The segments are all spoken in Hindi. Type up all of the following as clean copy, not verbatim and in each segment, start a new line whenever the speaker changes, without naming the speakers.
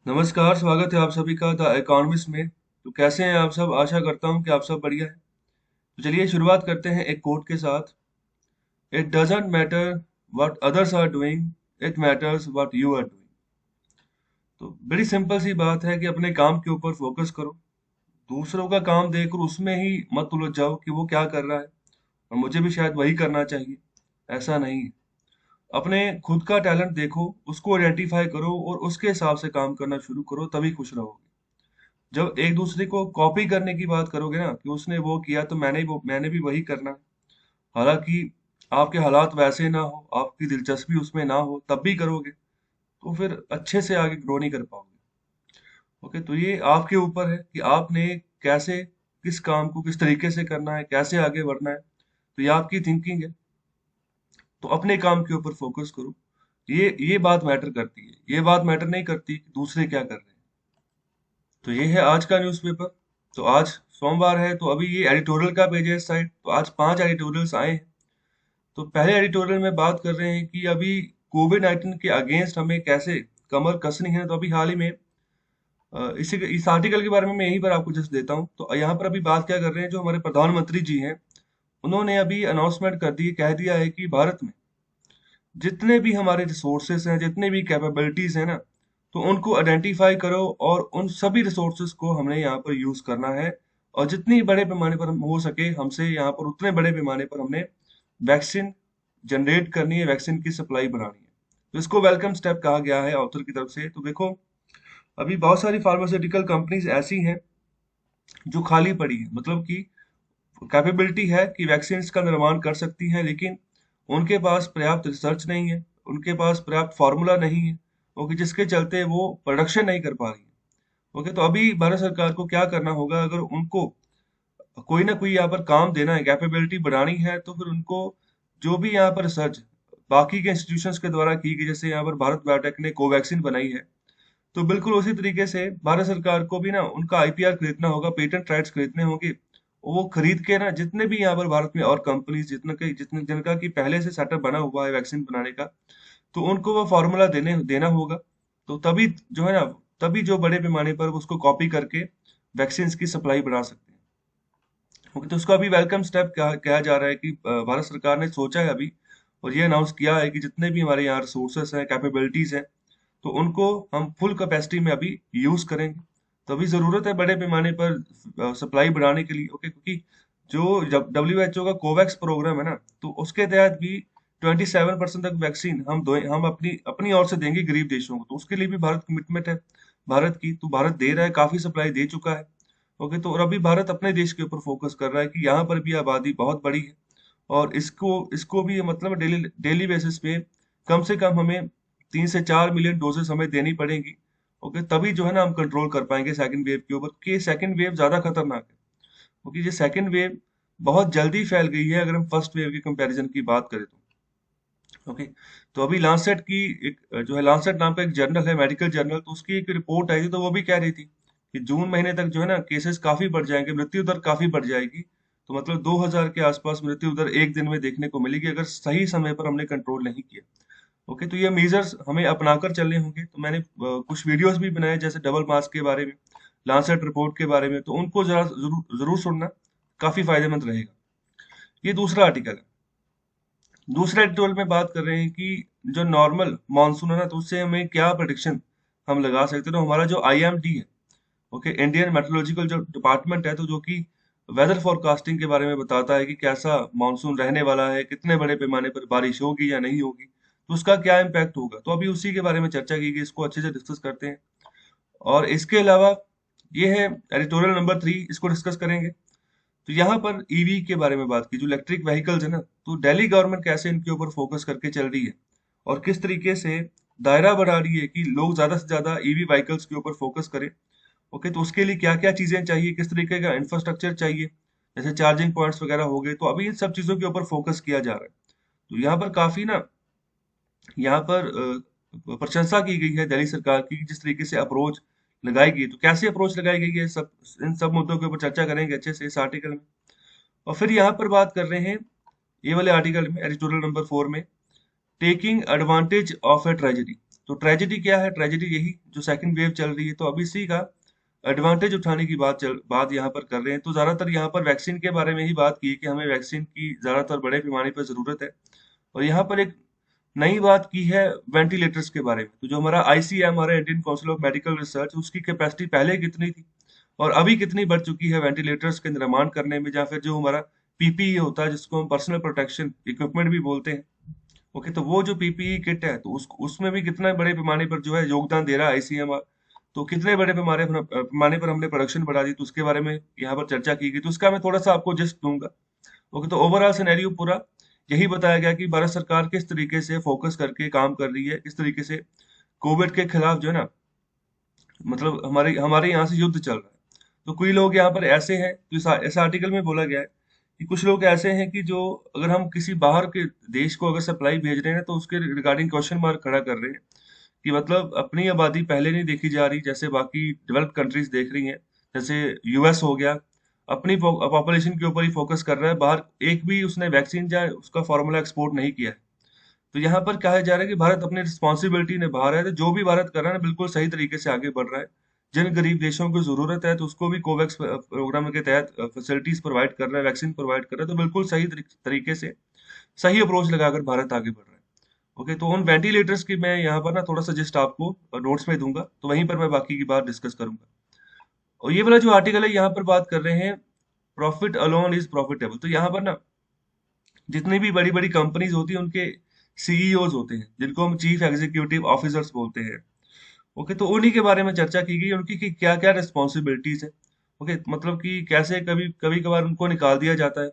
नमस्कार, स्वागत है आप सभी का द इकोनॉमिस्ट में। तो कैसे हैं आप सब? आशा करता हूँ कि आप सब बढ़िया हैं। तो चलिए शुरुआत करते हैं एक कोट के साथ। It doesn't matter what others are doing, it matters what you are doing. तो बड़ी सिंपल सी बात है कि अपने काम के ऊपर फोकस करो। दूसरों का काम देखकर उसमें ही मत उलझ जाओ कि वो क्या कर रहा है और मुझे भी शायद वही करना चाहिए। ऐसा नहीं है। अपने खुद का टैलेंट देखो, उसको आइडेंटिफाई करो और उसके हिसाब से काम करना शुरू करो, तभी खुश रहोगे। जब एक दूसरे को कॉपी करने की बात करोगे ना कि उसने वो किया तो मैंने भी वही करना है, हालांकि आपके हालात वैसे ना हो, आपकी दिलचस्पी उसमें ना हो, तब भी करोगे तो फिर अच्छे से आगे ग्रो नहीं कर पाओगे। ओके, तो ये आपके ऊपर है कि आपने कैसे, किस काम को किस तरीके से करना है, कैसे आगे बढ़ना है। तो ये आपकी थिंकिंग है। तो अपने काम के ऊपर फोकस करो। ये बात मैटर करती है, ये बात मैटर नहीं करती कि दूसरे क्या कर रहे हैं। तो ये है आज का न्यूज़पेपर। तो आज सोमवार है, तो अभी ये एडिटोरियल का पेज है इस साइड। तो आज 5 एडिटोरियल्स आए हैं। तो पहले एडिटोरियल में बात कर रहे हैं कि अभी कोविड-19 के अगेंस्ट हमें कैसे कमर कसनी है। तो अभी हाल ही में इस आर्टिकल के बारे में मैं यहीं पर आपको जस्ट देता हूँ। तो यहाँ पर अभी बात क्या कर रहे हैं, जो हमारे प्रधानमंत्री जी हैं, उन्होंने अभी अनाउंसमेंट कर दी, कह दिया है कि भारत में जितने भी हमारे रिसोर्सेस हैं, जितने भी कैपेबिलिटीज हैं ना, तो उनको आइडेंटिफाई करो और उन सभी रिसोर्सेस को हमने यहाँ पर यूज करना है। और जितनी बड़े पैमाने पर हम हो सके हमसे यहाँ पर, उतने बड़े पैमाने पर हमने वैक्सीन जनरेट करनी है, वैक्सीन की सप्लाई बढ़ानी है। तो इसको वेलकम स्टेप कहा गया है ऑथर की तरफ से। तो देखो, अभी बहुत सारी फार्मास्यूटिकल कंपनीज ऐसी हैं जो खाली पड़ी है, मतलब कि कैपेबिलिटी है कि वैक्सीन का निर्माण कर सकती हैं, लेकिन उनके पास पर्याप्त रिसर्च नहीं है, उनके पास पर्याप्त फार्मूला नहीं है। ओके, जिसके चलते वो प्रोडक्शन नहीं कर पा रही है। ओके, तो अभी भारत सरकार को क्या करना होगा, अगर उनको कोई ना कोई यहाँ पर काम देना है, कैपेबिलिटी बढ़ानी है, तो फिर उनको जो भी यहाँ पर रिसर्च बाकी के इंस्टीट्यूशंस के द्वारा की गई, जैसे यहाँ पर भारत बायोटेक ने कोवैक्सीन बनाई है, तो बिल्कुल उसी तरीके से भारत सरकार को भी ना उनका आईपीआर खरीदना होगा, पेटेंट राइट्स खरीदने होंगे। वो खरीद के ना, जितने भी यहाँ पर भारत में और कंपनीज जितने जिनका की पहले से सेटअप बना हुआ है वैक्सीन बनाने का, तो उनको वो फॉर्मूला देना होगा। तो तभी जो है ना, तभी जो बड़े पैमाने पर उसको कॉपी करके वैक्सीन की सप्लाई बढ़ा सकते हैं। ओके, तो उसका अभी वेलकम स्टेप कहा जा रहा है कि भारत सरकार ने सोचा है अभी और ये अनाउंस किया है कि जितने भी हमारे यहाँ रिसोर्सेस हैं, कैपेबिलिटीज हैं, तो उनको हम फुल कैपेसिटी में अभी यूज करेंगे। तो अभी जरूरत है बड़े पैमाने पर सप्लाई बढ़ाने के लिए। ओके, क्योंकि जो WHO का कोवैक्स प्रोग्राम है ना, तो उसके तहत भी 27% तक वैक्सीन हम अपनी अपनी ओर से देंगे गरीब देशों को। तो उसके लिए भी भारत कमिटमेंट है भारत की, तो भारत दे रहा है, काफी सप्लाई दे चुका है। ओके, तो और अभी भारत अपने देश के ऊपर फोकस कर रहा है कि यहाँ पर भी आबादी बहुत बड़ी है और इसको इसको भी मतलब डेली डेली बेसिस पे कम से कम हमें 3 से 4 मिलियन डोजेस हमें देनी पड़ेगी। ओके, तभी जो है ना हम कंट्रोल कर पाएंगे सेकंड वेव के ऊपर, कि सेकंड वेव ज्यादा खतरनाक है, क्योंकि ये सेकंड वेव बहुत जल्दी फैल गई है अगर हम फर्स्ट वेव की कंपैरिजन की बात करें तो। ओके, तो अभी लांसेट की एक जो है, लांसेट नाम का एक जर्नल है, मेडिकल जर्नल, तो उसकी एक रिपोर्ट आई थी, तो वो भी कह रही थी कि जून महीने तक जो है ना केसेस काफी बढ़ जाएंगे, मृत्यु दर काफी बढ़ जाएगी। तो मतलब 2000 के आसपास मृत्यु दर एक दिन में देखने को मिलेगी अगर सही समय पर हमने कंट्रोल नहीं किया। ओके, तो ये मेजर्स हमें अपनाकर चलने होंगे। तो मैंने कुछ वीडियोस भी बनाए, जैसे डबल मास्क के बारे में, लांसेट रिपोर्ट के बारे में, तो उनको जरा जरूर जरूर सुनना, काफी फायदेमंद रहेगा। ये दूसरा आर्टिकल है। दूसरे एडिटोरियल में बात कर रहे हैं कि जो नॉर्मल मानसून है ना, तो उससे हमें क्या प्रेडिक्शन हम लगा सकते हैं। तो हमारा जो IMD है, ओके, इंडियन मेट्रोलॉजिकल जो डिपार्टमेंट है, तो जो कि वेदर फोरकास्टिंग के बारे में बताता है कि कैसा मानसून रहने वाला है, कितने बड़े पैमाने पर बारिश होगी या नहीं होगी, तो उसका क्या इम्पैक्ट होगा। तो अभी उसी के बारे में चर्चा की गई, इसको अच्छे से डिस्कस करते हैं। और इसके अलावा ये है एडिटोरियल नंबर 3, इसको डिस्कस करेंगे। तो यहाँ पर ईवी के बारे में बात की, जो इलेक्ट्रिक व्हीकल्स है ना, तो दिल्ली गवर्नमेंट कैसे इनके ऊपर फोकस करके चल रही है और किस तरीके से दायरा बढ़ा रही है कि लोग ज्यादा से ज्यादा ईवी व्हीकल्स के ऊपर फोकस करें। ओके, तो उसके लिए क्या क्या चीजें चाहिए, किस तरीके का इंफ्रास्ट्रक्चर चाहिए, जैसे चार्जिंग पॉइंट्स वगैरह हो गए, तो अभी इन सब चीजों के ऊपर फोकस किया जा रहा है। तो यहाँ पर काफी ना, यहाँ पर प्रशंसा की गई है दिल्ली सरकार की, जिस तरीके से अप्रोच लगाई गई। तो कैसे अप्रोच लगाई गई है, सब इन सब मुद्दों के ऊपर चर्चा करेंगे अच्छे से इस आर्टिकल में। और फिर यहाँ पर बात कर रहे हैं ये वाले आर्टिकल में, एडिटोरियल नंबर 4 में, taking advantage of a tragedy. तो ट्रेजेडी क्या है? ट्रेजेडी यही जो सेकंड वेव चल रही है, तो अभी इसी का एडवांटेज उठाने की बात यहाँ पर कर रहे हैं। तो ज्यादातर यहाँ पर वैक्सीन के बारे में ही बात की है कि हमें वैक्सीन की ज्यादातर बड़े पैमाने पर जरूरत है। और यहाँ पर एक नई बात की है वेंटिलेटर्स के बारे में। तो जो हमारा आईसीएम, हमारा Indian council of medical research, उसकी कैपेसिटी पहले कितनी थी और अभी कितनी बढ़ चुकी है वेंटिलेटर्स के निर्माण करने में, या फिर जो हमारा पीपीई होता है जिसको हम पर्सनल प्रोटेक्शन इक्विपमेंट भी बोलते हैं। ओके, तो वो जो पीपीई किट है तो उसमें भी कितना बड़े पैमाने पर जो है योगदान दे रहा है आईसीएमआर। तो कितने बड़े पैमाने पर हमने प्रोडक्शन बढ़ा दी, तो उसके बारे में यहाँ पर चर्चा की गई। तो उसका मैं थोड़ा सा आपको जस्ट दूंगा। ओके, तो ओवरऑल सिनेरियो पूरा यही बताया गया कि भारत सरकार किस तरीके से फोकस करके काम कर रही है, किस तरीके से कोविड के खिलाफ जो है ना, मतलब हमारे हमारे यहाँ से युद्ध चल रहा है। तो कोई लोग यहाँ पर ऐसे हैं, तो इस आर्टिकल में बोला गया है कि कुछ लोग ऐसे हैं कि जो अगर हम किसी बाहर के देश को अगर सप्लाई भेज रहे हैं तो उसके रिगार्डिंग क्वेश्चन मार्क खड़ा कर रहे हैं कि मतलब अपनी आबादी पहले नहीं देखी जा रही जैसे बाकी डेवलप्ड कंट्रीज देख रही हैं। जैसे यूएस हो गया, अपनी पॉपुलेशन के ऊपर ही फोकस कर रहा है, बाहर एक भी उसने वैक्सीन या उसका फॉर्मूला एक्सपोर्ट नहीं किया है। तो यहाँ पर कहा जा रहा है कि भारत अपनी रिस्पॉन्सिबिलिटी निभा रहा है। तो जो भी भारत कर रहा है ना, बिल्कुल सही तरीके से आगे बढ़ रहा है। जिन गरीब देशों को जरूरत है तो उसको भी कोवैक्स प्रोग्राम के तहत फैसिलिटीज प्रोवाइड कर रहा है, वैक्सीन प्रोवाइड कर रहा है। तो बिल्कुल सही तरीके से सही अप्रोच लगाकर भारत आगे बढ़ रहा है। ओके, तो उन वेंटिलेटर्स की मैं यहाँ पर ना थोड़ा सजेस्ट आपको नोट्स में दूंगा, तो वहीं पर मैं बाकी की बात डिस्कस करूंगा। और ये वाला जो आर्टिकल है यहाँ पर बात कर रहे हैं प्रॉफिट अलोन इज प्रॉफिटेबल। तो यहाँ पर ना जितनी भी बड़ी बड़ी कंपनीज होती हैं उनके सीईओज होते हैं जिनको हम चीफ एग्जीक्यूटिव ऑफिसर्स बोलते हैं। ओके, तो उन्हीं के बारे में चर्चा की गई, उनकी क्या क्या रिस्पॉन्सिबिलिटीज है। ओके, मतलब कि कैसे कभी कभी कभार उनको निकाल दिया जाता है।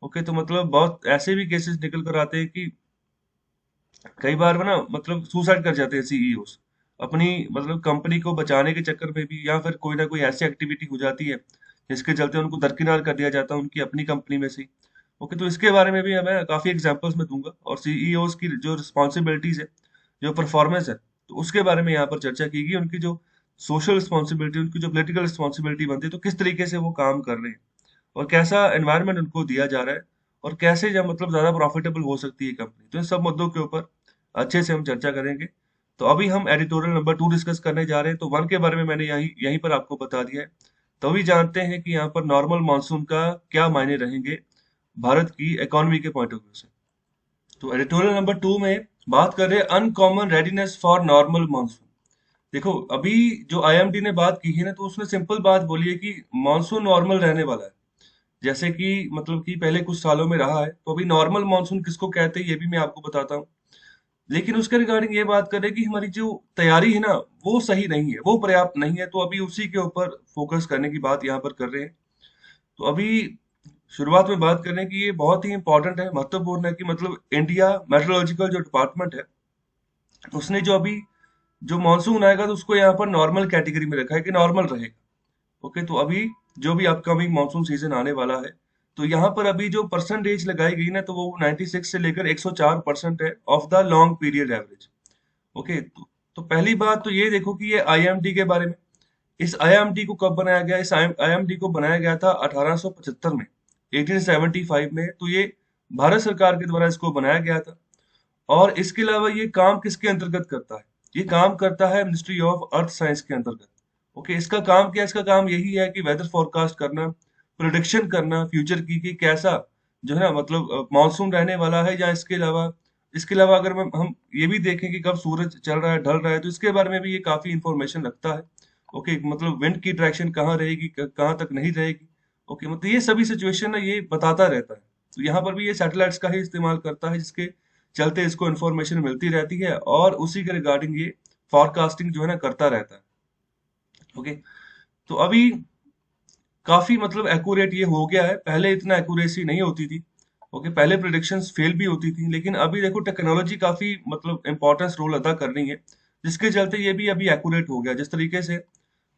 ओके, तो मतलब बहुत ऐसे भी केसेस निकल कर आते हैं कि कई बार वो ना मतलब सुसाइड कर जाते हैं सीईओज, अपनी मतलब कंपनी को बचाने के चक्कर में भी, या फिर कोई ना कोई ऐसी एक्टिविटी हो जाती है जिसके चलते उनको दरकिनार कर दिया जाता है उनकी अपनी कंपनी में से ही। ओके, तो इसके बारे में भी मैं काफी एग्जांपल्स में दूंगा, और सीईओज की जो रिस्पॉन्सिबिलिटीज है, जो परफॉर्मेंस है, तो उसके बारे में यहाँ पर चर्चा की गई। उनकी जो सोशल रिस्पॉन्सिबिलिटी, उनकी जो पॉलिटिकल रिस्पॉन्सिबिलिटी बनती है, तो किस तरीके से वो काम कर रहे हैं और कैसा एनवायरनमेंट उनको दिया जा रहा है, और कैसे जब मतलब ज्यादा प्रॉफिटेबल हो सकती है कंपनी। तो इन सब मुद्दों के ऊपर अच्छे से हम चर्चा करेंगे। तो अभी हम एडिटोरियल नंबर 2 डिस्कस करने जा रहे हैं। तो 1 के बारे में मैंने यहीं यहीं पर आपको बता दिया है। तो अभी जानते हैं कि यहाँ पर नॉर्मल मानसून का क्या मायने रहेंगे भारत की इकोनॉमी के पॉइंट ऑफ व्यू से। तो एडिटोरियल नंबर 2 में बात कर रहे हैं uncommon readiness for normal monsoon. देखो, अभी जो आईएमडी ने बात की है ना, तो उसने सिंपल बात बोली है कि मानसून नॉर्मल रहने वाला है। जैसे कि मतलब कि पहले कुछ सालों में रहा है, तो अभी नॉर्मल मानसून किसको कहते हैं ये भी मैं आपको बताता हूँ। लेकिन उसके रिगार्डिंग ये बात करें कि हमारी जो तैयारी है ना, वो सही नहीं है, वो पर्याप्त नहीं है। तो अभी उसी के ऊपर फोकस करने की बात यहाँ पर कर रहे हैं। तो अभी शुरुआत में बात कर रहे हैं कि ये बहुत ही इंपॉर्टेंट है, महत्वपूर्ण है कि मतलब इंडिया मेट्रोलॉजिकल जो डिपार्टमेंट है, उसने जो अभी जो मानसून आएगा तो उसको यहाँ पर नॉर्मल कैटेगरी में रखा है कि नॉर्मल रहेगा। ओके, तो अभी जो भी अपकमिंग मानसून सीजन आने वाला है, तो यहाँ पर अभी जो परसेंटेज लगाई गई ना, तो वो 96 से लेकर 104% है of the long period average. Okay, तो पहली बात तो ये देखो कि ये आईएमडी के बारे में, इस आईएमडी को कब बनाया गया? इस आईएमडी को बनाया गया था 1875 में, 1875 में। तो ये भारत सरकार के द्वारा इसको बनाया गया था। और इसके अलावा ये काम किसके अंतर्गत करता है? ये काम करता है मिनिस्ट्री ऑफ अर्थ साइंस के अंतर्गत। ओके, इसका काम क्या है? इसका काम यही है कि वेदर फोरकास्ट करना, प्रोडिक्शन करना फ्यूचर की कि कैसा जो है ना मतलब मानसून रहने वाला है। या इसके अलावा अगर हम ये भी देखें कि कब सूरज चल रहा है, ढल रहा है, तो इसके बारे में भी ये काफी इंफॉर्मेशन रखता है। ओके, मतलब विंड की डायरेक्शन कहाँ रहेगी, कहाँ तक नहीं रहेगी। ओके, मतलब ये सभी सिचुएशन ना ये बताता रहता है। तो यहाँ पर भी ये सैटेलाइट्स का ही इस्तेमाल करता है, जिसके चलते इसको इन्फॉर्मेशन मिलती रहती है और उसी के रिगार्डिंग ये फॉरकास्टिंग जो है ना करता रहता है। ओके, तो अभी काफी मतलब एक्यूरेट ये हो गया है, पहले इतना एक्यूरेसी नहीं होती थी। ओके, पहले प्रिडिक्शंस फेल भी होती थी, लेकिन अभी देखो टेक्नोलॉजी काफी मतलब इंपॉर्टेंस रोल अदा कर रही है, जिसके चलते ये भी अभी एक्यूरेट हो गया। जिस तरीके से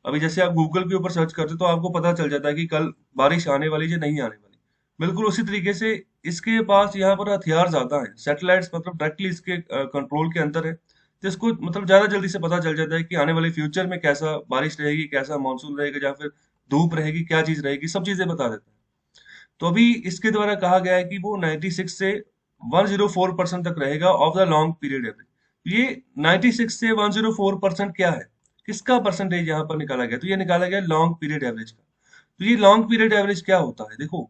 अभी जैसे आप गूगल के ऊपर सर्च करते हो तो आपको पता चल जाता है कि कल बारिश आने वाली या नहीं आने वाली। बिल्कुल उसी तरीके से इसके पास यहाँ पर हथियार ज्यादा है, सैटेलाइट्स मतलब डायरेक्टली इसके कंट्रोल के अंदर है। तो इसको मतलब ज्यादा जल्दी से पता चल जाता है कि आने वाले फ्यूचर में कैसा बारिश रहेगी, कैसा मानसून रहेगा, या फिर धूप रहेगी, क्या चीज रहेगी, सब चीजें बता देता है। तो अभी इसके द्वारा कहा गया है कि वो 96 से 104% तक रहेगा of the long period average. ये 96 से 104% क्या है, किसका परसेंटेज यहाँ पर निकाला गया, तो ये निकाला गया लॉन्ग पीरियड एवरेज का। तो ये लॉन्ग पीरियड एवरेज क्या होता है, देखो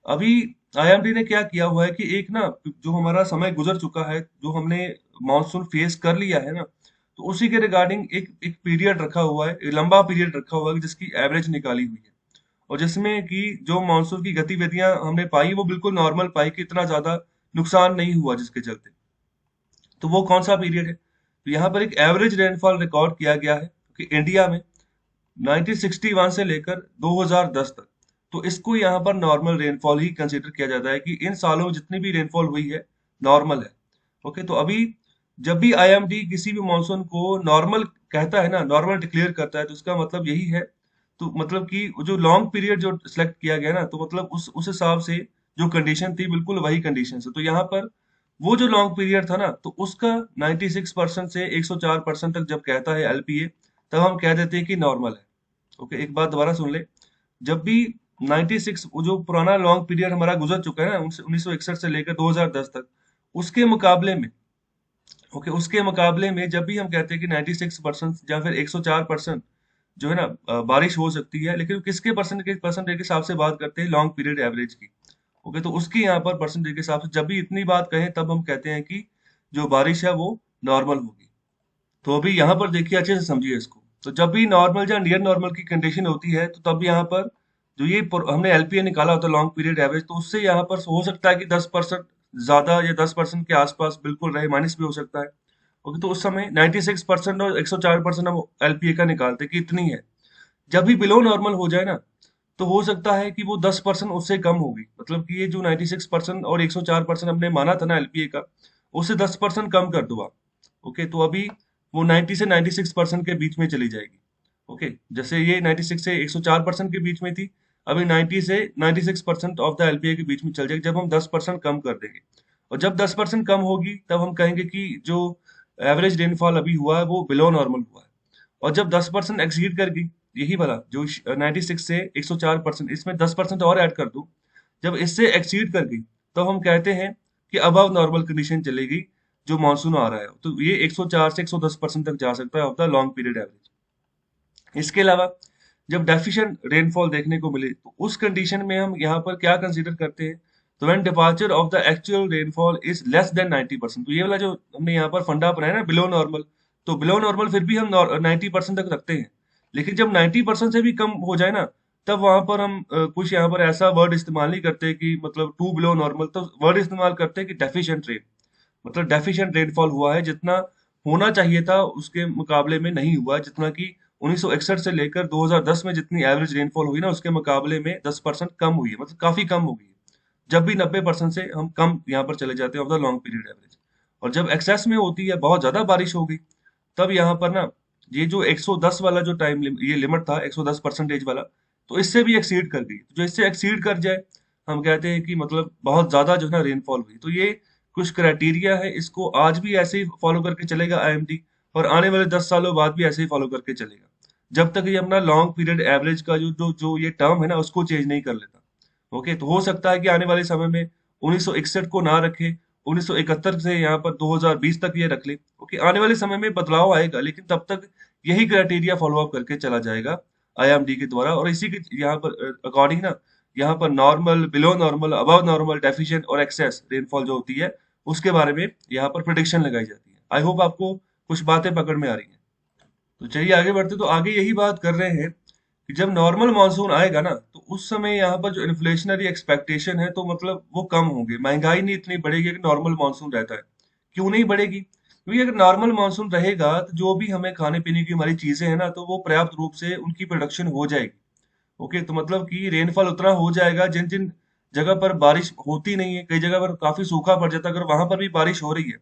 अभी आईएमडी ने क्या किया हुआ है कि एक ना जो हमारा समय गुजर चुका है, जो हमने मॉनसून फेस कर लिया है ना, तो उसी के रिगार्डिंग एक एक पीरियड रखा हुआ है, एक लंबा पीरियड रखा हुआ है जिसकी एवरेज निकाली हुई है, और जिसमें कि जो मॉनसून की गतिविधियां हमने पाई वो बिल्कुल नॉर्मल पाई, कि इतना ज्यादा नुकसान नहीं हुआ जिसके चलते। तो वो कौन सा पीरियड है, तो यहाँ पर एक एवरेज रेनफॉल रिकॉर्ड किया गया है कि इंडिया में 1961 से लेकर 2010 तक, तो इसको यहाँ पर नॉर्मल रेनफॉल ही कंसीडर किया जाता है कि इन सालों में जितनी भी रेनफॉल हुई है नॉर्मल है। ओके, तो अभी जब भी आईएमडी किसी भी मॉनसून को नॉर्मल कहता है ना, नॉर्मल डिक्लेयर करता है, तो इसका मतलब यही है, तो मतलब कि जो लॉन्ग पीरियड जो सिलेक्ट किया गया ना, तो मतलब उस हिसाब से जो कंडीशन थी बिल्कुल वही कंडीशन है। तो यहाँ पर वो जो लॉन्ग पीरियड था ना, तो उसका 96% से 104% तक जब कहता है एलपीए, तब हम कह देते हैं कि नॉर्मल है। ओके, एक बात दोबारा सुन ले, जब भी 96 वो जो पुराना लॉन्ग पीरियड हमारा गुजर चुका है ना, 1961 से लेकर 2010 तक, उसके मुकाबले में, ओके उसके मुकाबले में जब भी हम कहते हैं कि 96% या फिर 104% जो है ना बारिश हो सकती है, लेकिन किसके परसेंटेज के हिसाब से बात करते हैं, लॉन्ग पीरियड एवरेज की। ओके, तो उसकी यहाँ पर परसेंटेज के हिसाब से जब भी इतनी बात कहें, तब हम कहते हैं कि जो बारिश है वो नॉर्मल होगी। तो अभी यहाँ पर देखिए, अच्छे से समझिए इसको, तो जब भी नॉर्मल या नियर नॉर्मल की कंडीशन होती है, तो तब यहाँ पर जो ये हमने एलपीए निकाला होता है लॉन्ग पीरियड एवरेज, तो उससे यहाँ पर हो सकता है कि 10% ज्यादा या 10% के आसपास बिल्कुल रहे, माइनस भी हो सकता है। ओके, तो उस समय 96% और 104% हम एलपीए का निकालते हैं कि इतनी है। जब भी बिलो नॉर्मल हो जाए ना, तो हो सकता है कि वो 10% उससे कम होगी, मतलब कि ये जो 96% और 104% हमने माना था ना एलपीए का, उससे 10% कम कर दो आप। ओके, तो अभी वो 90 से 96% के बीच में चली जाएगी। ओके, जैसे ये 96 से 104% के बीच में थी, अभी 90 से 96% ऑफ द एलपीए के बीच में चल जाएगी जब हम 10% कम कर देंगे। और जब 10% कम होगी, तब हम कहेंगे कि जो एवरेज रेनफॉल अभी हुआ है वो बिलो नॉर्मल हुआ है। और जब 10% एक्सीड कर गई, यही वाला जो 96 से 104%, इसमें 10% और ऐड कर दूं, जब इससे एक्सीड कर गई, तो हम कहते हैं कि अबव नॉर्मल कंडीशन चलेगी, जो मानसून आ रहा है, तो ये 104 से 110% तक जा सकता है of the long period average. इसके अलावा जब डेफिशिएंट रेनफॉल देखने को मिले, तो उस कंडीशन में हम यहाँ पर क्या कंसीडर करते हैं, तो when departure of the actual rainfall is less than 90%, तो ये वाला जो हमने यहाँ पर फंडा बनाया ना बिलो नॉर्मल, तो बिलो नॉर्मल फिर भी हम 90% तक रखते हैं, लेकिन जब 90% से भी कम हो जाए ना, तब वहां पर हम कुछ यहाँ पर ऐसा वर्ड इस्तेमाल नहीं करते कि मतलब टू बिलो नॉर्मल, तो वर्ड इस्तेमाल करते हैं कि डेफिशिएंट रेन, मतलब डेफिशिएंट रेनफॉल हुआ है, जितना होना चाहिए था उसके मुकाबले में नहीं हुआ, जितना कि 1961 से लेकर 2010 में जितनी एवरेज रेनफॉल हुई ना, उसके मुकाबले में 10% कम हुई है, मतलब काफी कम हो गई है। जब भी 90% से हम कम यहाँ पर चले जाते हैं of the long period average. और जब एक्सेस में होती है, बहुत ज्यादा बारिश हो गई, तब यहाँ पर ना ये जो 110 वाला जो ये लिमिट था 110 परसेंटेज वाला, तो इससे भी एक्सीड कर गई। जो इससे एक्सीड कर जाए, हम कहते हैं कि मतलब बहुत ज्यादा जो है ना रेनफॉल हुई। तो ये कुछ क्राइटेरिया है, इसको आज भी ऐसे ही फॉलो करके चलेगा आईएमडी, और आने वाले 10 सालों बाद भी ऐसे ही फॉलो करके चलेगा, जब तक ये अपना लॉन्ग पीरियड एवरेज का जो ये टर्म है ना, उसको चेंज नहीं कर लेता। ओके, तो हो सकता है कि आने वाले समय में 1961 को ना रखे, 1971 से यहाँ पर 2020 तक ये रख ले। ओके, आने वाले समय में बदलाव आएगा, लेकिन तब तक यही क्राइटेरिया फॉलो अप करके चला जाएगा आईएमडी के द्वारा, और इसी के यहाँ पर अकॉर्डिंग ना, यहाँ पर normal, below normal, above normal, deficient और एक्सेस रेनफॉल जो होती है, उसके बारे में यहाँ पर प्रिडिक्शन लगाई जाती है। आई होप आपको कुछ बातें पकड़ में आ रही हैं। तो चलिए आगे बढ़ते, तो आगे यही बात कर रहे हैं कि जब नॉर्मल मानसून आएगा ना, तो उस समय यहाँ पर जो इन्फ्लेशनरी एक्सपेक्टेशन है, तो मतलब वो कम होंगे, महंगाई नहीं इतनी बढ़ेगी कि नॉर्मल मानसून रहता है। क्यों नहीं बढ़ेगी, क्योंकि अगर नॉर्मल मानसून रहेगा, तो जो भी हमें खाने पीने की हमारी चीजें हैं ना, तो वो पर्याप्त रूप से उनकी प्रोडक्शन हो जाएगी। ओके, तो मतलब कि रेनफॉल उतना हो जाएगा, जिन जिन जगह पर बारिश होती नहीं है, कई जगह पर काफी सूखा पड़ जाता है, अगर वहां पर भी बारिश हो रही है,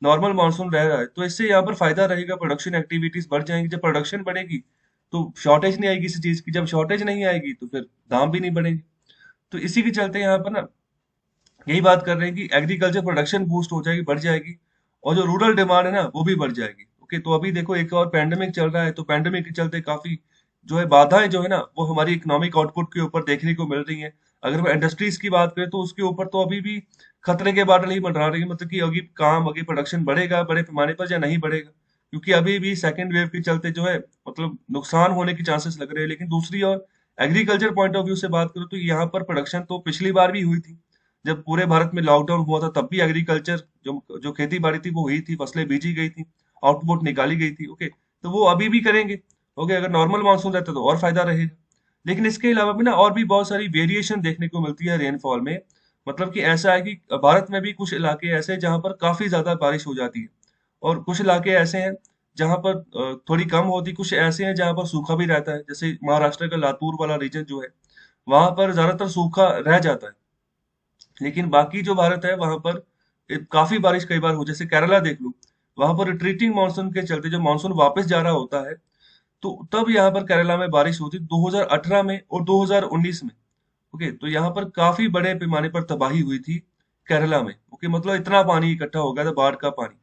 नॉर्मल मानसून रह रहा है, तो इससे यहाँ पर फायदा रहेगा, प्रोडक्शन एक्टिविटीज बढ़ जाएंगी। जब प्रोडक्शन बढ़ेगी, तो शॉर्टेज नहीं आएगी किसी चीज की, जब शॉर्टेज नहीं आएगी, तो फिर दाम भी नहीं बढ़ेंगे। तो इसी के चलते यहाँ पर ना यही बात कर रहे हैं कि एग्रीकल्चर प्रोडक्शन बूस्ट हो जाएगी, बढ़ जाएगी, और जो रूरल डिमांड है ना, वो भी बढ़ जाएगी। ओके, तो अभी देखो एक और पैंडेमिक चल रहा है, तो पैंडेमिक के चलते काफी जो है बाधाएं जो है ना, वो हमारी इकोनॉमिक आउटपुट के ऊपर देखने को मिल रही हैं। अगर हम इंडस्ट्रीज की बात करें तो उसके ऊपर तो अभी भी खतरे के बादल ही मंडरा रही है, मतलब कि अभी काम, अभी प्रोडक्शन बढ़ेगा बड़े पैमाने पर या नहीं बढ़ेगा, क्योंकि अभी भी सेकेंड वेव के चलते जो है मतलब नुकसान होने के चांसेस लग रहे हैं। लेकिन दूसरी ओर एग्रीकल्चर पॉइंट ऑफ व्यू से बात करो तो यहाँ पर प्रोडक्शन तो पिछली बार भी हुई थी, जब पूरे भारत में लॉकडाउन हुआ था तब भी एग्रीकल्चर जो जो खेती बाड़ी थी वो हुई थी, फसलें बीजी गई थी, आउटपुट निकाली गई थी। ओके, तो वो अभी भी करेंगे। ओके, अगर नॉर्मल मानसून रहता तो और फायदा रहेगा। लेकिन इसके अलावा भी ना और भी बहुत सारी वेरिएशन देखने को मिलती है रेनफॉल में। मतलब कि ऐसा है कि भारत में भी कुछ इलाके ऐसे हैं जहाँ पर काफी ज्यादा बारिश हो जाती है, और कुछ इलाके ऐसे हैं जहाँ पर थोड़ी कम होती, कुछ ऐसे हैं जहाँ पर सूखा भी रहता है। जैसे महाराष्ट्र का लातूर वाला रीजन जो है, वहां पर ज्यादातर सूखा रह जाता है। लेकिन बाकी जो भारत है वहां पर काफी बारिश कई बार हो, जैसे केरला देख लो, वहां पर रिट्रीटिंग मानसून के चलते जब मानसून वापस जा रहा होता है तो तब यहाँ पर केरला में बारिश होती 2018 में और 2019 में। ओके, तो यहाँ पर काफी बड़े पैमाने पर तबाही हुई थी केरला में। ओके, मतलब इतना पानी इकट्ठा हो गया था, बाढ़ का पानी।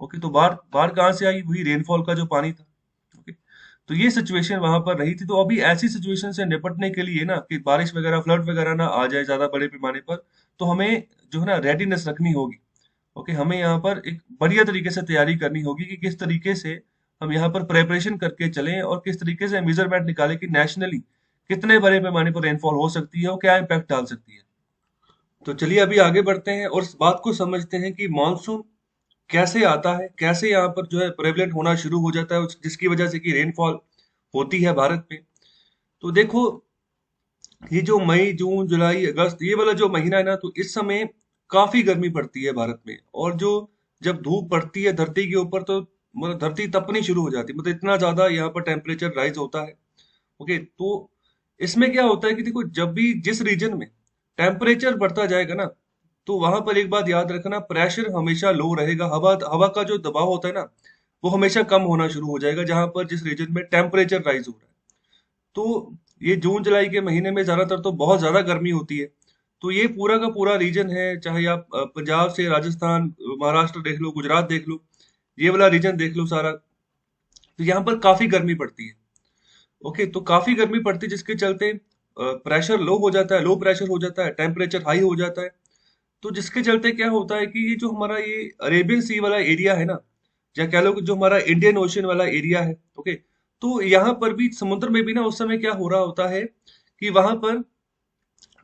ओके, तो बाढ़ बाढ़ कहाँ से आई? वही रेनफॉल का जो पानी था। ओके, तो ये सिचुएशन वहां पर रही थी। तो अभी ऐसी सिचुएशन से निपटने के लिए ना, कि बारिश वगैरह फ्लड वगैरह ना आ जाए ज्यादा बड़े पैमाने पर, तो हमें जो है ना रेडीनेस रखनी होगी। ओके, हमें यहाँ पर एक बढ़िया तरीके से तैयारी करनी होगी कि किस तरीके से हम यहाँ पर प्रेपरेशन करके चलें, और किस तरीके से मेजरमेंट निकालें कि नेशनली कितने बड़े पैमाने पर रेनफॉल हो सकती है और क्या इम्पैक्ट डाल सकती है। तो चलिए अभी आगे बढ़ते हैं और इस बात को समझते हैं कि मानसून कैसे आता है, कैसे यहाँ पर जो है प्रेवलेंट होना शुरू हो जाता है, जिसकी वजह से कि रेनफॉल होती है भारत में। तो देखो, ये जो मई जून जुलाई अगस्त ये वाला जो महीना है ना, तो इस समय काफी गर्मी पड़ती है भारत में। और जो जब धूप पड़ती है धरती के ऊपर तो मतलब धरती तपनी शुरू हो जाती है, मतलब इतना ज्यादा यहाँ पर टेम्परेचर राइज होता है। ओके, तो इसमें क्या होता है कि देखो, जब भी जिस रीजन में टेम्परेचर बढ़ता जाएगा ना, तो वहां पर एक बात याद रखना, प्रेशर हमेशा लो रहेगा। हवा हवा का जो दबाव होता है ना, वो हमेशा कम होना शुरू हो जाएगा जहां पर जिस रीजन में टेम्परेचर राइज हो रहा है। तो ये जून जुलाई के महीने में ज्यादातर तो बहुत ज्यादा गर्मी होती है। तो ये पूरा का पूरा रीजन है, चाहे आप पंजाब से राजस्थान, महाराष्ट्र देख लो, गुजरात देख लो, ये वाला रीजन देख लो सारा, तो यहाँ पर काफी गर्मी पड़ती है। ओके, तो काफी गर्मी पड़ती है जिसके चलते प्रेशर लो हो जाता है, लो प्रेशर हो जाता है, टेम्परेचर हाई हो जाता है। तो जिसके चलते क्या होता है कि ये जो हमारा ये अरेबियन सी वाला एरिया है ना, या कह लो कि जो हमारा इंडियन ओशन वाला एरिया है। ओके, तो यहाँ पर भी समुद्र में भी ना उस समय क्या हो रहा होता है कि वहां पर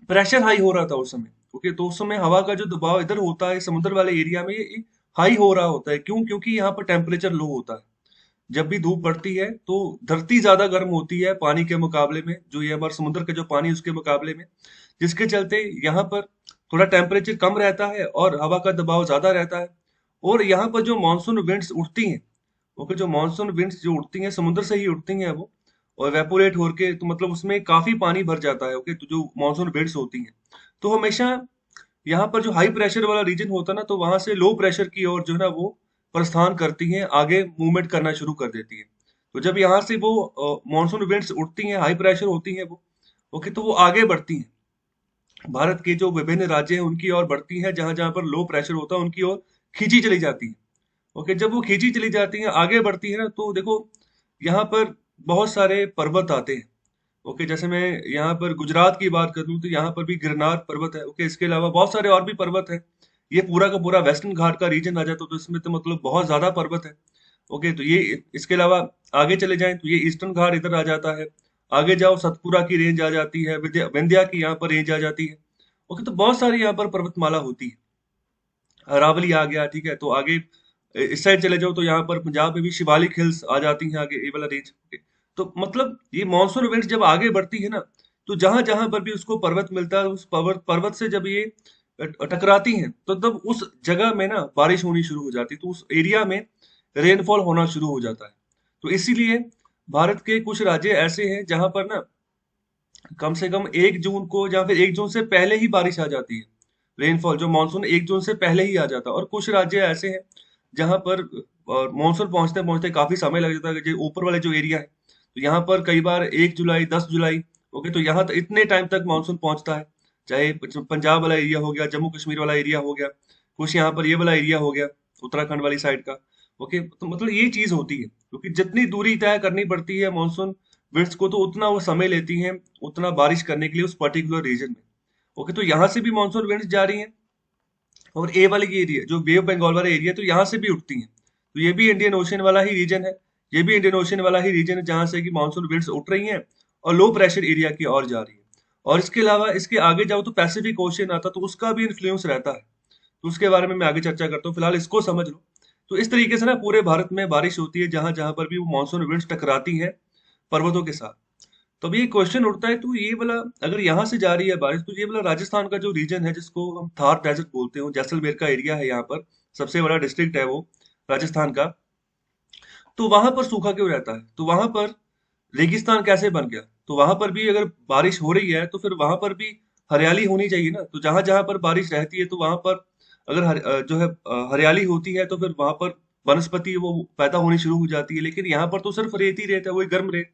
प्रेशर हाई हो रहा था उस समय। ओके, तो उस समय हवा का जो दबाव इधर होता है समुद्र वाले एरिया में, ये हाई हो रहा होता है। क्यों? क्योंकि यहाँ पर टेम्परेचर लो होता है। जब भी धूप पड़ती है तो धरती ज्यादा गर्म होती है पानी के मुकाबले में, जो ये हमारे समुद्र का जो पानी उसके मुकाबले में, जिसके चलते यहाँ पर थोड़ा टेम्परेचर कम रहता है और हवा का दबाव ज्यादा रहता है। और यहाँ पर जो मानसून विंड्स उठती हैं, ओके, जो मानसून विंड्स जो उठती हैं समुद्र से ही उठती हैं वो, और वेपोरेट होके, तो मतलब उसमें काफी पानी भर जाता है। ओके, तो जो मानसून विंड्स होती हैं, तो हमेशा यहाँ पर जो हाई प्रेशर वाला रीजन होता है ना, तो वहां से लो प्रेशर की ओर जो है ना वो प्रस्थान करती हैं, आगे मूवमेंट करना शुरू कर देती है। तो जब यहाँ से वो मानसून विंड्स उठती हैं, हाई प्रेशर होती हैं वो, ओके, तो वो आगे बढ़ती हैं, भारत के जो विभिन्न राज्य हैं उनकी ओर बढ़ती हैं, जहां जहां पर लो प्रेशर होता है उनकी ओर खींची चली जाती है। ओके, जब वो खींची चली जाती हैं, आगे बढ़ती है ना, तो देखो यहाँ पर बहुत सारे पर्वत आते हैं। ओके, जैसे मैं यहाँ पर गुजरात की बात करूँ तो यहाँ पर भी गिरनार पर्वत है। ओके, इसके अलावा बहुत सारे और भी पर्वत है। ये पूरा का पूरा वेस्टर्न घाट का रीजन आ जाता है, तो इसमें तो मतलब बहुत ज्यादा पर्वत है। ओके, तो ये इसके अलावा आगे चले जाएं तो ये ईस्टर्न घाट इधर आ जाता है। आगे जाओ सतपुरा की रेंज आ जाती है, विंध्या की यहाँ पर रेंज आ जाती है। ओके, तो बहुत सारी यहाँ पर पर्वतमाला होती है। अरावली आ गया, ठीक है, तो आगे इस साइड चले जाओ तो यहाँ पर पंजाब में भी शिवालिक हिल्स आ जाती हैं आगे, ये वाला रेंज। तो मतलब ये मानसून इवेंट्स जब आगे बढ़ती है ना, तो जहां जहां पर भी उसको पर्वत मिलता है, उस पर्वत पर्वत से जब ये टकराती हैं, तो तब उस जगह में ना बारिश होनी शुरू हो जाती है, तो उस एरिया में रेनफॉल होना शुरू हो जाता है। तो इसीलिए भारत के कुछ राज्य ऐसे हैं जहां पर ना कम से कम 1 जून को या फिर 1 जून से पहले ही बारिश आ जाती है। रेनफॉल जो मानसून 1 जून से पहले ही आ जाता है। और कुछ राज्य ऐसे हैं जहां पर मानसून पहुंचते पहुंचते काफी समय लग जाता है, जो ऊपर वाले जो एरिया है, तो यहाँ पर कई बार 1 जुलाई 10 जुलाई, ओके, तो यहाँ इतने टाइम तक मानसून पहुंचता है। चाहे पंजाब वाला एरिया हो गया, जम्मू कश्मीर वाला एरिया हो गया, कुछ यहाँ पर ये वाला एरिया हो गया, उत्तराखंड वाली साइड का। ओके, तो मतलब ये चीज होती है, क्योंकि जितनी दूरी तय करनी पड़ती है मानसून विंड्स को, तो उतना वो समय लेती हैं उतना बारिश करने के लिए उस पर्टिकुलर रीजन में। ओके, तो यहाँ से भी मानसून विंड्स जा रही हैं, और ए वाली एरिया जो बे ऑफ बंगाल वाला एरिया, तो यहाँ से भी उठती हैं। तो ये भी इंडियन ओशन वाला ही रीजन है, ये भी इंडियन ओशन वाला ही रीजन है जहाँ से कि मानसून विंड्स उठ रही हैं और लो प्रेशर एरिया की ओर जा रही है। और इसके अलावा इसके आगे जाओ तो पैसिफिक ओशन आता, तो उसका भी इन्फ्लुएंस रहता है, तो उसके बारे में मैं आगे चर्चा करता हूँ, फिलहाल इसको समझ लो। तो इस तरीके से ना पूरे भारत में बारिश होती है जहां जहां पर भी वो मानसून विंड्स टकराती हैं पर्वतों के साथ। तो अभी ये क्वेश्चन उठता है, तो ये वाला अगर यहाँ से जा रही है बारिश, तो ये वाला राजस्थान का जो रीजन है जिसको हम थार डेजर्ट बोलते हैं, जैसलमेर का एरिया है, यहाँ पर सबसे बड़ा डिस्ट्रिक्ट है वो राजस्थान का, तो वहां पर सूखा क्यों रहता है, तो वहां पर रेगिस्तान कैसे बन गया, तो वहां पर भी अगर बारिश हो रही है तो फिर वहां पर भी हरियाली होनी चाहिए ना। तो जहां जहां पर बारिश रहती है तो वहां पर अगर जो है हरियाली होती है, तो फिर वहां पर वनस्पति वो पैदा होनी शुरू हो जाती है, लेकिन यहाँ पर तो सिर्फ रेत ही रेत है, वही गर्म रेत।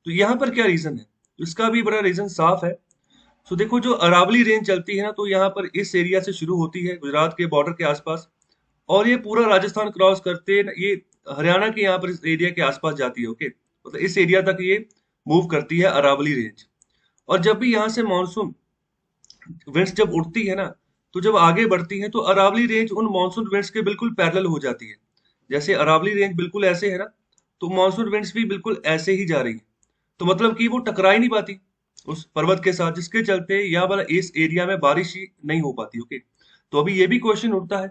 तो यहाँ पर क्या रीजन है, तो इसका भी बड़ा रीजन साफ है। तो देखो जो अरावली रेंज चलती है ना, तो यहाँ पर इस एरिया से शुरू होती है गुजरात के बॉर्डर के आसपास, और ये पूरा राजस्थान क्रॉस करते ये हरियाणा के यहाँ पर इस एरिया के आसपास जाती है। ओके, मतलब इस एरिया तक ये मूव करती है अरावली रेंज। और जब भी यहाँ से मानसून विंड्स जब उड़ती है ना, तो जब आगे बढ़ती है तो अरावली रेंज उन मानसून विंड्स के बिल्कुल पैरेलल हो जाती है। जैसे अरावली रेंज बिल्कुल ऐसे है ना, तो मानसून विंड्स भी बिल्कुल ऐसे ही जा रही है। तो मतलब कि वो टकरा ही नहीं पाती उस पर्वत के साथ, जिसके चलते यहाँ वाला इस एरिया में बारिश ही नहीं हो पाती। ओके, तो अभी ये भी क्वेश्चन उठता है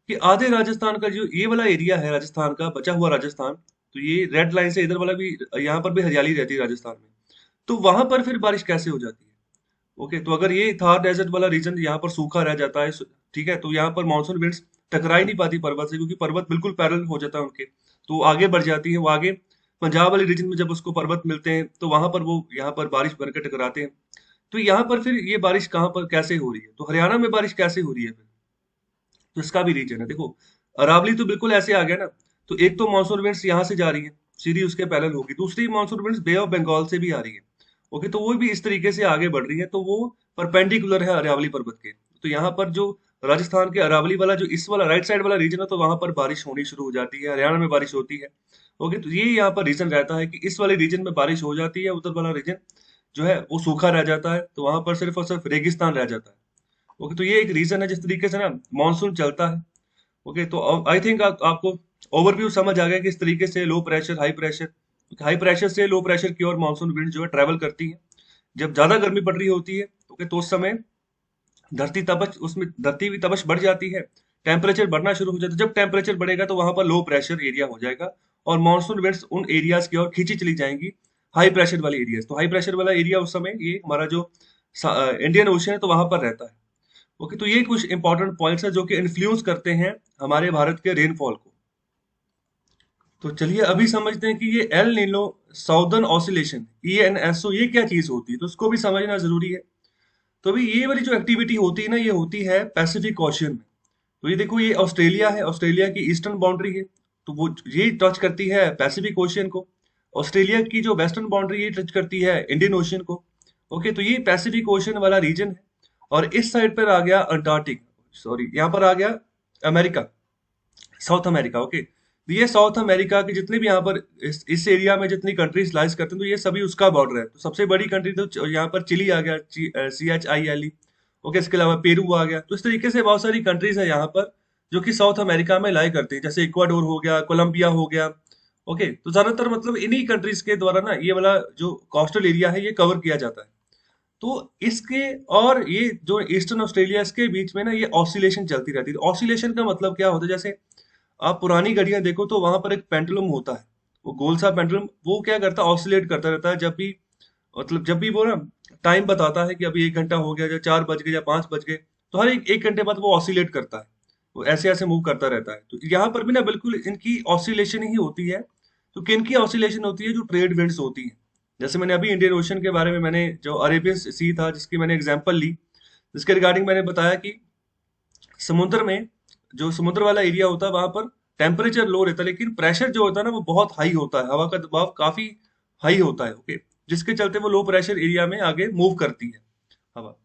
कि आधे राजस्थान का जो ये वाला एरिया है, राजस्थान का बचा हुआ राजस्थान, तो ये रेड लाइन से इधर वाला भी, यहाँ पर भी हरियाली रहती है राजस्थान में, तो वहां पर फिर बारिश कैसे हो जाती है। ओके, तो अगर ये थार डेजर्ट वाला रीजन यहाँ पर सूखा रह जाता है, ठीक है, तो यहाँ पर मानसून विंड्स टकरा ही नहीं पाती पर्वत से, क्योंकि पर्वत बिल्कुल पैरेलल हो जाता है उनके, तो वो आगे बढ़ जाती है, वो आगे पंजाब वाले रीजन में जब उसको पर्वत मिलते हैं तो वहां पर वो यहाँ पर बारिश बनकर टकराते हैं। तो यहाँ पर फिर ये बारिश कहाँ पर कैसे हो रही है, तो हरियाणा में बारिश कैसे हो रही है फिर, तो इसका भी रीजन है। देखो अरावली तो बिल्कुल ऐसे आ गया ना, तो एक तो मानसून विंड्स यहाँ से जा रही है, सीधी उसके पैरेलल होगी, दूसरी monsoon winds bay of Bengal से भी आ रही है। ओके, तो वो भी इस तरीके से आगे बढ़ रही है, तो वो परपेंडिकुलर है अरावली पर्वत के। तो यहाँ पर जो राजस्थान के अरावली वाला जो इस वाला राइट साइड वाला रीजन है, तो वहां पर बारिश होनी शुरू हो जाती है, हरियाणा में बारिश होती है। ओके, तो ये यहाँ पर रीजन रहता है कि इस वाले रीजन में बारिश हो जाती है, उधर वाला रीजन जो है वो सूखा रह जाता है, तो वहां पर सिर्फ और सिर्फ रेगिस्तान रह जाता है। ओके, तो ये एक रीजन है जिस तरीके से ना मानसून चलता है। ओके, तो आई थिंक आपको ओवरव्यू समझ आ गया कि इस तरीके से लो प्रेशर हाई प्रेशर से लो प्रेशर की ओर मानसून विंड जो है ट्रेवल करती है। जब ज्यादा गर्मी पड़ रही होती है, ओके, तो उस समय धरती भी तपश बढ़ जाती है, टेम्परेचर बढ़ना शुरू हो जाता है। जब टेम्परेचर बढ़ेगा तो वहां पर लो प्रेशर एरिया हो जाएगा, और मानसून विंड्स उन एरियाज की ओर खींची चली जाएंगी, हाई प्रेशर वाले एरियाज। तो हाई प्रेशर वाला एरिया उस समय ये हमारा जो इंडियन ओशन है, तो वहां पर रहता है। ओके, तो ये कुछ इंपॉर्टेंट पॉइंट्स है जो कि इन्फ्लुएंस करते हैं हमारे भारत के रेनफॉल को। तो चलिए अभी समझते हैं कि ये El Nino southern oscillation ENSO ये क्या चीज होती है, तो उसको भी समझना जरूरी है। तो अभी ये वाली जो एक्टिविटी होती है ना, ये होती है पैसिफिक ओशियन में। तो ये देखो, ये ऑस्ट्रेलिया है, ऑस्ट्रेलिया की ईस्टर्न बाउंड्री है, तो वो ये टच करती है पैसिफिक ओशियन को। ऑस्ट्रेलिया की जो वेस्टर्न बाउंड्री ये टच करती है इंडियन ओशियन को। ओके, तो ये पैसिफिक ओशियन वाला रीजन है। और इस साइड पर आ गया अंटार्कटिक, सॉरी यहाँ पर आ गया अमेरिका, साउथ अमेरिका। ओके, तो ये साउथ अमेरिका के जितने भी यहाँ पर इस एरिया में जितनी कंट्रीज लाइज करते हैं, तो ये सभी उसका बॉर्डर है। तो सबसे बड़ी कंट्री तो यहाँ पर चिली आ गया, CHILE। ओके, इसके अलावा पेरू आ गया। तो इस तरीके से बहुत सारी कंट्रीज है यहाँ पर जो कि साउथ अमेरिका में लाई करती है, जैसे इक्वाडोर हो गया, कोलंबिया हो गया। ओके, तो ज्यादातर मतलब इन्हीं कंट्रीज के द्वारा ना ये वाला जो कोस्टल एरिया है ये कवर किया जाता है। तो इसके और ये जो ईस्टर्न ऑस्ट्रेलिया, इसके बीच में ना ये ऑसिलेशन चलती रहती है। ऑसिलेशन का मतलब क्या होता है, जैसे आप पुरानी घड़ियां देखो तो वहां पर एक पेंडुलम होता है, वो गोल सा पेंडुलम, वो क्या करता है, ऑसिलेट करता रहता है। जब भी मतलब जब भी वो ना टाइम बताता है कि अभी 1 घंटा हो गया, या 4 बज गए या 5 बज गए, तो हर एक 1 घंटे बाद वो ऑसिलेट करता है, वो ऐसे ऐसे मूव करता रहता है। तो यहाँ पर भी ना बिल्कुल इनकी ऑसिलेशन ही होती है। तो किन की ऑसिलेशन होती है, जो ट्रेड विंड्स होती है। जैसे मैंने अभी इंडियन ओशन के बारे में, मैंने जो अरेबियन सी था जिसकी मैंने एग्जांपल ली, जिसके रिगार्डिंग मैंने बताया कि समुद्र में जो समुद्र वाला एरिया होता है वहां पर टेम्परेचर लो रहता है, लेकिन प्रेशर जो होता है ना वो बहुत हाई होता है, हवा का दबाव काफी हाई होता है। ओके, जिसके चलते वो लो प्रेशर एरिया में आगे मूव करती है हवा।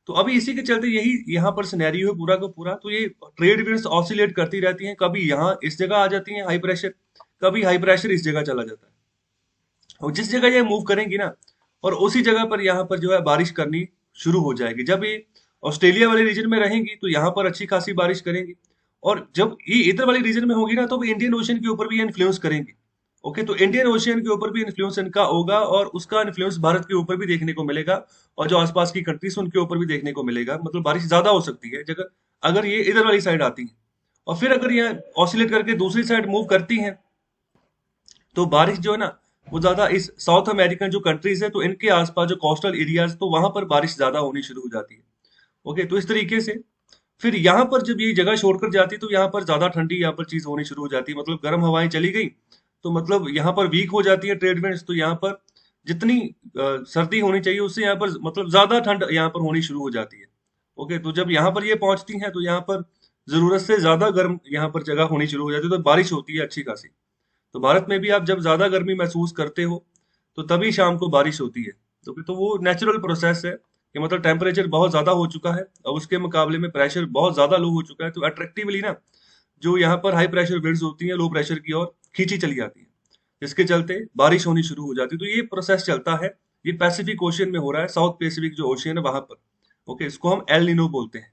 तो अभी इसी के चलते यही यहाँ पर सिनेरियो है पूरा का पूरा। तो ये ट्रेड विंड्स ऑसिलेट करती रहती हैं, कभी यहाँ इस जगह आ जाती हैं हाई प्रेशर, कभी हाई प्रेशर इस जगह चला जाता है। और जिस जगह ये मूव करेंगी ना, और उसी जगह पर यहाँ पर जो है बारिश करनी शुरू हो जाएगी। जब ये ऑस्ट्रेलिया वाले रीजन में रहेंगी तो यहाँ पर अच्छी खासी बारिश करेंगी, और जब ये इधर वाले रीजन में होगी ना तो वो इंडियन ओशन के ऊपर भी इन्फ्लुएंस करेंगी। ओके, तो इंडियन ओशियन के ऊपर भी इन्फ्लुएंस इनका होगा, और उसका इन्फ्लुएंस भारत के ऊपर भी देखने को मिलेगा, और जो आसपास की कंट्रीज उनके ऊपर भी देखने को मिलेगा। मतलब बारिश ज्यादा हो सकती है जगह अगर ये इधर वाली साइड आती है, और फिर अगर ये ऑसिलेट करके दूसरी साइड मूव करती हैं तो बारिश जो है ना वो ज्यादा इस साउथ अमेरिकन जो कंट्रीज है तो इनके आसपास जो कोस्टल एरियाज, तो वहां पर बारिश ज्यादा होनी शुरू हो जाती है। ओके, तो इस तरीके से फिर यहाँ पर जब ये जगह छोड़कर जाती है तो यहाँ पर ज्यादा ठंडी यहाँ पर चीज होनी शुरू हो जाती है। मतलब गर्म हवाएं चली गई तो मतलब यहाँ पर वीक हो जाती है ट्रेड विंड्स, तो यहाँ पर जितनी सर्दी होनी चाहिए उससे यहाँ पर मतलब ज्यादा ठंड यहाँ पर होनी शुरू हो जाती है। ओके, तो जब यहाँ पर ये पहुंचती हैं तो यहाँ पर जरूरत से ज्यादा गर्म यहाँ पर जगह होनी शुरू हो जाती है, तो बारिश होती है अच्छी खासी। तो भारत में भी आप जब ज्यादा गर्मी महसूस करते हो तो तभी शाम को बारिश होती है। तो वो नेचुरल प्रोसेस है कि मतलब टेम्परेचर बहुत ज्यादा हो चुका है और उसके मुकाबले में प्रेशर बहुत ज्यादा लो हो चुका है, तो अट्रैक्टिवली ना जो यहाँ पर हाई प्रेशर विंड्स होती हैं लो प्रेशर की ओर खींची चली जाती है, जिसके चलते बारिश होनी शुरू हो जाती है। तो ये प्रोसेस चलता है, ये पैसिफिक ओशियन में हो रहा है, साउथ पैसिफिक जो ओशियन है वहां पर। ओके, इसको हम एल नीनो बोलते हैं।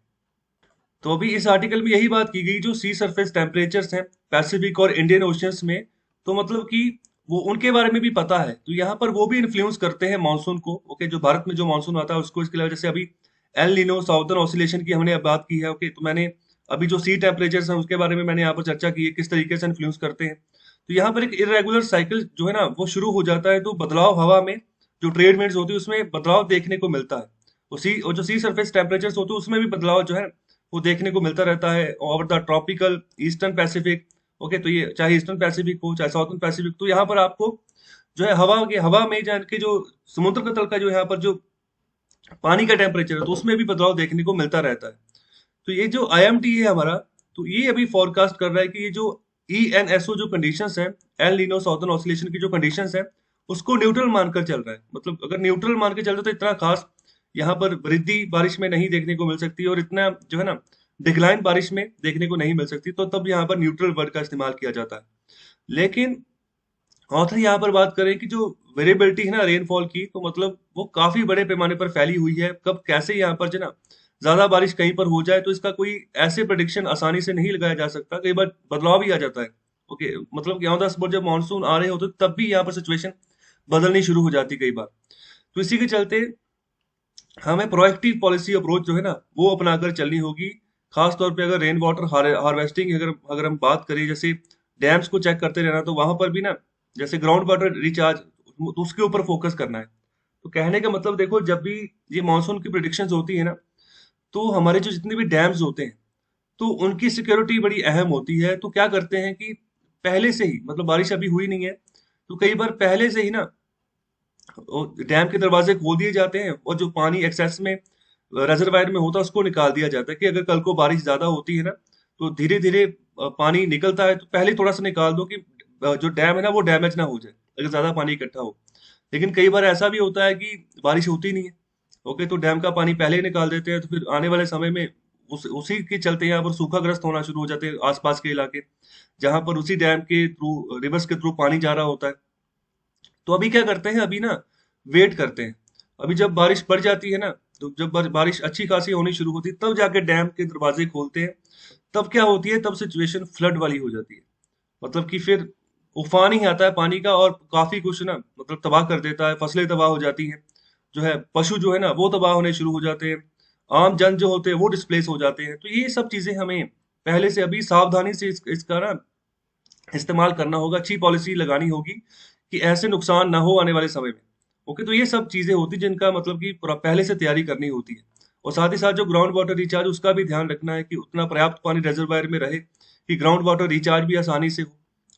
तो अभी इस आर्टिकल में यही बात की गई, जो सी सरफेस टेम्परेचर्स हैं पैसिफिक और इंडियन ओशियंस में, तो मतलब कि वो उनके बारे में भी पता है, तो यहाँ पर वो भी इन्फ्लुएंस करते हैं मानसून को। ओके, जो भारत में जो मानसून आता है उसको, इसके अलावा जैसे अभी एल नीनो साउदर्न ऑसिलेशन की हमने अब बात की है। ओके, तो मैंने अभी जो सी टेम्परेचर्स हैं उसके बारे में मैंने यहाँ पर चर्चा की है किस तरीके से इन्फ्लुएंस करते हैं। तो यहाँ पर एक इरेगुलर साइकिल जो है ना वो शुरू हो जाता है, तो बदलाव हवा में जो ट्रेड विंड्स होती है उसमें बदलाव देखने को मिलता है। और जो सी सरफेस टेम्परेचर्स होते हैं उसमें भी बदलाव जो है वो देखने को मिलता रहता है over the tropical eastern Pacific. Okay, तो ये चाहे ईस्टर्न पैसिफिक हो चाहे साउथर्न पैसिफिक, तो यहाँ पर आपको जो है हवा में जान के जो समुद्र का तल का जो यहाँ पर जो पानी का टेम्परेचर है तो उसमें भी बदलाव देखने को मिलता रहता है। तो ये जो आईएमडी है हमारा, तो ये अभी फोरकास्ट कर रहा है कि ये जो ईएनएसओ जो कंडीशंस है, एल नीनो साउथर्न ऑसिलेशन की जो कंडीशंस है उसको न्यूट्रल मानकर चल रहा है। मतलब अगर न्यूट्रल मान के चल रहा है तो इतना खास यहाँ पर वृद्धि बारिश में नहीं देखने को मिल सकती, और इतना जो है ना डिक्लाइन बारिश में देखने को नहीं मिल सकती, तो तब यहाँ पर न्यूट्रल वर्ड का इस्तेमाल किया जाता है। लेकिन ऑथर यहाँ पर बात करें कि जो वेरिएबिलिटी है ना रेनफॉल की, तो मतलब वो काफी बड़े पैमाने पर फैली हुई है। कब कैसे यहाँ पर जो ना ज्यादा बारिश कहीं पर हो जाए तो इसका कोई ऐसे प्रेडिक्शन आसानी से नहीं लगाया जा सकता, कई बार बदलाव भी आ जाता है। ओके, मतलब कि ऑन द स्पॉट जब मानसून आ रहे होते तब भी यहाँ पर सिचुएशन बदलनी शुरू हो जाती कई बार। तो इसी के चलते हमें प्रोएक्टिव पॉलिसी अप्रोच जो है ना वो अपनाकर चलनी होगी। खास तौर पे अगर रेन वाटर हार्वेस्टिंग अगर अगर हम बात करें, जैसे डैम्स को चेक करते रहना, तो वहां पर भी ना जैसे ग्राउंड वाटर रिचार्ज, तो उसके ऊपर फोकस करना है। तो कहने का मतलब देखो, जब भी ये मानसून की प्रिडिक्शंस होती है ना, तो हमारे जो जितने भी डैम्स होते हैं तो उनकी सिक्योरिटी बड़ी अहम होती है। तो क्या करते हैं कि पहले से ही, मतलब बारिश अभी हुई नहीं है तो कई बार पहले से ही ना डैम के दरवाजे खोल दिए जाते हैं, और जो पानी एक्सेस में रिजर्वायर में होता है उसको निकाल दिया जाता है कि अगर कल को बारिश ज्यादा होती है ना तो धीरे धीरे पानी निकलता है, तो पहले थोड़ा सा निकाल दो कि जो डैम है ना वो डैमेज ना हो जाए अगर ज्यादा पानी इकट्ठा हो। लेकिन कई बार ऐसा भी होता है कि बारिश होती नहीं है। ओके, तो डैम का पानी पहले ही निकाल देते हैं, तो फिर आने वाले समय में उसी के चलते यहाँ पर सूखाग्रस्त होना शुरू हो जाते हैं आसपास के इलाके, जहां पर उसी डैम के थ्रू रिवर्स के थ्रू पानी जा रहा होता है। तो अभी क्या करते हैं, अभी ना वेट करते हैं। अभी जब बारिश पड़ जाती है ना, तो जब बारिश अच्छी खासी होनी शुरू होती है तब जाके डैम के दरवाजे खोलते हैं। तब क्या होती है, तब सिचुएशन फ्लड वाली हो जाती है। मतलब कि फिर उफान ही आता है पानी का, और काफी कुछ ना मतलब तबाह कर देता है, फसलें तबाह हो जाती हैं, जो है पशु जो है ना वो तबाह होने शुरू हो जाते हैं, आम जन जो होते हैं वो डिस्प्लेस हो जाते हैं। तो ये सब चीजें हमें पहले से अभी सावधानी से इसका ना इस्तेमाल करना होगा, अच्छी पॉलिसी लगानी होगी कि ऐसे नुकसान ना हो आने वाले समय में। ओके, तो ये सब चीजें होती हैं जिनका मतलब कि पहले से तैयारी करनी होती है। और साथ ही साथ जो ग्राउंड वाटर रिचार्ज उसका भी ध्यान रखना है कि उतना पर्याप्त पानी रिजर्वायर में रहे कि ग्राउंड वाटर रिचार्ज भी आसानी से हो।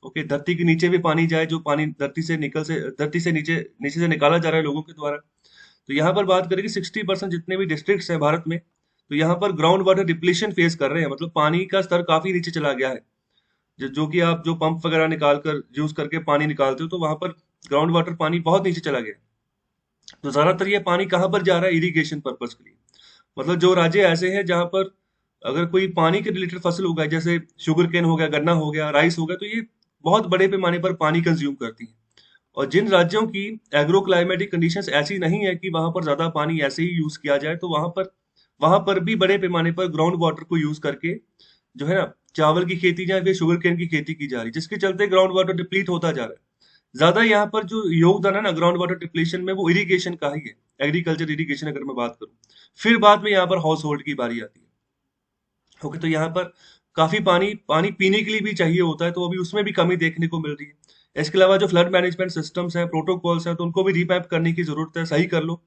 ओके, धरती के नीचे भी पानी जाए, जो पानी धरती से नीचे नीचे से निकाला जा रहा है लोगों के द्वारा। तो यहाँ पर बात करें कि 60% जितने भी डिस्ट्रिक्ट्स हैं भारत में, तो यहाँ पर ग्राउंड वाटर डिप्लीशन फेस कर रहे हैं, मतलब पानी का स्तर काफी नीचे चला गया है। जो कि आप जो पंप वगैरह निकाल कर यूज करके पानी निकालते हो, तो वहां पर ग्राउंड वाटर पानी बहुत नीचे चला गया है। तो ज्यादातर ये पानी कहाँ पर जा रहा है, इरिगेशन पर्पज के लिए। मतलब जो राज्य ऐसे हैं जहां पर अगर कोई पानी के रिलेटेड फसल उगाए, जैसे शुगर केन हो गया, गन्ना हो गया, राइस हो गया, तो ये बहुत बड़े पैमाने पर पानी कंज्यूम करती है। और जिन राज्यों की एग्रो क्लाइमेटिक कंडीशंस ऐसी नहीं है कि वहां पर ज्यादा पानी ऐसे ही यूज किया जाए, तो वहां पर भी बड़े पैमाने पर ग्राउंड वाटर को यूज करके जो है ना चावल की खेती या फिर शुगर केन की खेती की जा रही है, जिसके चलते ग्राउंड वाटर डिप्लीट होता जा रहा है। ज्यादा यहाँ पर जो योगदान है ना ग्राउंड वाटर डिप्लीशन में, वो इरिगेशन का ही है, एग्रीकल्चर इरिगेशन अगर मैं बात करूं। फिर बाद में यहाँ पर हाउस होल्ड की बारी आती है। ओके, तो यहाँ पर काफी पानी पानी पीने के लिए भी चाहिए होता है, तो अभी उसमें भी कमी देखने को मिल रही है। इसके अलावा जो फ्लड मैनेजमेंट सिस्टम्स हैं, प्रोटोकॉल्स हैं, तो उनको भी रीपैप करने की जरूरत है, सही कर लो।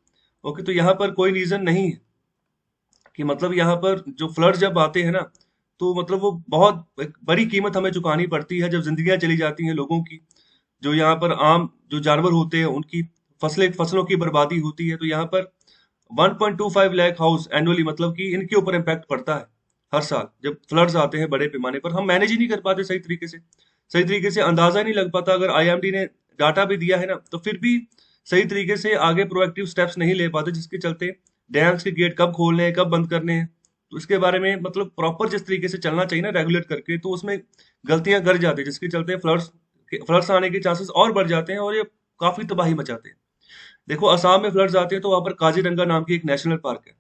ओके, तो यहाँ पर कोई रीजन नहीं है कि मतलब यहाँ पर जो फ्लड जब आते हैं ना, तो मतलब वो बहुत एक बड़ी कीमत हमें चुकानी पड़ती है, जब जिंदगियां चली जाती हैं लोगों की। जो यहाँ पर आम जो जानवर होते हैं उनकी फसलों की बर्बादी होती है, तो यहाँ पर 1.25 लाख हाउस एनुअली, मतलब कि इनके ऊपर इम्पैक्ट पड़ता है हर साल। जब फ्लड्स आते हैं बड़े पैमाने पर, हम मैनेज ही नहीं कर पाते सही तरीके से अंदाजा ही नहीं लग पाता। अगर आईएमडी ने डाटा भी दिया है ना, तो फिर भी सही तरीके से आगे प्रोएक्टिव स्टेप्स नहीं ले पाते, जिसके चलते डैम्स के गेट कब खोलने हैं, कब बंद करने हैं, तो इसके बारे में मतलब प्रॉपर जिस तरीके से चलना चाहिए ना रेगुलेट करके, तो उसमें गलतियां कर जाते हैं, जिसके चलते फ्लड्स आने के चांसेस और बढ़ जाते हैं, और ये काफी तबाही मचाते हैं। देखो, असम में फ्लड्स आते हैं तो वहां पर काजीरंगा नाम की एक नेशनल पार्क है,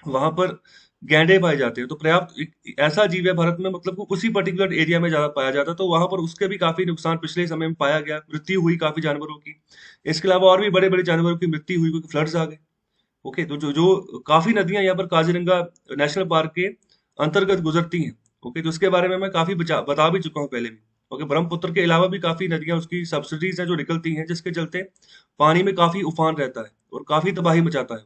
वहां पर गैंडे पाए जाते हैं। तो पर्याप्त ऐसा जीव है भारत में, मतलब वो उसी पर्टिकुलर एरिया में ज्यादा पाया जाता है, तो वहां पर उसके भी काफी नुकसान पिछले समय में पाया गया, मृत्यु हुई काफी जानवरों की। इसके अलावा और भी बड़े बड़े जानवरों की मृत्यु हुई क्योंकि फ्लड्स आ गए। ओके, तो जो जो काफी नदियां यहाँ पर काजीरंगा नेशनल पार्क के अंतर्गत गुजरती हैं। ओके, तो उसके बारे में मैं काफी बता भी चुका हूँ पहले भी। ओके, ब्रह्मपुत्र के अलावा भी काफी नदियां उसकी सब्सिडीज हैं जो निकलती हैं, जिसके चलते पानी में काफी उफान रहता है और काफी तबाही मचाता है।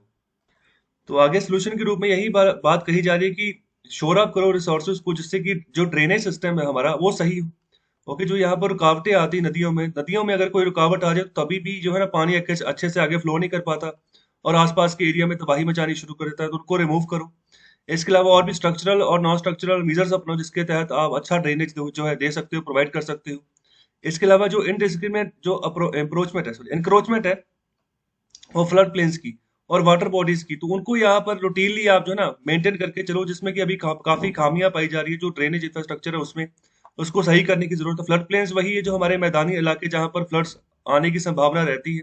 तो आगे सोल्यूशन के रूप में यही बात कही जा रही है कि शोर अप करो रिसोर्सेज को, जिससे कि जो ड्रेनेज सिस्टम है हमारा वो सही हो। ओके, जो यहाँ पर रुकावटें आती नदियों में अगर कोई रुकावट आ जाए, तो तभी भी जो है ना पानी अच्छे से आगे फ्लो नहीं कर पाता और आसपास के एरिया में तबाही मचानी शुरू कर देता है, तो उनको रिमूव करो। इसके अलावा और भी स्ट्रक्चरल और नॉन स्ट्रक्चरल मेजर्स अपनाओ, जिसके तहत आप अच्छा ड्रेनेज जो है दे सकते हो, प्रोवाइड कर सकते हो। इसके अलावा जो इनडिस्क्रिमिनेट जो एनक्रोचमेंट है और फ्लड प्लेन्स की और वाटर बॉडीज की, तो उनको यहाँ पर रूटीनली आप जो है ना मेंटेन करके चलो, जिसमें कि अभी काफी खामियां पाई जा रही है जो ड्रेनेज इंफ्रास्ट्रक्चर है उसमें, उसको सही करने की जरूरत है। फ्लड प्लेन्स वही है जो हमारे मैदानी इलाके जहाँ पर फ्लड्स आने की संभावना रहती है,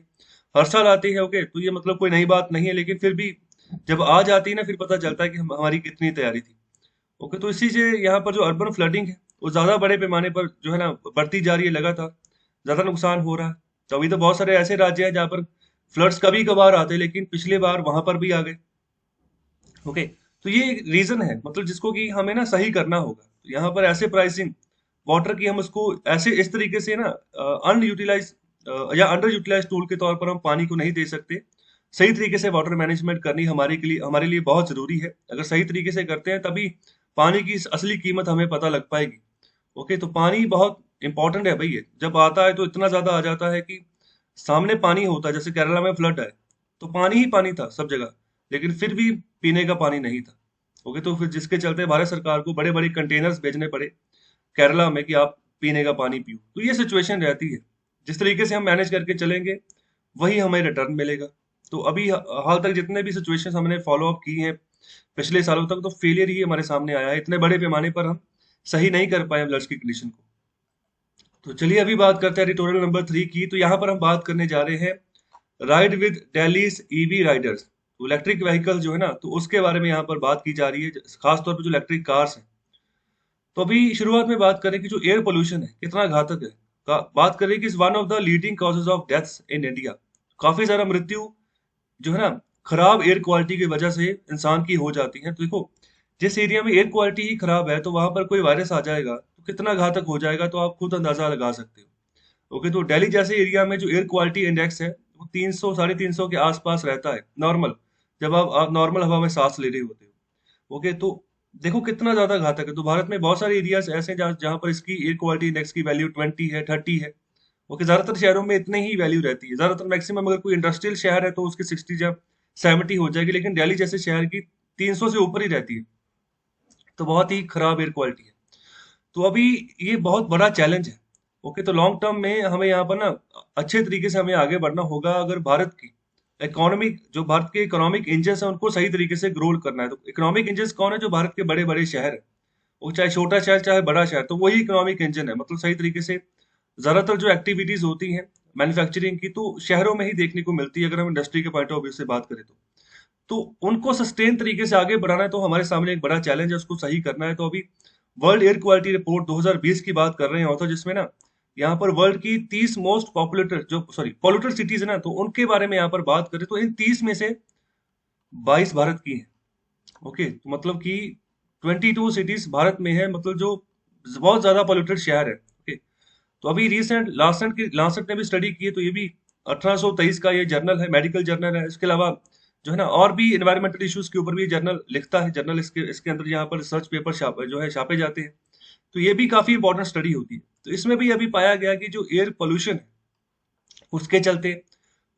हर साल आती है। ओके, तो ये मतलब कोई नई बात नहीं है, लेकिन फिर भी जब आ जाती है ना, फिर पता चलता है कि हमारी कितनी तैयारी थी। ओके, तो इसी से यहाँ पर जो अर्बन फ्लडिंग है वो ज्यादा बड़े पैमाने पर जो है ना बढ़ती जा रही है, लगातार ज्यादा नुकसान हो रहा है। तो अभी तो बहुत सारे ऐसे राज्य हैं जहाँ पर फ्लड्स कभी कभार आते हैं, लेकिन पिछले बार वहां पर भी आ गए। ओके, तो ये रीजन है, मतलब जिसको कि हमें ना सही करना होगा। तो यहाँ पर ऐसे प्राइसिंग वाटर की हम उसको ऐसे इस तरीके से ना अनयूटिलाइज या अंडर यूटिलाइज टूल के तौर पर हम पानी को नहीं दे सकते। सही तरीके से वाटर मैनेजमेंट करनी हमारे लिए बहुत जरूरी है। अगर सही तरीके से करते हैं तभी पानी की असली कीमत हमें पता लग पाएगी। ओके, तो पानी बहुत इंपॉर्टेंट है भाई। ये जब आता है तो इतना ज्यादा आ जाता है कि सामने पानी होता है, जैसे केरला में फ्लड है तो पानी ही पानी था सब जगह, लेकिन फिर भी पीने का पानी नहीं था। ओके, तो फिर जिसके चलते भारत सरकार को बड़े बड़े कंटेनर्स भेजने पड़े केरला में कि आप पीने का पानी पियो। तो ये सिचुएशन रहती है, जिस तरीके से हम मैनेज करके चलेंगे वही हमें रिटर्न मिलेगा। तो अभी हाल तक जितने भी सिचुएशंस हमने फॉलो अप की हैं पिछले सालों तक, तो फेलियर ही हमारे सामने आया है। इतने बड़े पैमाने पर हम सही नहीं कर पाए फ्लड्स की कंडीशन को। तो चलिए अभी बात करते हैं एडिटोरियल नंबर 3 की। तो यहाँ पर हम बात करने जा रहे हैं ride with Delhi's EV Riders. तो इलेक्ट्रिक व्हीकल जो है ना, तो उसके बारे में यहाँ पर बात की जा रही है, खास तौर पर जो इलेक्ट्रिक कार्स हैं। तो अभी शुरुआत में बात करें कि जो एयर पोल्यूशन है कितना घातक है। बात करें कि is one of the leading causes of deaths in India. काफी ज्यादा मृत्यु जो है ना खराब एयर क्वालिटी की वजह से इंसान की हो जाती है। तो देखो, जिस एरिया में एयर क्वालिटी ही खराब है, तो वहां पर कोई वायरस आ जाएगा तो कितना घातक हो जाएगा, तो आप खुद अंदाजा लगा सकते हो। ओके, तो दिल्ली जैसे एरिया में जो एयर क्वालिटी इंडेक्स है वो 300 350 के आसपास रहता है नॉर्मल, जब आप नॉर्मल हवा में सांस ले रहे होते हो। ओके, तो देखो कितना ज्यादा घातक है। तो भारत में बहुत सारे एरियाज ऐसे हैं जहाँ जहाँ पर इसकी एयर क्वालिटी इंडेक्स की वैल्यू 20 है, 30 है। ओके, ज्यादातर शहरों में इतने ही वैल्यू रहती है। ज्यादातर मैक्सिमम अगर कोई इंडस्ट्रियल शहर है तो उसकी 60 या 70 हो जाएगी, लेकिन दिल्ली जैसे शहर की 300 से ऊपर ही रहती है। तो बहुत ही खराब एयर क्वालिटी है। तो अभी ये बहुत बड़ा चैलेंज है। ओके, तो लॉन्ग टर्म में हमें यहाँ पर ना अच्छे तरीके से हमें आगे बढ़ना होगा। अगर भारत की भारत के इकोनॉमिक इंजन है उनको सही तरीके से ग्रो करना है। तो इकोनॉमिक इंजन कौन है? जो भारत के बड़े बड़े शहर है, वो चाहे छोटा शहर चाहे बड़ा शहर, तो वही इकोनॉमिक इंजन है। मतलब सही तरीके से ज्यादातर जो एक्टिविटीज होती हैं मैन्युफैक्चरिंग की, तो शहरों में ही देखने को मिलती है अगर हम इंडस्ट्री के पॉइंट ऑफ व्यू से बात करें तो उनको सस्टेन तरीके से आगे बढ़ाना है, तो हमारे सामने एक बड़ा चैलेंज है, उसको सही करना है। तो अभी वर्ल्ड एयर क्वालिटी रिपोर्ट 2020 की बात कर रहे हैं ऑथर, जिसमें ना यहाँ पर वर्ल्ड की 30 मोस्ट पॉपुलेटेड जो पॉल्यूटेड सिटीज है ना, तो उनके बारे में यहाँ पर बात करें तो इन 30 में से 22 भारत की है। ओके, तो मतलब कि 22 सिटीज भारत में है, मतलब जो बहुत ज्यादा पॉल्यूटेड शहर है। ओके, तो अभी रिसेंट लासेट ने भी स्टडी की है, तो ये भी 1823 का ये जर्नल है, मेडिकल जर्नल है। इसके अलावा जो है ना और भी एनवायरमेंटल इश्यूज के ऊपर भी जर्नल लिखता है, जर्नल इसके अंदर यहाँ पर रिसर्च पेपर छापे जाते हैं। तो ये भी काफी इंपॉर्टेंट स्टडी होती है। तो इसमें भी अभी पाया गया कि जो एयर पोल्यूशन है उसके चलते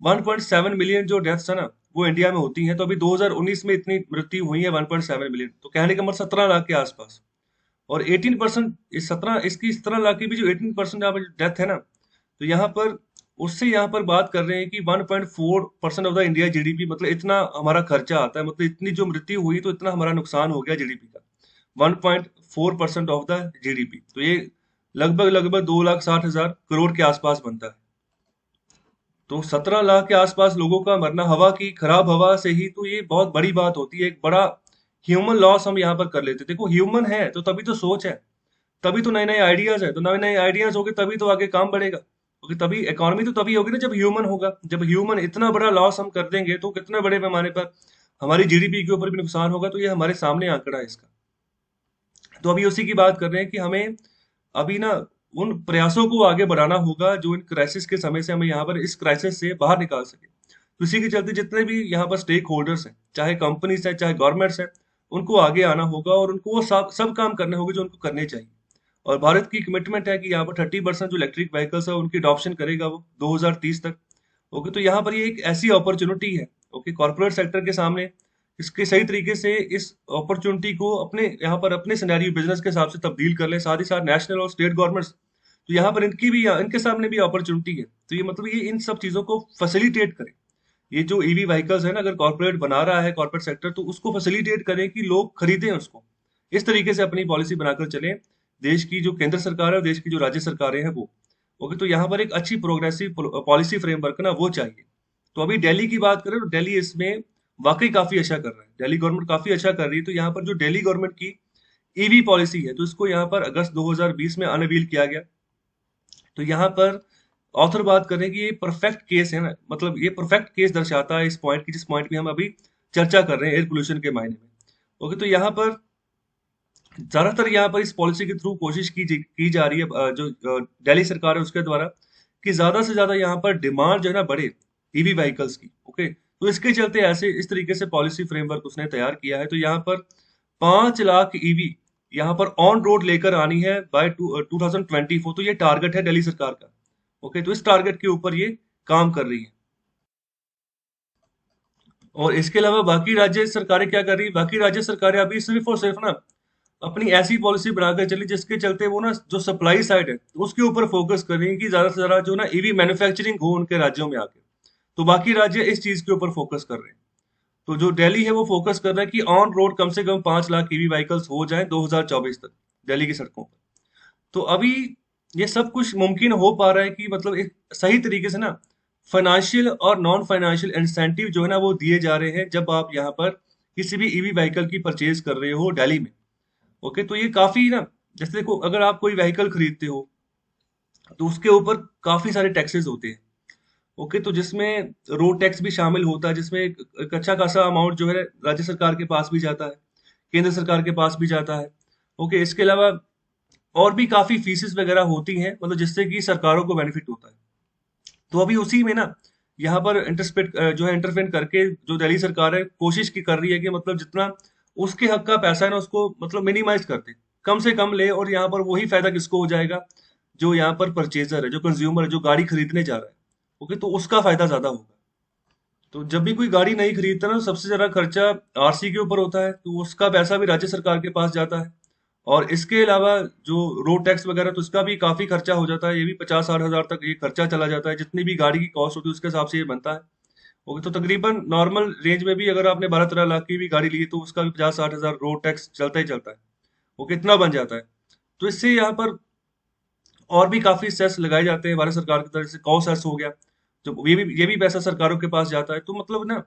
1.7 मिलियन जो डेथ्स है ना वो इंडिया में होती हैं। तो अभी 2019 में इतनी मृत्यु हुई है 1.7 मिलियन, तो कहने का मतलब 17 लाख के आसपास। और 18% इस 17 लाख की भी जो 18% यहाँ पर डेथ है ना, तो यहाँ पर उससे यहाँ पर बात कर रहे हैं कि 1.4% ऑफ द इंडिया जीडीपी, मतलब इतना हमारा खर्चा आता है, मतलब इतनी जो मृत्यु हुई तो इतना हमारा नुकसान हो गया जीडीपी का, 1.4% ऑफ द जीडीपी। तो ये लगभग लगभग 2,60,000 करोड़ के आसपास बनता है। तो 17 लाख के आसपास लोगों का मरना हवा की खराब हवा से ही, तो ये बहुत बड़ी बात होती है। एक बड़ा ह्यूमन लॉस हम यहाँ पर कर लेते हैं। देखो ह्यूमन है तो तभी तो सोच है, तभी तो नए नए आइडियाज है, तो नए नए आइडियाज होंगे तभी तो आगे काम बढ़ेगा। क्योंकि तभी इकोनॉमी तो तभी होगी ना जब ह्यूमन होगा। जब ह्यूमन इतना बड़ा लॉस हम कर देंगे तो कितने बड़े पैमाने पर हमारी जीडीपी के ऊपर भी नुकसान होगा। तो ये हमारे सामने आंकड़ा है इसका। तो अभी उसी की बात कर रहे हैं कि हमें अभी ना उन प्रयासों को आगे बढ़ाना होगा जो इन क्राइसिस के समय से हमें यहाँ पर इस क्राइसिस से बाहर निकाल सके। तो इसी के चलते जितने भी यहाँ पर स्टेक होल्डर्स हैं, चाहे कंपनीज हैं चाहे गवर्नमेंट्स हैं, उनको आगे आना होगा और उनको वो सब काम करने होंगे जो उनको करने चाहिए। और भारत की कमिटमेंट है कि यहाँ पर 30% जो इलेक्ट्रिक व्हीकल्स है उनकी अडॉप्शन करेगा वो 2030 तक। ओके, तो यहाँ पर ये एक ऐसी अपॉर्चुनिटी है, ओके, कॉर्पोरेट सेक्टर के सामने इसके सही तरीके से इस अपॉर्चुनिटी को अपने यहाँ पर अपने सिनेरियो बिजनेस के हिसाब से तब्दील कर ले। साथ ही साथ नेशनल और स्टेट गवर्नमेंट्स, तो यहाँ पर इनके सामने भी अपॉर्चुनिटी है। तो ये मतलब ये इन सब चीजों को फैसिलिटेट करे। ये जो ईवी व्हीकल्स है ना, अगर कॉर्पोरेट बना रहा है कॉर्पोरेट सेक्टर, तो उसको फैसिलिटेट करें कि लोग खरीदें उसको। इस तरीके से अपनी पॉलिसी बनाकर चलें। देश की जो केंद्र सरकार है और देश की जो राज्य सरकारें हैं वो, ओके, तो यहाँ पर एक अच्छी प्रोग्रेसिव पॉलिसी फ्रेमवर्क ना वो चाहिए। तो अभी दिल्ली की बात करें तो दिल्ली इसमें वाकई काफी अच्छा कर रहा है। दिल्ली गवर्नमेंट काफी अच्छा कर रही है। तो यहाँ पर जो दिल्ली गवर्नमेंट की ईवी पॉलिसी है, तो इसको यहाँ पर अगस्त 2020 में अनवील किया गया। तो यहाँ पर ऑथर बात करें कि ये परफेक्ट केस है ना, मतलब ये परफेक्ट केस दर्शाता है इस पॉइंट की, जिस पॉइंट की हम अभी चर्चा कर रहे हैं, एयर पोल्यूशन के मायने में। ओके, तो यहाँ पर ज्यादातर यहाँ पर इस पॉलिसी के थ्रू कोशिश की जा रही है जो दिल्ली सरकार है उसके द्वारा, कि ज्यादा से ज्यादा यहाँ पर डिमांड जो है ना बढ़े ईवी व्हीकल्स की। ओके, तो इसके चलते ऐसे इस तरीके से पॉलिसी फ्रेमवर्क उसने तैयार किया है। तो यहाँ पर 5 लाख ईवी यहाँ पर ऑन रोड लेकर आनी है बाय 2024। तो ये टारगेट है दिल्ली सरकार का। ओके, तो इस टारगेट के ऊपर ये काम कर रही है। और इसके अलावा बाकी राज्य सरकारें क्या कर रही है? बाकी राज्य सरकारें अभी सिर्फ और सिर्फ ना अपनी ऐसी पॉलिसी बनाकर चली जिसके चलते वो ना जो सप्लाई साइड है उसके ऊपर फोकस कर रही है कि ज्यादा से ज्यादा जो ना ईवी मैन्युफैक्चरिंग हो उनके राज्यों में आके। तो बाकी राज्य इस चीज के ऊपर फोकस कर रहे हैं। तो जो दिल्ली है वो फोकस कर रहा है कि ऑन रोड कम से कम 5 लाख ईवी व्हीकल्स हो जाए 2024 तक दिल्ली की सड़कों पर। तो अभी ये सब कुछ मुमकिन हो पा रहा है कि मतलब एक सही तरीके से ना फाइनेंशियल और नॉन फाइनेंशियल इंसेंटिव जो है ना वो दिए जा रहे हैं जब आप यहाँ पर किसी भी ईवी व्हीकल की परचेज कर रहे हो दिल्ली में। ओके, तो ये काफी ना, जैसे देखो अगर आप कोई व्हीकल खरीदते हो तो उसके ऊपर काफी सारे टैक्सेस होते हैं। ओके, तो जिसमें रोड टैक्स भी शामिल होता है, जिसमें एक अच्छा खासा अमाउंट जो है राज्य सरकार के पास भी जाता है, केंद्र सरकार के पास भी जाता है। ओके, इसके अलावा और भी काफी फीसेस वगैरह होती हैं, मतलब जिससे कि सरकारों को बेनिफिट होता है। तो अभी उसी में ना यहाँ पर इंटरस्पेट जो है इंटरफेन करके जो दिल्ली सरकार है कोशिश की कर रही है कि मतलब जितना उसके हक का पैसा है ना उसको मतलब मिनिमाइज कर दे, कम से कम ले। और यहाँ पर वही फायदा किसको हो जाएगा? जो यहाँ पर परचेजर है, जो कंज्यूमर है, जो गाड़ी खरीदने जा रहा है। ओके, तो उसका फायदा ज्यादा होगा। तो जब भी कोई गाड़ी नहीं खरीदता ना, सबसे ज्यादा खर्चा आरसी के ऊपर होता है, तो उसका पैसा भी राज्य सरकार के पास जाता है। और इसके अलावा जो रोड टैक्स वगैरह, तो इसका भी काफी खर्चा हो जाता है। ये भी 50-60 हजार तक ये खर्चा चला जाता है। जितनी भी गाड़ी की कॉस्ट होती है उसके हिसाब से ये बनता है। ओके, तो तकरीबन नॉर्मल रेंज में भी अगर आपने 12-13 लाख की भी गाड़ी ली है तो उसका भी 50-60 हजार रोड टैक्स चलता ही चलता है। ओके, इतना बन जाता है। तो इससे यहाँ पर और भी काफी सेस लगाए जाते हैं भारत सरकार की तरफ से, कौ सेस हो गया, जो ये भी पैसा सरकारों के पास जाता है। तो मतलब ना,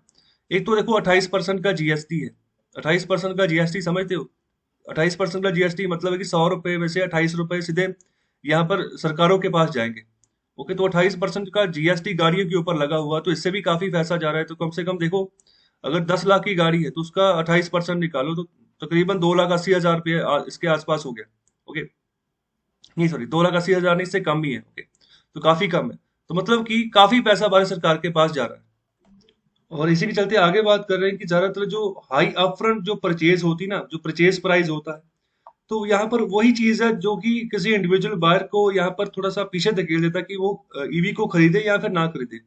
एक तो देखो 28% का जीएसटी है। 28% का जीएसटी समझते हो? 28% का जीएसटी मतलब है कि 100 रुपए में से 28 रुपए सीधे यहाँ पर सरकारों के पास जाएंगे। ओके, तो 28% का जीएसटी गाड़ियों के ऊपर लगा हुआ, तो इससे भी काफी पैसा जा रहा है। तो कम से कम देखो, अगर 10 लाख की गाड़ी है तो उसका 28% निकालो तो तकरीबन 2,80,000 रुपये इसके आसपास हो गया। ओके, नहीं सॉरी, 2,80,000 नहीं, इससे कम ही है। ओके, तो काफी कम है। तो मतलब कि काफी पैसा भारत सरकार के पास जा रहा है। और इसी के चलते आगे बात कर रहे हैं कि ज्यादातर जो हाई अपफ्रंट जो परचेज होती ना, जो परचेज प्राइस होता है, तो यहाँ पर वही चीज है जो कि किसी इंडिविजुअल बायर को यहाँ पर थोड़ा सा पीछे धकेल देता है कि वो ईवी को खरीदे या फिर ना खरीदे,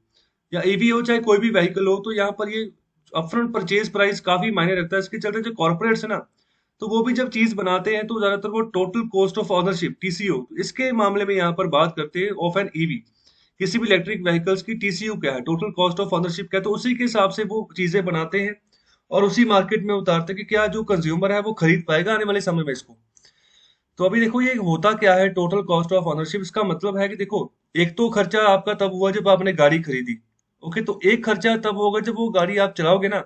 या ईवी हो चाहे कोई भी व्हीकल हो। तो यहाँ पर ये अपफ्रंट परचेज प्राइस काफी मायने रखता है। इसके चलते जो कॉर्पोरेट्स है ना, तो वो भी जब चीज बनाते हैं तो ज्यादातर वो total cost of ownership, TCO, इसके मामले में यहाँ पर बात करते हैं ऑफ एन ईवी। किसी भी इलेक्ट्रिक व्हीकल्स की टीसीयू क्या है, टोटल कॉस्ट ऑफ ऑनरशिप क्या है, तो उसी के हिसाब से वो चीजें बनाते हैं और उसी मार्केट में उतारते हैं कि क्या जो कंज्यूमर है वो खरीद पाएगा आने वाले समय में इसको। तो अभी देखो ये होता क्या है टोटल कॉस्ट ऑफ ऑनरशिप, इसका मतलब है कि देखो, एक तो खर्चा आपका तब हुआ जब आपने गाड़ी खरीदी। ओके, तो एक खर्चा तब होगा जब वो गाड़ी आप चलाओगे ना,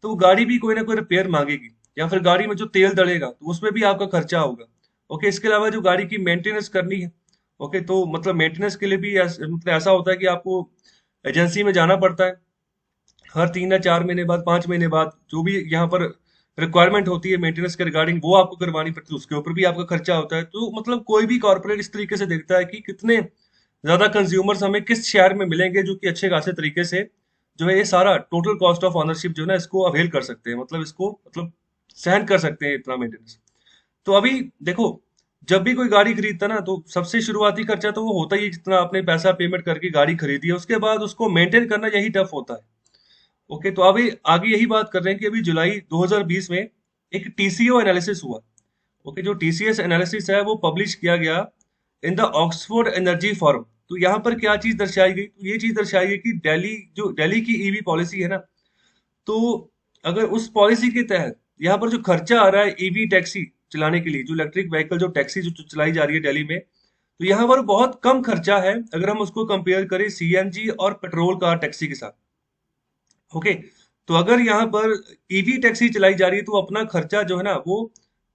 तो वो गाड़ी भी कोई ना कोई रिपेयर मांगेगी, या फिर गाड़ी में जो तेल डलेगा तो उसमें भी आपका खर्चा होगा। ओके, इसके अलावा जो गाड़ी की मेंटेनेंस करनी है, ओके, तो मतलब मेंटेनेंस के लिए भी मतलब ऐसा होता है कि आपको एजेंसी में जाना पड़ता है हर 3 या 4 महीने बाद, 5 महीने बाद, जो भी यहाँ पर रिक्वायरमेंट होती है मेंटेनेंस के रिगार्डिंग, वो आपको करवानी पड़ती है, उसके ऊपर भी आपका खर्चा होता है। तो मतलब कोई भी कॉर्पोरेट इस तरीके से देखता है कि कितने ज्यादा कंज्यूमर्स हमें किस शहर में मिलेंगे जो कि अच्छे खासे तरीके से जो है ये सारा टोटल कॉस्ट ऑफ ऑनरशिप जो है ना इसको अवेल कर सकते हैं, मतलब इसको मतलब सहन कर सकते हैं इतना मेंटेनेंस। तो अभी देखो, जब भी कोई गाड़ी खरीदता ना, तो सबसे शुरुआती खर्चा तो वो होता ही है, जितना आपने पैसा पेमेंट करके गाड़ी खरीदी है, उसके बाद उसको मेंटेन करना यही टफ होता है। ओके, तो अभी आगे यही बात कर रहे हैं कि अभी जुलाई 2020 में एक टीसीओ एनालिसिस हुआ। ओके, जो टीसीएस एनालिसिस है वो पब्लिश किया गया in the Oxford energy forum. तो यहाँ पर क्या चीज दर्शाई गई, तो ये चीज दर्शाई गई कि दिल्ली की ईवी पॉलिसी है ना, तो अगर उस पॉलिसी के तहत यहाँ पर जो खर्चा आ रहा है ईवी टैक्सी चलाने के लिए, जो इलेक्ट्रिक व्हीकल जो टैक्सी जो चलाई जा रही है दिल्ली में, तो यहाँ पर बहुत कम खर्चा है अगर हम उसको कंपेयर करें सीएनजी और पेट्रोल कार टैक्सी के साथ। ओके, तो अगर यहाँ पर ईवी टैक्सी चलाई जा रही है तो अपना खर्चा जो है ना वो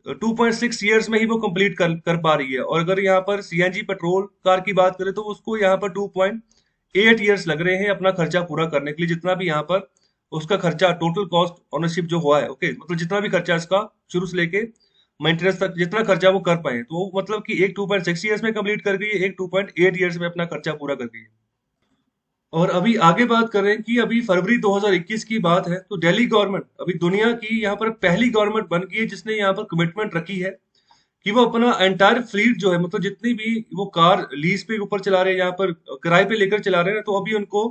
2.6 ईयर्स में ही वो कंप्लीट कर पा रही है, और अगर यहाँ पर सीएनजी पेट्रोल कार की बात करें तो उसको यहाँ पर 2.8 ईयर्स लग रहे हैं अपना खर्चा पूरा करने के लिए, जितना भी यहाँ पर उसका खर्चा टोटल कॉस्ट ऑनरशिप जो हुआ है। ओके, मतलब जितना भी खर्चा इसका शुरू से लेके मेंटेनेंस तक जितना खर्चा वो कर पाए, तो वो मतलब कि एक 2.6 ईयर्स में कंप्लीट कर गई है, एक 2.8 ईयर्स में अपना खर्चा पूरा कर गई है। और अभी आगे बात कर रहे हैं कि अभी फरवरी 2021 की बात है, तो दिल्ली गवर्नमेंट अभी दुनिया की यहाँ पर पहली गवर्नमेंट बन गई है जिसने यहाँ पर कमिटमेंट रखी है कि वो अपना एंटायर फ्लीट जो है, मतलब जितनी भी वो कार लीज पे ऊपर चला रहे हैं, यहाँ पर किराए पे लेकर चला रहे हैं, तो अभी उनको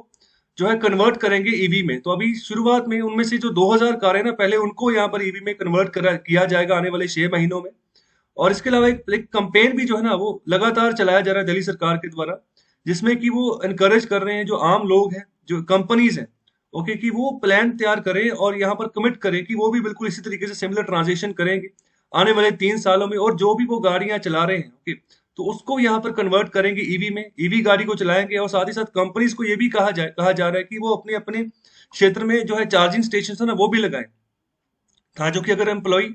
जो है कन्वर्ट करेंगे ईवी में। तो अभी शुरुआत में उनमें से जो 2,000 कारें ना, पहले उनको यहाँ पर ईवी में कन्वर्ट किया जाएगा आने वाले 6 महीनों में। और इसके अलावा एक कंपेन भी जो है ना वो लगातार चलाया जा रहा है दिल्ली सरकार के द्वारा, जिसमें कि वो इनकरेज कर रहे हैं जो आम लोग हैं, जो कंपनीज हैं, ओके, कि वो प्लान तैयार करें और यहाँ पर कमिट करें कि वो भी बिल्कुल इसी तरीके से सिमिलर ट्रांजेक्शन करेंगे आने वाले 3 सालों में, और जो भी वो गाड़ियां चला रहे हैं, ओके, तो उसको यहाँ पर कन्वर्ट करेंगे ईवी में, ईवी गाड़ी को चलाएंगे। और साथ ही साथ कंपनीज को ये भी कहा जा रहा है कि वो अपने अपने क्षेत्र में जो है चार्जिंग स्टेशन है ना वो भी लगाएं, था जो कि अगर एम्प्लॉय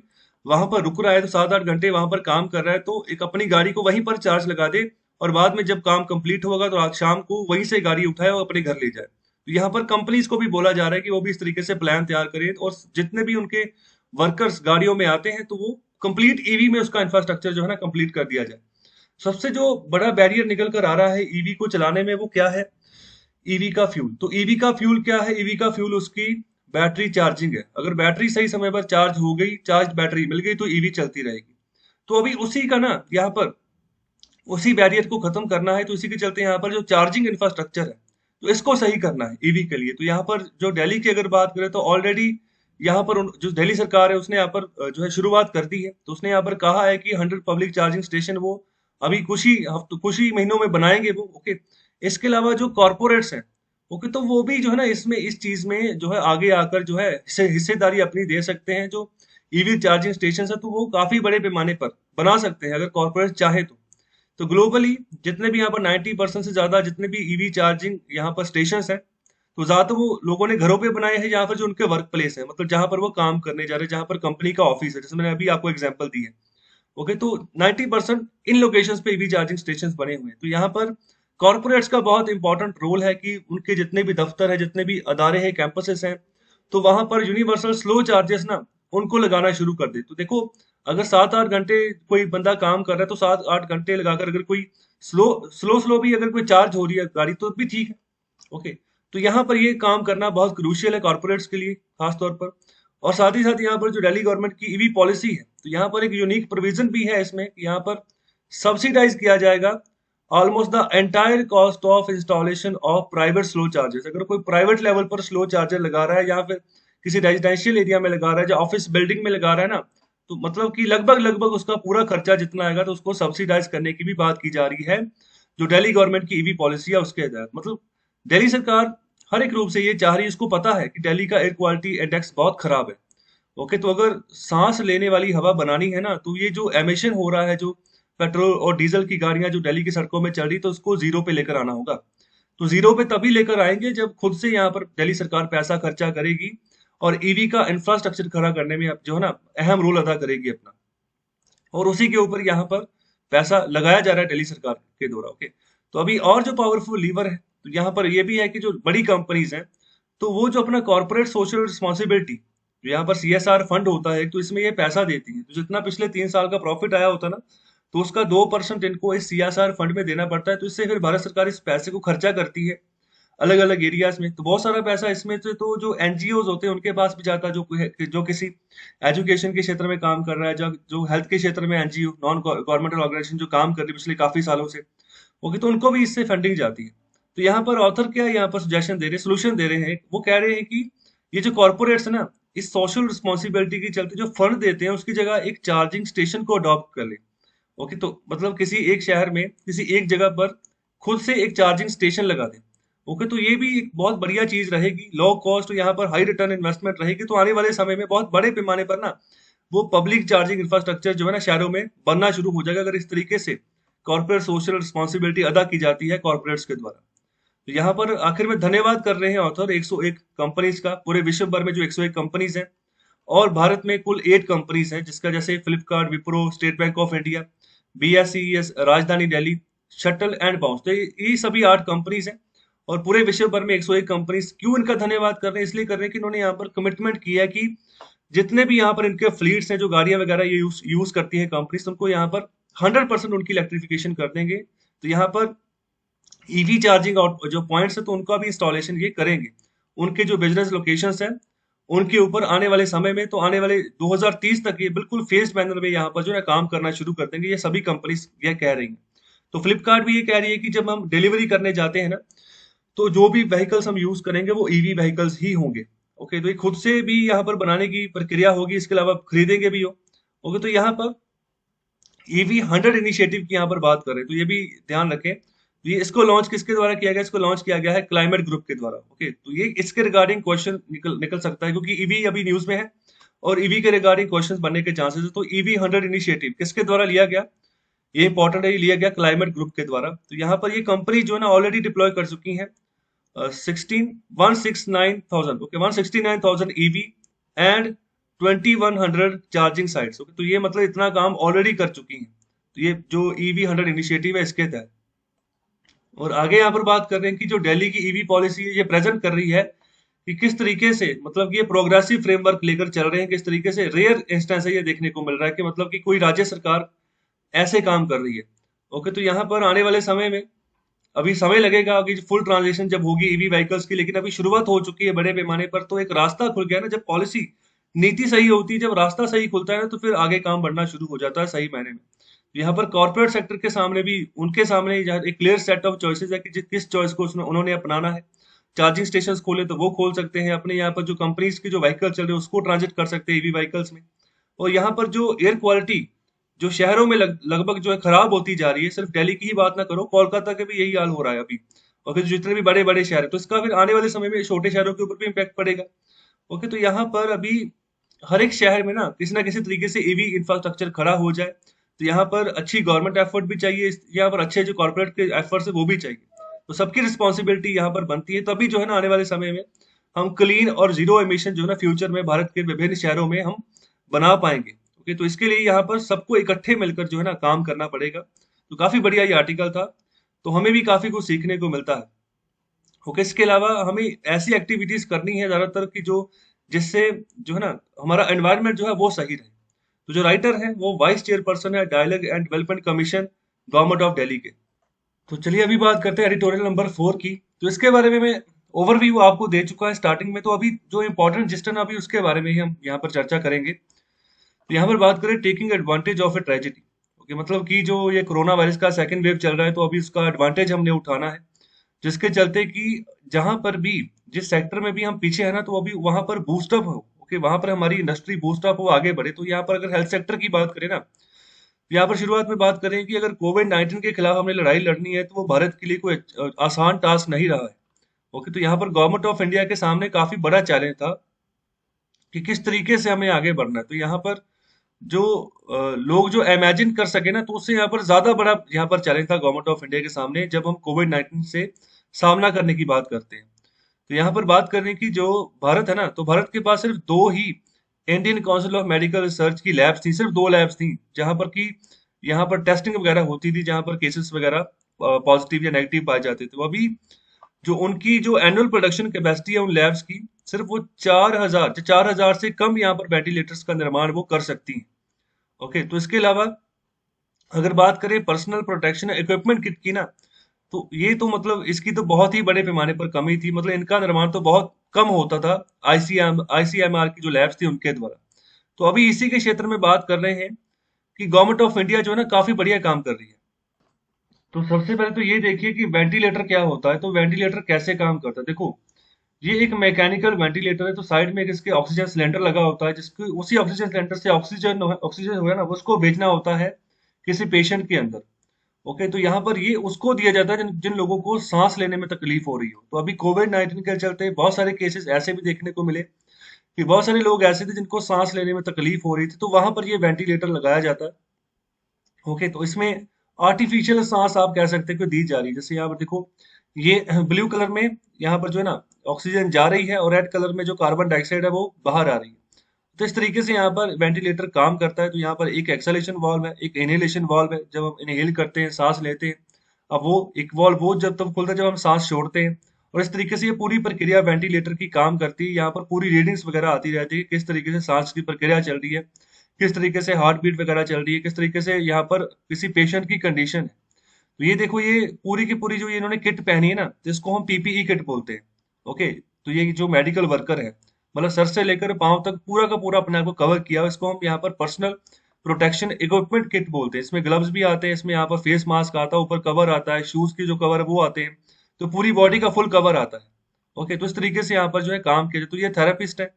वहां पर रुक रहा है तो 7-8 घंटे वहां पर काम कर रहा है, तो एक अपनी गाड़ी को वहीं पर चार्ज लगा दे, और बाद में जब काम कंप्लीट होगा तो आज शाम को वहीं से गाड़ी उठाए और अपने घर ले जाए। तो यहाँ पर कंपनीज को भी बोला जा रहा है कि वो भी इस तरीके से प्लान तैयार करें, और जितने भी उनके वर्कर्स गाड़ियों में आते हैं तो वो कंप्लीट ईवी में उसका इंफ्रास्ट्रक्चर जो है ना कंप्लीट कर दिया जाए। सबसे जो बड़ा बैरियर निकल कर आ रहा है ईवी को चलाने में वो क्या है, ईवी का फ्यूल। तो ईवी का फ्यूल क्या है, ईवी का फ्यूल उसकी बैटरी चार्जिंग है। अगर बैटरी सही समय पर चार्ज हो गई, चार्ज बैटरी मिल गई, तो ईवी चलती रहेगी। तो अभी उसी का ना यहाँ पर उसी बैरियर को खत्म करना है, तो इसी के चलते यहाँ पर जो चार्जिंग इंफ्रास्ट्रक्चर है तो इसको सही करना है ईवी के लिए। तो यहाँ पर जो दिल्ली की अगर बात करें तो ऑलरेडी यहाँ पर जो दिल्ली सरकार है उसने यहाँ पर जो है शुरुआत कर दी है। तो उसने यहाँ पर कहा है कि 100 पब्लिक चार्जिंग स्टेशन वो अभी कुछ ही महीनों में बनाएंगे वो। ओके, इसके अलावा जो कॉर्पोरेट्स हैं, ओके, तो वो भी जो है ना इसमें इस चीज में जो है आगे आकर जो है हिस्सेदारी अपनी दे सकते हैं। जो ईवी चार्जिंग स्टेशन है तो वो काफी बड़े पैमाने पर बना सकते हैं अगर कॉर्पोरेट चाहे तो। तो ग्लोबली जितने भी यहाँ पर 90% से ज्यादा जितने भी ईवी चार्जिंग यहाँ पर स्टेशन हैं, तो ज्यादातर वो लोगों ने घरों पे बनाए हैं, जहाँ पर जो उनके वर्क प्लेस है, मतलब जहां पर वो काम करने जा रहे हैं, जहां पर कंपनी का ऑफिस है, जैसे मैंने अभी आपको एग्जांपल दी है। ओके, तो 90% इन लोकेशंस पे ईवी चार्जिंग स्टेशंस बने हुए हैं। तो यहाँ पर कॉर्पोरेट्स का बहुत इंपॉर्टेंट रोल है कि उनके जितने भी दफ्तर है, जितने भी अदारे हैं, कैंपसेस हैं, तो वहां पर यूनिवर्सल स्लो चार्जेस ना उनको लगाना शुरू कर दे। तो देखो, अगर 7-8 घंटे कोई बंदा काम कर रहा है, तो 7-8 घंटे लगाकर अगर कोई स्लो स्लो स्लो भी अगर कोई चार्ज हो रही है गाड़ी, तो भी ठीक है। ओके, तो यहाँ पर ये काम करना बहुत क्रूशियल है कॉर्पोरेट्स के लिए खास तौर पर। और साथ ही साथ यहाँ पर जो दिल्ली गवर्नमेंट की ईवी पॉलिसी है, तो यहाँ पर एक यूनिक प्रोविजन भी है इसमें कि यहाँ पर सब्सिडाइज किया जाएगा almost the entire cost of installation of private slow chargers. अगर कोई प्राइवेट लेवल पर स्लो चार्जर लगा रहा है, या फिर किसी रेजिडेंशियल एरिया में लगा रहा है, या ऑफिस बिल्डिंग में लगा रहा है ना, तो मतलब कि लगभग लगभग उसका पूरा खर्चा जितना आएगा, तो उसको सब्सिडाइज करने की भी बात की जा रही है, जो दिल्ली गवर्नमेंट की ईवी पॉलिसी है उसके तहत। मतलब दिल्ली सरकार हर एक रूप से ये चाह रही है, उसको पता है कि दिल्ली का एयर क्वालिटी इंडेक्स बहुत खराब है। ओके, तो अगर सांस लेने वाली हवा बनानी है ना, तो ये जो एमिशन हो रहा है, जो पेट्रोल और डीजल की गाड़ियां जो दिल्ली की सड़कों में चल रही, तो उसको जीरो पे लेकर आना होगा। तो जीरो पे तभी लेकर आएंगे जब खुद से यहाँ पर दिल्ली सरकार पैसा खर्चा करेगी, और ईवी का इंफ्रास्ट्रक्चर खड़ा करने में जो है ना अहम रोल अदा करेगी अपना, और उसी के ऊपर यहाँ पर पैसा लगाया जा रहा है दिल्ली सरकार के द्वारा। ओके, तो अभी और जो पावरफुल लीवर है, तो यहाँ पर ये भी है कि जो बड़ी कंपनीज हैं, तो वो जो अपना कॉर्पोरेट सोशल रिस्पॉन्सिबिलिटी, जो यहाँ पर सीएसआर फंड होता है, तो इसमें ये पैसा देती है। तो जितना पिछले 3 साल का प्रॉफिट आया होता ना, तो उसका 2% इनको इस सीएसआर फंड में देना पड़ता है। तो इससे फिर भारत सरकार इस पैसे को खर्चा करती है अलग अलग एरियाज में। तो बहुत सारा पैसा इसमें से तो जो एनजीओ होते हैं उनके पास भी जाता है, जो किसी एजुकेशन के क्षेत्र में काम कर रहा है, जो जो हेल्थ के क्षेत्र में एनजीओ नॉन गवर्नमेंटल ऑर्गेनाइजेशन जो काम कर रही है पिछले काफी सालों से। ओके, तो उनको भी इससे फंडिंग जाती है। तो यहाँ पर ऑथर क्या यहाँ पर सजेशन दे रहे हैं, सोल्यूशन दे रहे हैं, वो कह रहे हैं कि ये जो कॉर्पोरेट्स है ना, इस सोशल रिस्पॉन्सिबिलिटी की चलते जो फंड देते हैं, उसकी जगह एक चार्जिंग स्टेशन को अडॉप्ट कर ले। ओके, तो मतलब किसी एक शहर में किसी एक जगह पर खुद से एक चार्जिंग स्टेशन लगा दे। ओके, तो ये भी एक बहुत बढ़िया चीज रहेगी, लो कॉस्ट, यहाँ पर हाई रिटर्न इन्वेस्टमेंट रहेगी। तो आने वाले समय में बहुत बड़े पैमाने पर ना वो पब्लिक चार्जिंग इंफ्रास्ट्रक्चर जो है ना शहरों में बनना शुरू हो जाएगा, अगर इस तरीके से कॉर्पोरेट सोशल रिस्पॉन्सिबिलिटी अदा की जाती है कॉर्पोरेट्स के द्वारा। तो यहाँ पर आखिर में धन्यवाद कर रहे हैं ऑथर 101 कंपनीज का, पूरे विश्व भर में जो 101 कंपनीज हैं, और भारत में कुल 8 कंपनीज हैं, जिसका जैसे Flipkart, Wipro, state bank of India, BSES, राजधानी दिल्ली, शटल एंड बाउंस, तो ये सभी 8 कंपनीज हैं। और पूरे विश्व भर में 101 कंपनीज क्यों इनका धन्यवाद कर रहे हैं, इसलिए कर रहे हैं कि इन्होंने यहाँ पर कमिटमेंट किया है कि जितने भी यहाँ पर इनके फ्लीट्स हैं, जो गाड़ियां वगैरह ये यूज करती है कंपनीज, उनको यहाँ पर 100% उनकी इलेक्ट्रिफिकेशन कर देंगे। तो यहाँ पर ईवी चार्जिंग जो पॉइंट्स है, तो उनका भी इंस्टॉलेशन ये करेंगे उनके जो बिजनेस लोकेशंस हैं उनके ऊपर। आने वाले समय में, तो आने वाले 2030 तक ये बिल्कुल फेस्ड मैनर में यहाँ पर जो है काम करना शुरू कर देंगे, ये सभी कंपनीज ये कह रही हैं। तो फ्लिपकार्ट भी ये कह रही है कि जब हम डिलीवरी करने जाते हैं ना, तो जो भी व्हीकल्स हम यूज करेंगे वो ईवी व्हीकल्स ही होंगे। ओके, तो ये खुद से भी यहाँ पर बनाने की प्रक्रिया होगी, इसके अलावा आप खरीदेंगे भी हो। ओके, तो यहाँ पर ईवी 100 इनिशिएटिव की यहाँ पर बात करें, तो ये भी ध्यान रखें। तो ये इसको लॉन्च किसके द्वारा किया गया, इसको लॉन्च किया गया है क्लाइमेट ग्रुप के द्वारा। ओके, तो ये इसके रिगार्डिंग क्वेश्चन निकल सकता है, क्योंकि ईवी अभी न्यूज में है और ईवी के रिगार्डिंग क्वेश्चन बनने के चांसेस है। तो ईवी 100 इनिशिएटिव किसके द्वारा लिया गया, ये इंपॉर्टेंट है, ये लिया गया क्लाइमेट ग्रुप के द्वारा। तो यहाँ पर ये कंपनी जो है ना ऑलरेडी डिप्लॉय कर चुकी है 169,000, okay, 169,000 EV and 2100 charging sites. Okay, तो ये मतलब इतना काम ऑलरेडी कर चुकी हैं। तो ये जो ईवी 100 इनिशिएटिव है इसके तहत। और आगे यहाँ पर बात कर रहे हैं कि जो दिल्ली की ईवी पॉलिसी है, ये प्रेजेंट कर रही है कि किस तरीके से मतलब ये प्रोग्रेसिव फ्रेमवर्क लेकर चल रहे हैं, किस तरीके से रेयर इंस्टेंस है ये देखने को मिल रहा है कि मतलब कि कोई राज्य सरकार ऐसे काम कर रही है। ओके, तो यहाँ पर आने वाले समय में अभी समय लगेगा, अभी फुल ट्रांजिशन जब होगी ईवी व्हीकल्स की, लेकिन अभी शुरुआत हो चुकी है बड़े पैमाने पर। तो एक रास्ता खुल गया ना, जब पॉलिसी नीति सही होती है, जब रास्ता सही खुलता है ना, तो फिर आगे काम बढ़ना शुरू हो जाता है सही मायने में। यहाँ पर कॉर्पोरेट सेक्टर के सामने भी, उनके सामने एक क्लियर सेट ऑफ चॉइसेस है कि किस चॉइस को उन्होंने अपनाना है। चार्जिंग स्टेशन खोले तो वो खोल सकते हैं, अपने यहाँ पर जो कंपनीज की जो व्हीकल चल रहे हैं उसको ट्रांजिट कर सकते हैं ईवी व्हीकल्स में। और यहाँ पर जो एयर क्वालिटी जो शहरों में लगभग जो है खराब होती जा रही है, सिर्फ दिल्ली की ही बात ना करो, कोलकाता के भी यही हाल हो रहा है अभी। और फिर जितने भी बड़े बड़े शहर है, तो इसका फिर आने वाले समय में छोटे शहरों के ऊपर भी इम्पैक्ट पड़ेगा। ओके, तो यहाँ पर अभी हर एक शहर में ना किसी तरीके से ईवी इंफ्रास्ट्रक्चर खड़ा हो जाए, तो यहाँ पर अच्छी गवर्नमेंट एफर्ट भी चाहिए, यहाँ पर अच्छे जो कॉर्पोरेट के एफर्ट्स है वो भी चाहिए। तो सबकी रिस्पॉन्सिबिलिटी यहाँ पर बनती है, तभी जो है ना आने वाले समय में हम क्लीन और जीरो एमिशन जो है ना फ्यूचर में भारत के विभिन्न शहरों में हम बना पाएंगे। ओके, तो इसके लिए यहाँ पर सबको इकट्ठे मिलकर जो है ना काम करना पड़ेगा। तो काफी बढ़िया ये आर्टिकल था, तो हमें भी काफी कुछ सीखने को मिलता है। ओके, इसके अलावा हमें ऐसी एक्टिविटीज करनी है ज्यादातर की जो जिससे जो है ना हमारा एनवायरनमेंट जो है वो सही रहे। तो जो राइटर है वो वाइस चेयरपर्सन है dialogue and development commission, government of Delhi के। तो चलिए अभी बात करते हैं एडिटोरियल नंबर 4 की। तो इसके बारे में मैं ओवरव्यू आपको दे चुका है स्टार्टिंग में, तो अभी जो इंपॉर्टेंट जिस्ट है ना अभी उसके बारे में ही हम यहाँ पर चर्चा करेंगे। तो यहाँ पर बात करें taking advantage of a tragedy. Okay, मतलब कि जो ये कोरोना वायरस का सेकंड वेव चल रहा है तो अभी उसका एडवांटेज हमने उठाना है, जिसके चलते कि जहां पर भी जिस सेक्टर में भी हम पीछे है ना तो अभी वहां पर बूस्टअप हो। ओके, वहां पर हमारी इंडस्ट्री बूस्टअप हो, आगे बढ़े। तो यहाँ पर अगर हेल्थ सेक्टर की बात करें ना, तो यहाँ पर शुरुआत में बात करें कि अगर कोविड-19 के खिलाफ हमने लड़ाई लड़नी है तो वो भारत के लिए कोई आसान टास्क नहीं रहा है। ओके, तो यहाँ पर गवर्नमेंट ऑफ इंडिया के सामने काफी बड़ा चैलेंज था कि किस तरीके से हमें आगे बढ़ना है। तो यहाँ पर जो लोग जो इमेजिन कर सके ना, तो उससे यहाँ पर ज्यादा बड़ा यहाँ पर चैलेंज था गवर्नमेंट ऑफ इंडिया के सामने जब हम कोविड-19 से सामना करने की बात करते हैं। तो यहाँ पर बात करें कि जो भारत है ना, तो भारत के पास सिर्फ दो ही Indian council of medical research की लैब्स थी, सिर्फ दो लैब्स थी जहां पर की यहाँ पर टेस्टिंग वगैरह होती थी, जहां पर केसेस वगैरह पॉजिटिव या नेगेटिव पाए जाते थे। तो अभी जो उनकी जो एनुअल प्रोडक्शन कैपेसिटी है उन लैब्स की, सिर्फ वो 4,000 से कम यहाँ पर वेंटिलेटर्स का निर्माण वो कर सकती हैं। ओके, तो इसके अलावा अगर बात करें पर्सनल प्रोटेक्शन इक्विपमेंट किट की ना, तो ये तो मतलब इसकी तो बहुत ही बड़े पैमाने पर कमी थी, मतलब इनका निर्माण तो बहुत कम होता था आईसीएमआर की जो लैब्स थी उनके द्वारा। तो अभी इसी के क्षेत्र में बात कर रहे हैं कि गवर्नमेंट ऑफ इंडिया जो है ना काफी बढ़िया काम कर रही है। तो सबसे पहले तो ये देखिए कि वेंटिलेटर क्या होता है, तो वेंटिलेटर कैसे काम करता है। देखो, ये एक मैकेनिकल वेंटिलेटर है, तो साइड में एक इसके ऑक्सीजन सिलेंडर लगा होता है, जिसको उसी ऑक्सीजन सिलेंडर से ऑक्सीजन हुआ ना उसको भेजना होता है किसी पेशेंट के अंदर। ओके, तो यहाँ पर ये उसको दिया जाता है जिन जिन लोगों को सांस लेने में तकलीफ हो रही हो। तो अभी कोविड-19 के चलते बहुत सारे केसेस ऐसे भी देखने को मिले कि बहुत सारे लोग ऐसे थे जिनको सांस लेने में तकलीफ हो रही थी, तो वहां पर ये वेंटिलेटर लगाया जाता है। ओके, तो इसमें आर्टिफिशियल सांस आप कह सकते हैं कि दी जा रही है। जैसे यहाँ पर देखो, ये ब्लू कलर में यहाँ पर जो है ना ऑक्सीजन जा रही है और रेड कलर में जो कार्बन डाइऑक्साइड है वो बाहर आ रही है। तो इस तरीके से यहाँ पर वेंटिलेटर काम करता है। तो यहाँ पर एक एक्सलेशन वाल्व है, एक इनहेलेशन वाल्व है, जब हम इनहेल करते हैं सांस लेते हैं। अब वो एक वाल्व वो जब तब खुलता है जब हम सांस छोड़ते हैं। और इस तरीके से ये पूरी प्रक्रिया वेंटिलेटर की काम करती है। यहाँ पर पूरी रीडिंग्स वगैरह आती रहती है, किस तरीके से सांस की प्रक्रिया चल रही है, किस तरीके से हार्ट बीट वगैरह चल रही है, किस तरीके से यहाँ पर किसी पेशेंट की कंडीशन है। तो ये देखो, ये पूरी की पूरी जो ये इन्होंने किट पहनी है ना, जिसको हम पीपीई किट बोलते हैं। ओके, तो ये जो मेडिकल वर्कर है, मतलब सर से लेकर पांव तक पूरा का पूरा अपने आप को कवर किया, इसको हम यहाँ पर पर्सनल प्रोटेक्शन इक्विपमेंट किट बोलते हैं। इसमें ग्लव्स भी आते हैं, इसमें यहाँ पर फेस मास्क आता है, ऊपर कवर आता है, शूज की जो कवर है वो आते हैं। तो पूरी बॉडी का फुल कवर आता है। ओके, तो इस तरीके से यहाँ पर जो है काम किया जाए। तो ये थेरेपिस्ट है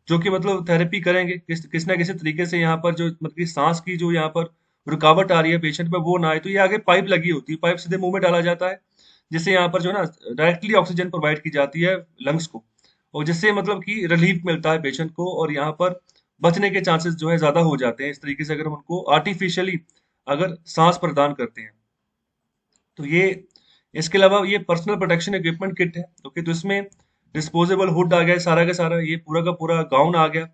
जो कि मतलब थेरेपी करेंगे किस ना किसी तरीके से, यहाँ पर जो मतलब कि सांस की जो यहाँ पर रुकावट आ रही है पेशेंट में वो ना आए। तो ये आगे पाइप लगी होती है, पाइप सीधे मुंह में डाला जाता है, जिससे यहाँ पर जो है ना डायरेक्टली ऑक्सीजन प्रोवाइड की जाती है लंग्स को, और जिससे मतलब कि रिलीफ मिलता है पेशेंट को, और यहाँ पर बचने के चांसेस जो है ज्यादा हो जाते हैं इस तरीके से अगर हम उनको आर्टिफिशियली अगर सांस प्रदान करते हैं। तो ये इसके अलावा ये पर्सनल प्रोटेक्शन इक्विपमेंट किट है। ओके, तो इसमें डिस्पोजेबल हुड आ गया, सारा का सारा ये पूरा का पूरा गाउन आ गया।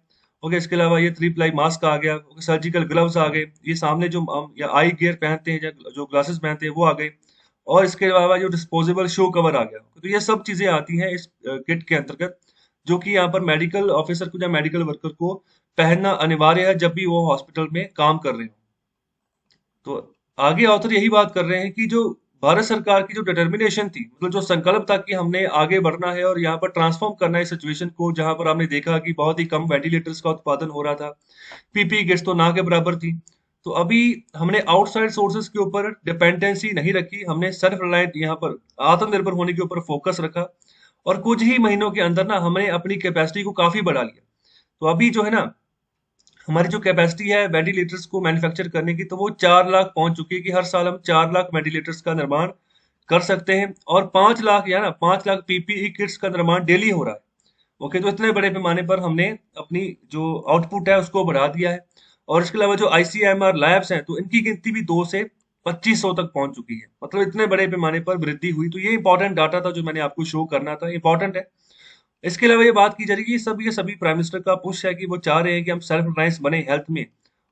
ओके, इसके अलावा ये 3 प्लाई मास्क आ गया। ओके, सर्जिकल ग्लव्स आ गए, ये सामने जो हम या आई गियर पहनते हैं या जो ग्लासेस पहनते हैं वो आ गए। और इसके अलावा जो डिस्पोजेबल शो कवर आ गया। तो ये सब चीजें आती हैं इस किट के अंतर्गत, जो कि यहाँ पर मेडिकल ऑफिसर को या मेडिकल वर्कर को पहनना अनिवार्य है जब भी वो हॉस्पिटल में काम कर रहे हो। तो आगे ऑथर यही बात कर रहे हैं कि जो भारत सरकार की जो डिटर्मिनेशन थी, मतलब जो संकल्प था कि हमने आगे बढ़ना है और यहाँ पर ट्रांसफॉर्म करना है सिचुएशन को, जहां पर हमने देखा कि बहुत ही कम वेंटिलेटर्स का उत्पादन हो रहा था, पीपी किट्स तो ना के बराबर थी। तो अभी हमने आउटसाइड सोर्सेज के ऊपर डिपेंडेंसी नहीं रखी, हमने सेल्फ रिलायंट यहाँ पर आत्मनिर्भर होने के ऊपर फोकस रखा, और कुछ ही महीनों के अंदर ना हमने अपनी कैपेसिटी को काफी बढ़ा लिया। तो अभी जो है ना हमारी जो कैपेसिटी है वेंटिलेटर्स को मैन्युफैक्चर करने की, तो वो 4 लाख पहुंच चुकी है कि हर साल हम 4 लाख वेंटिलेटर्स का निर्माण कर सकते हैं, और 5 लाख या ना 5 लाख पीपीई किट्स का निर्माण डेली हो रहा है। ओके, तो इतने बड़े पैमाने पर हमने अपनी जो आउटपुट है उसको बढ़ा दिया है। और इसके अलावा जो ICMR लैब्स हैं तो इनकी गिनती भी 2 से 2500 तक पहुंच चुकी है। मतलब इतने बड़े पैमाने पर वृद्धि हुई। तो ये इंपॉर्टेंट डाटा था जो मैंने आपको शो करना था, इंपॉर्टेंट है। इसके अलावा ये बात की जा रही है कि ये सभी प्राइम मिनिस्टर का पुश है कि वो चाह रहे हैं कि हम सेल्फ रिलायंस बने हेल्थ में,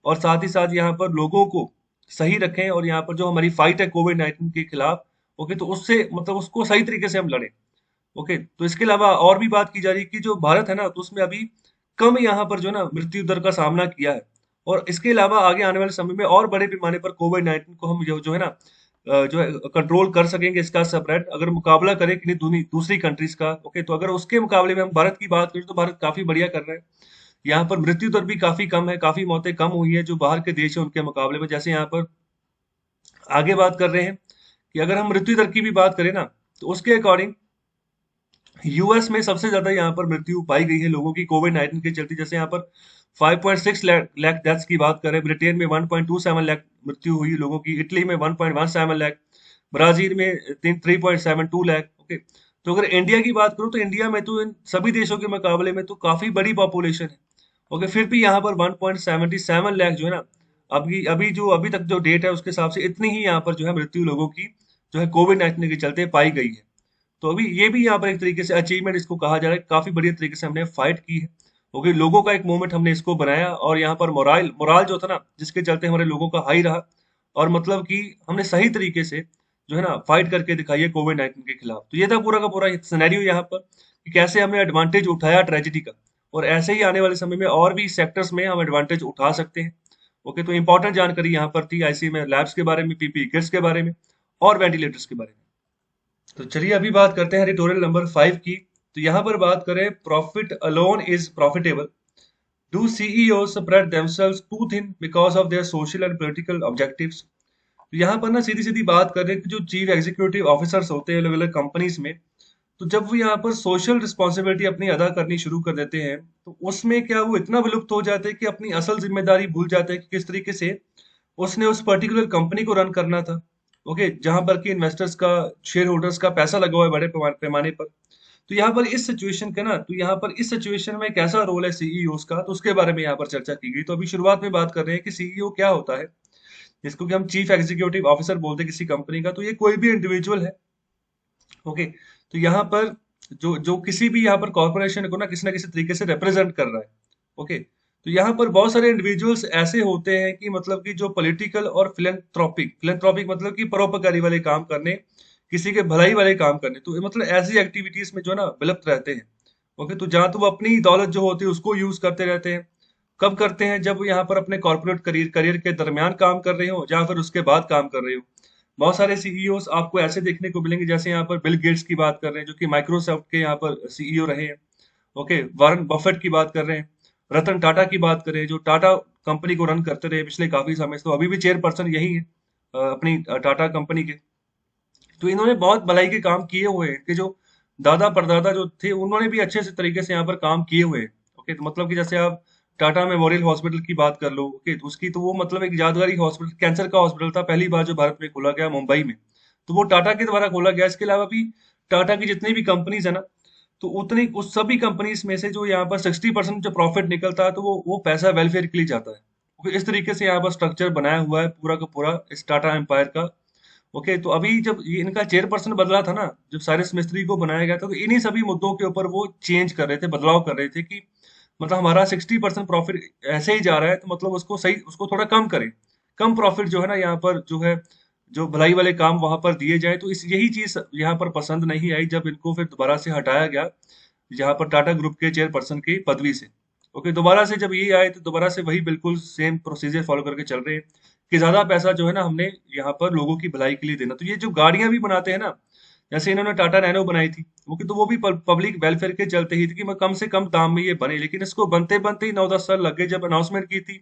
और साथ ही साथ यहाँ पर लोगों को सही रखें, और यहाँ पर जो हमारी फाइट है कोविड-19 के खिलाफ, ओके, तो उससे मतलब उसको सही तरीके से हम लड़ें। ओके, तो इसके अलावा और भी बात की जा रही है कि जो भारत है ना, तो उसमें अभी कम यहाँ पर जो है ना मृत्यु दर का सामना किया है, और इसके अलावा आगे आने वाले समय में और बड़े पैमाने पर कोविड-19 को हम जो है ना जो है कंट्रोल कर सकेंगे इसका स्प्रेड, अगर मुकाबला करें किन्हीं दूसरी कंट्रीज का। ओके, तो अगर उसके मुकाबले में हम भारत की बात करें तो भारत काफी बढ़िया कर रहा है। यहाँ पर मृत्यु दर भी काफी कम है, काफी मौतें कम हुई है जो बाहर के देश है उनके मुकाबले में। जैसे यहाँ पर आगे बात कर रहे हैं कि अगर हम मृत्यु दर की भी बात करें ना, तो उसके अकॉर्डिंग यूएस में सबसे ज्यादा यहाँ पर मृत्यु पाई गई है लोगों की कोविड-19 के चलते। जैसे यहाँ पर 5.6 लाख डेथ्स की बात करें, ब्रिटेन में 1.27 लाख मृत्यु हुई लोगों की, इटली में 1.17 लाख, ब्राजील में 3.72 लाख। ओके, तो अगर इंडिया की बात करूं तो इंडिया में तो इन सभी देशों के मुकाबले में तो काफी बड़ी पॉपुलेशन है। ओके, फिर भी यहाँ पर 1.77 लाख जो है ना, अभी तक जो डेट है उसके हिसाब से इतनी ही यहाँ पर जो है मृत्यु लोगों की जो है कोविड-19 के चलते पाई गई है। तो अभी ये भी यहाँ पर एक तरीके से अचीवमेंट इसको कहा जा रहा है, काफी बढ़िया तरीके से हमने फाइट की है। ओके, लोगों का एक मूवमेंट हमने इसको बनाया, और यहाँ पर मोराल मोराल जो था ना, जिसके चलते हमारे लोगों का हाई रहा, और मतलब कि हमने सही तरीके से जो है ना फाइट करके दिखाई है कोविड-19 के खिलाफ। तो ये था पूरा का पूरा सिनेरियो यहाँ पर कि कैसे हमने एडवांटेज उठाया ट्रेजेडी का, और ऐसे ही आने वाले समय में और भी सेक्टर्स में हम एडवांटेज उठा सकते हैं। ओके, तो इंपॉर्टेंट जानकारी यहाँ पर थी आईसीयू में लैब्स के बारे में, पीपीई किट्स के बारे में, और वेंटिलेटर्स के बारे में। तो चलिए अभी बात करते हैं एडिटोरियल नंबर 5 की। तो यहाँ पर बात करें, profit alone is profitable, do CEO spread themselves too thin because of their social and political objectives। तो यहाँ पर ना सीधी सीधी बात कर रहे हैं कि जो चीफ एग्जीक्यूटिव ऑफिसर्स होते हैं अलग अलग कंपनीज में, तो जब वो यहाँ पर सोशल रिस्पॉन्सिबिलिटी अपनी अदा करनी शुरू कर देते हैं, तो उसमें क्या वो इतना विलुप्त हो जाते हैं कि अपनी असल जिम्मेदारी भूल जाते हैं कि किस तरीके से उसने उस पर्टिकुलर कंपनी को रन करना था। ओके, जहां पर कि इन्वेस्टर्स का, शेयर होल्डर्स का पैसा लगा हुआ है बड़े पैमाने पर। तो यहाँ पर इस सिचुएशन का ना, तो यहाँ पर इस सिचुएशन में कैसा रोल है सीईओस का, तो उसके बारे में यहाँ पर चर्चा की गई। तो अभी शुरुआत में बात कर रहे हैं कि सीईओ क्या होता है, जिसको कि हम चीफ एग्जीक्यूटिव ऑफिसर बोलते हैं किसी कंपनी का। तो ये कोई भी इंडिविजुअल है। ओके, तो यहाँ पर जो जो किसी भी यहाँ पर कॉर्पोरेशन को ना किसी तरीके से रिप्रेजेंट कर रहा है। ओके, तो यहाँ पर बहुत सारे इंडिविजुअल्स ऐसे होते हैं कि मतलब कि जो पॉलिटिकल और फिलेंथ्रोपिक फिलेंथ्रोपिक मतलब कि परोपकारी वाले काम करने, किसी के भलाई वाले काम करने, तो ये मतलब ऐसी एक्टिविटीज में जो है ना विलुप्त रहते हैं। ओके, तो जहाँ तो वो अपनी दौलत जो होती है उसको यूज करते रहते हैं। कब करते हैं, जब वो यहाँ पर अपने कॉर्पोरेट करियर करियर के दरमियान काम कर रहे हो, या फिर उसके बाद काम कर रहे हो। बहुत सारे सीईओस आपको ऐसे देखने को मिलेंगे, जैसे यहाँ पर बिल गेट्स की बात कर रहे हैं जो कि माइक्रोसॉफ्ट के यहाँ पर सीईओ रहे हैं। ओके, वारन बफेट की बात कर रहे हैं, रतन टाटा की बात करें जो टाटा कंपनी को रन करते रहे पिछले काफी समय से, तो अभी भी चेयरपर्सन यही है अपनी टाटा कंपनी के। तो इन्होंने बहुत भलाई के काम किए हुए हैं कि जो दादा परदादा जो थे उन्होंने भी अच्छे से तरीके से यहाँ पर काम किए हुए हैं। ओके, तो मतलब कि जैसे आप टाटा मेमोरियल हॉस्पिटल की बात कर लो, ओके, तो उसकी तो वो मतलब एक यादगारी हॉस्पिटल, कैंसर का हॉस्पिटल था, पहली बार जो भारत में खोला गया मुंबई में, तो वो टाटा के द्वारा खोला गया। इसके अलावा भी टाटा की जितनी भी कंपनीज है ना, तो उतनी उस सभी कंपनीज में से जो यहाँ पर 60% जो प्रॉफिट निकलता है, तो वो पैसा वेलफेयर के लिए जाता है। ओके, इस तरीके से यहाँ पर स्ट्रक्चर बनाया हुआ है पूरा का पूरा इस टाटा एम्पायर का। ओके, तो अभी जब ये इनका चेयरपर्सन बदला था ना, जब साइरस मिस्त्री को बनाया गया था, तो इन्हीं सभी मुद्दों के ऊपर वो चेंज कर रहे थे, बदलाव कर रहे थे कि मतलब हमारा 60% प्रॉफिट ऐसे ही जा रहा है, तो मतलब उसको सही, उसको थोड़ा कम करें। कम प्रॉफिट जो है ना यहाँ पर जो है, जो भलाई वाले काम वहां पर दिए जाए। तो इस यही चीज यहाँ पर पसंद नहीं आई, जब इनको फिर दोबारा से हटाया गया यहाँ पर टाटा ग्रुप के चेयरपर्सन की पदवी से। ओके, दोबारा से जब ये आए तो दोबारा से वही बिल्कुल सेम प्रोसीजर फॉलो करके चल रहे हैं कि ज्यादा पैसा जो है ना हमने यहाँ पर लोगों की भलाई के लिए देना। तो ये जो गाड़ियां भी बनाते हैं ना, जैसे इन्होंने टाटा नैनो बनाई थी, वो भी पब्लिक वेलफेयर के चलते ही थी कि मैं कम से कम दाम में ये बने। लेकिन इसको बनते बनते ही 9-10 साल लग गए। जब अनाउंसमेंट की थी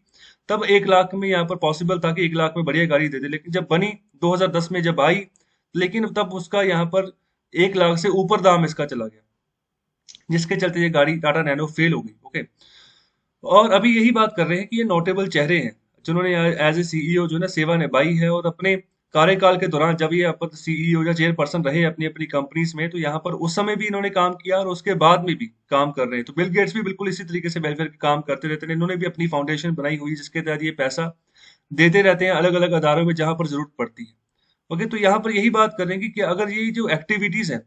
तब 1 लाख में यहाँ पर पॉसिबल था कि 1 लाख में बढ़िया गाड़ी दे दे, लेकिन जब बनी 2010 में जब आई, लेकिन तब उसका यहाँ पर 1 लाख से ऊपर दाम इसका चला गया, जिसके चलते ये गाड़ी टाटा नैनो फेल हो गई। ओके, और अभी यही बात कर रहे हैं कि ये नोटेबल चेहरे हैं जिन्होंने एज ए सीईओ जो है ना सेवा निभाई है, और अपने कार्यकाल के दौरान जब ये अपन सीईओ या चेयरपर्सन रहे अपनी अपनी कंपनीज में, तो यहाँ पर उस समय भी इन्होंने काम किया और उसके बाद में भी काम कर रहे हैं। तो बिल गेट्स भी बिल्कुल इसी तरीके से वेलफेयर के काम करते रहते हैं। इन्होंने भी अपनी फाउंडेशन बनाई हुई है जिसके तहत ये पैसा देते रहते हैं अलग अलग अदारों में जहां पर जरूरत पड़ती है। ओके, तो यहाँ पर यही बात करेंगे कि अगर ये जो एक्टिविटीज है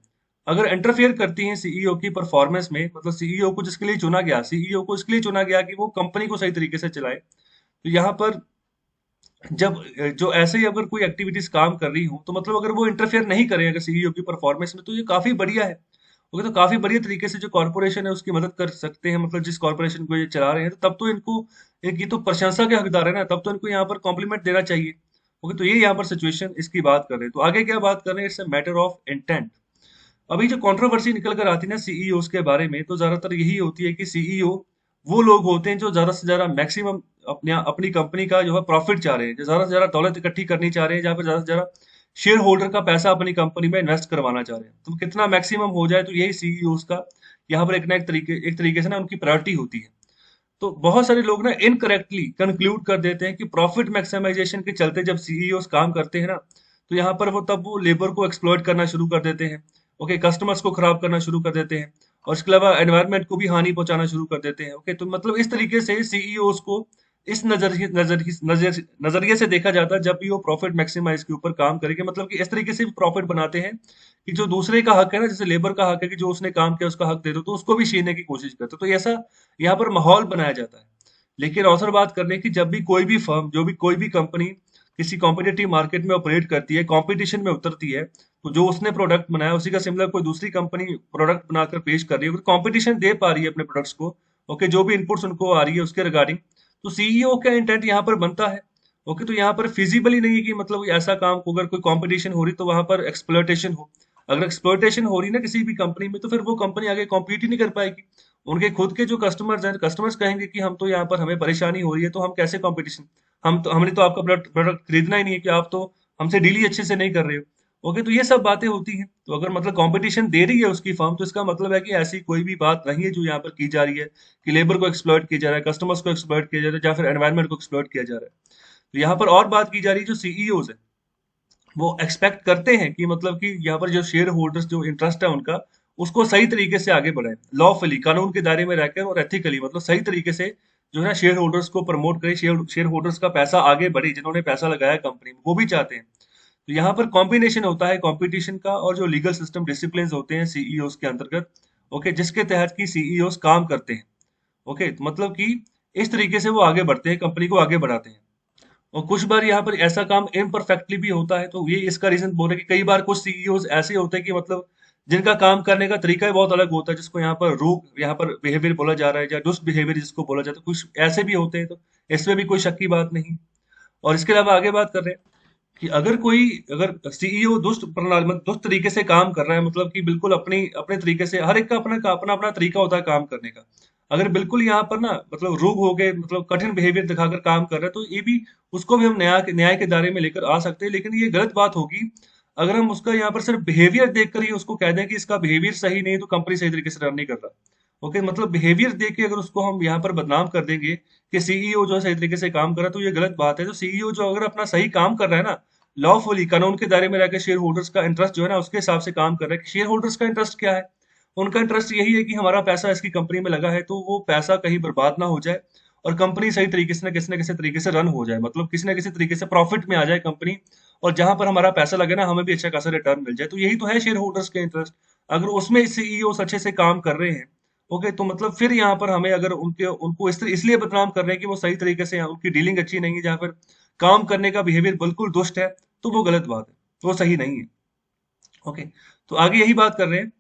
अगर इंटरफेयर करती हैं सीईओ की परफॉर्मेंस में, मतलब सीईओ को जिसके लिए चुना गया, सीईओ को इसके लिए चुना गया कि वो कंपनी को सही तरीके से चलाए, तो यहाँ पर जब जो ऐसे ही अगर कोई एक्टिविटीज काम कर रही हो तो मतलब अगर वो इंटरफेयर नहीं करें अगर सीईओ की परफॉर्मेंस में, तो ये काफी बढ़िया है। ओके, तो काफी बढ़िया तरीके से जो कॉर्पोरेशन है उसकी मदद कर सकते हैं, मतलब जिस कॉर्पोरेशन को ये चला रहे हैं, तो तब तो इनको एक ये तो प्रशंसा के हकदार है ना, तब तो इनको यहाँ पर कॉम्प्लीमेंट देना चाहिए। ओके, तो ये यहाँ पर सिचुएशन इसकी बात कर रहे हैं। तो आगे क्या बात कर रहे हैं, it's a matter of intent. अभी जो कंट्रोवर्सी निकल कर आती है ना सीईओ के बारे में, तो ज्यादातर यही होती है कि सीईओ वो लोग होते हैं जो ज्यादा से ज्यादा मैक्सिमम अपने अपनी कंपनी का जो है प्रॉफिट चाह रहे हैं, जो ज्यादा से ज्यादा दौलत इकट्ठी करनी चाह रहे हैं, जहाँ पर ज्यादा से ज्यादा शेयर होल्डर का पैसा अपनी कंपनी में इन्वेस्ट करवाना चाह रहे हैं। तो कितना मैक्सिमम हो जाए, तो यही सीईओ का यहाँ पर एक ना एक तरीके से ना उनकी प्रायोरिटी होती है। तो बहुत सारे लोग ना इनकरेक्टली कंक्लूड कर देते हैं कि प्रॉफिट मैक्सिमाइजेशन के चलते जब सीईओ काम करते हैं ना, तो यहाँ पर वो तब वो लेबर को एक्सप्लॉइट करना शुरू कर देते हैं। ओके, कस्टमर्स को खराब करना शुरू कर देते हैं और इसके अलावा एनवायरनमेंट को भी हानि पहुंचाना शुरू कर देते हैं। ओके, तो मतलब इस तरीके से सीईओ को इस नजरिए से देखा जाता है जब भी वो प्रॉफिट मैक्सिमाइज के ऊपर काम करेंगे, मतलब कि इस तरीके से भी प्रॉफिट बनाते हैं कि जो दूसरे का हक है ना, जैसे लेबर का हक है कि जो उसने काम किया उसका हक दे दो, तो उसको भी छीनने की कोशिश करते, तो ऐसा यहाँ पर माहौल बनाया जाता है। लेकिन अवसर बात करने की, जब भी कोई भी फर्म, जो भी कोई भी कंपनी किसी कॉम्पिटेटिव मार्केट में ऑपरेट करती है, कंपटीशन में उतरती है, तो जो उसने प्रोडक्ट बनाया उसी का सिमिलर कोई दूसरी कंपनी प्रोडक्ट बनाकर पेश कर रही है, कंपटीशन दे पा रही है अपने प्रोडक्ट्स को, ओके, जो भी इनपुट्स उनको आ रही है उसके रिगार्डिंग, तो सीईओ का इंटेंट यहाँ पर बनता है। ओके, तो यहाँ पर फिजिबली नहीं है कि मतलब ऐसा काम को अगर कोई कंपटीशन हो रही तो वहां पर एक्सप्लोइटेशन हो। अगर एक्सप्लोइटेशन हो रही ना किसी भी कंपनी में, तो फिर वो कंपनी आगे कॉम्पीट ही नहीं कर पाएगी। उनके खुद के जो कस्टमर्स हैं, कस्टमर्स कहेंगे कि हम तो यहाँ पर हमें परेशानी हो रही है, तो हम कैसे कंपटीशन, हमने तो आपका प्रोडक्ट खरीदना ही नहीं है कि आप तो हमसे डील ही अच्छे से नहीं कर रहे हो। ओके, तो ये सब बातें होती हैं। तो अगर मतलब कंपटीशन दे रही है उसकी फर्म, तो इसका मतलब है कि ऐसी कोई भी बात नहीं है जो यहाँ पर की जा रही है कि लेबर को एक्सप्लॉइट किया जा रहा है, कस्टमर्स को एक्सप्लॉइट किया जा रहा है, या फिर एनवायरनमेंट को एक्सप्लॉइट किया जा रहा है। तो यहाँ पर और बात की जा रही है जो सीईओ है वो एक्सपेक्ट करते हैं कि मतलब कि यहाँ पर जो शेयर होल्डर्स जो इंटरेस्ट है उनका, उसको सही तरीके से आगे बढ़ाए, लॉफुली कानून के दायरे में रहकर और एथिकली, मतलब सही तरीके से जो है शेयर होल्डर्स को प्रमोट करे, शेयर होल्डर्स का पैसा आगे बढ़े, जिन्होंने पैसा लगाया कंपनी में वो भी चाहते हैं। तो यहाँ पर कॉम्बिनेशन होता है कंपटीशन का और जो लीगल सिस्टम डिसिप्लिन होते हैं सीईओ के अंतर्गत, ओके, जिसके तहत की सीईओ काम करते हैं। ओके, तो मतलब कि इस तरीके से वो आगे बढ़ते हैं, कंपनी को आगे बढ़ाते हैं। और कुछ बार यहाँ पर ऐसा काम इम्परफेक्टली भी होता है, तो ये इसका रीजन बोल रहे हैं कि कई बार कुछ सीईओ ऐसे होते हैं कि मतलब जिनका काम करने का तरीका ही बहुत अलग होता है, जिसको यहाँ पर रूड यहाँ पर बिहेवियर बोला जा रहा है या दुष्ट बिहेवियर जिसको बोला जाता है, कुछ ऐसे भी होते हैं। तो इसमें भी कोई शक की बात नहीं। और इसके अलावा आगे बात कर रहे हैं कि अगर सीईओ दुष्ट प्रणाली मतलब दुष्ट तरीके से काम कर रहा है, मतलब कि बिल्कुल अपनी अपने तरीके से, हर एक का अपना अपना अपना तरीका होता है काम करने का। अगर बिल्कुल यहाँ पर ना मतलब रूग हो गए, मतलब कठिन बिहेवियर दिखाकर काम कर रहे हैं, तो ये भी उसको भी हम न्याय के दायरे में लेकर आ सकते हैं। लेकिन ये गलत बात होगी अगर हम उसका यहाँ पर सिर्फ बिहेवियर देखकर ही उसको कह दें कि इसका बिहेवियर सही नहीं है तो कंपनी सही तरीके से रन नहीं कर रहा। ओके, मतलब बिहेवियर देख के अगर उसको हम यहाँ पर बदनाम कर देंगे कि सीईओ जो है सही तरीके से काम कर रहा है, तो ये गलत बात है। तो सीईओ जो अगर अपना सही काम कर रहा है ना, लॉफुली कानून के दायरे में रहकर शेयर होल्डर्स का इंटरेस्ट जो है ना उसके हिसाब से काम कर रहा है। शेयर होल्डर्स का इंटरेस्ट क्या है? उनका इंटरेस्ट यही है कि हमारा पैसा इसकी कंपनी में लगा है, तो वो पैसा कहीं बर्बाद ना हो जाए और कंपनी सही तरीके से ना किसी तरीके से रन हो जाए, मतलब किसी ना किसी तरीके से प्रॉफिट में आ जाए कंपनी, और जहां पर हमारा पैसा लगे ना हमें भी अच्छा खासा रिटर्न मिल जाए। तो यही तो है शेयर होल्डर्स के इंटरेस्ट। अगर उसमें सीईओ अच्छे से काम कर रहे हैं, ओके, तो मतलब फिर यहाँ पर हमें अगर उनके उनको इसलिए बदनाम कर रहे हैं कि वो सही तरीके से उनकी डीलिंग अच्छी नहीं है, या फिर काम करने का बिहेवियर बिल्कुल दुष्ट है, तो वो गलत बात है, वो सही नहीं है। ओके, तो आगे यही बात कर रहे हैं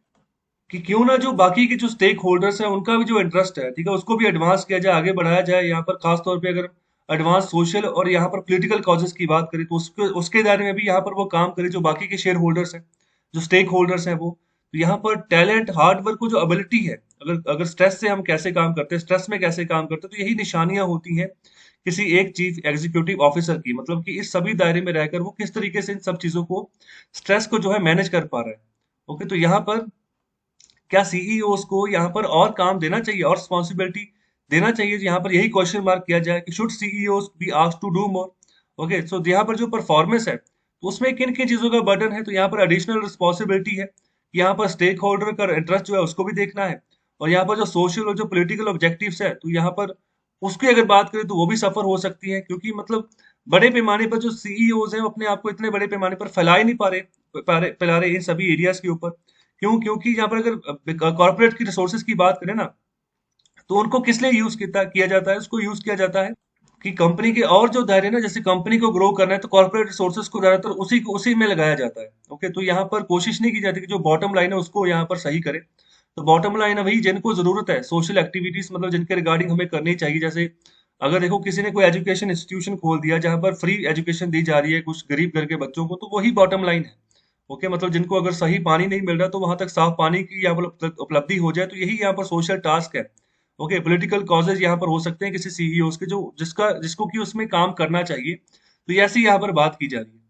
कि क्यों ना जो बाकी के जो स्टेक होल्डर्स हैं उनका भी जो इंटरेस्ट है, ठीक है, उसको भी एडवांस किया जाए, आगे बढ़ाया जाए। यहाँ पर खास तौर पे अगर एडवांस सोशल और यहाँ पर पॉलिटिकल कॉजेस की बात करें, तो उसके दायरे में भी यहाँ पर वो काम करे जो बाकी के शेयर होल्डर्स हैं, जो स्टेक होल्डर्स हैं वो। तो यहाँ पर टैलेंट, हार्ड वर्क को जो एबिलिटी है, अगर अगर स्ट्रेस से हम कैसे काम करते हैं, स्ट्रेस में कैसे काम करते हैं, तो यही निशानियां होती हैं किसी एक चीफ एग्जीक्यूटिव ऑफिसर की, मतलब कि इस सभी दायरे में रहकर वो किस तरीके से इन सब चीजों को, स्ट्रेस को जो है मैनेज कर पा रहा है। ओके, तो यहाँ पर क्या सीईओ को यहाँ पर और काम देना चाहिए और रिस्पॉन्सिबिलिटी देना चाहिए? यहाँ पर यही क्वेश्चन मार्क किया जाए कि should CEO be asked to do more. Okay, so यहाँ पर जो परफॉर्मेंस है, तो उसमें किन किन चीजों का बर्डन है, तो यहाँ पर एडिशनल रिस्पॉन्सिबिलिटी है, यहाँ पर स्टेक होल्डर का इंटरेस्ट जो है उसको भी देखना है, और यहाँ पर जो सोशल और जो पॉलिटिकल ऑब्जेक्टिव्स है, तो यहाँ पर उसकी अगर बात करें तो वो भी सफर हो सकती है, क्योंकि मतलब बड़े पैमाने पर जो सीईओज हैं वो अपने आप को इतने बड़े पैमाने पर फैला ही नहीं फैला रहे इन सभी एरियाज के ऊपर। क्यों? क्योंकि यहाँ पर अगर कॉर्पोरेट की रिसोर्सेज की बात करें ना, तो उनको किस लिए यूज किया जाता है, उसको यूज किया जाता है कि कंपनी के और जो दायरे ना, जैसे कंपनी को ग्रो करना है तो कॉर्पोरेट रिसोर्सेज को ज्यादातर उसी में लगाया जाता है। ओके, तो यहाँ पर कोशिश नहीं की जाती कि जो बॉटम लाइन है उसको यहाँ पर सही करे। तो बॉटम लाइन है वही जिनको जरूरत है, सोशल एक्टिविटीज मतलब जिनके रिगार्डिंग हमें करनी चाहिए। जैसे अगर देखो किसी ने कोई एजुकेशन इंस्टीट्यूशन खोल दिया जहां पर फ्री एजुकेशन दी जा रही है कुछ गरीब घर के बच्चों को, तो वही बॉटम लाइन है। ओके, मतलब जिनको अगर सही पानी नहीं मिल रहा तो वहां तक साफ पानी की यहाँ पर उपलब्धि हो जाए, तो यही यहाँ पर सोशल टास्क है। ओके, पॉलिटिकल कॉजेज यहाँ पर हो सकते हैं किसी सीईओ के, जो जिसको कि उसमें काम करना चाहिए। तो ऐसी यहाँ पर बात की जा रही है।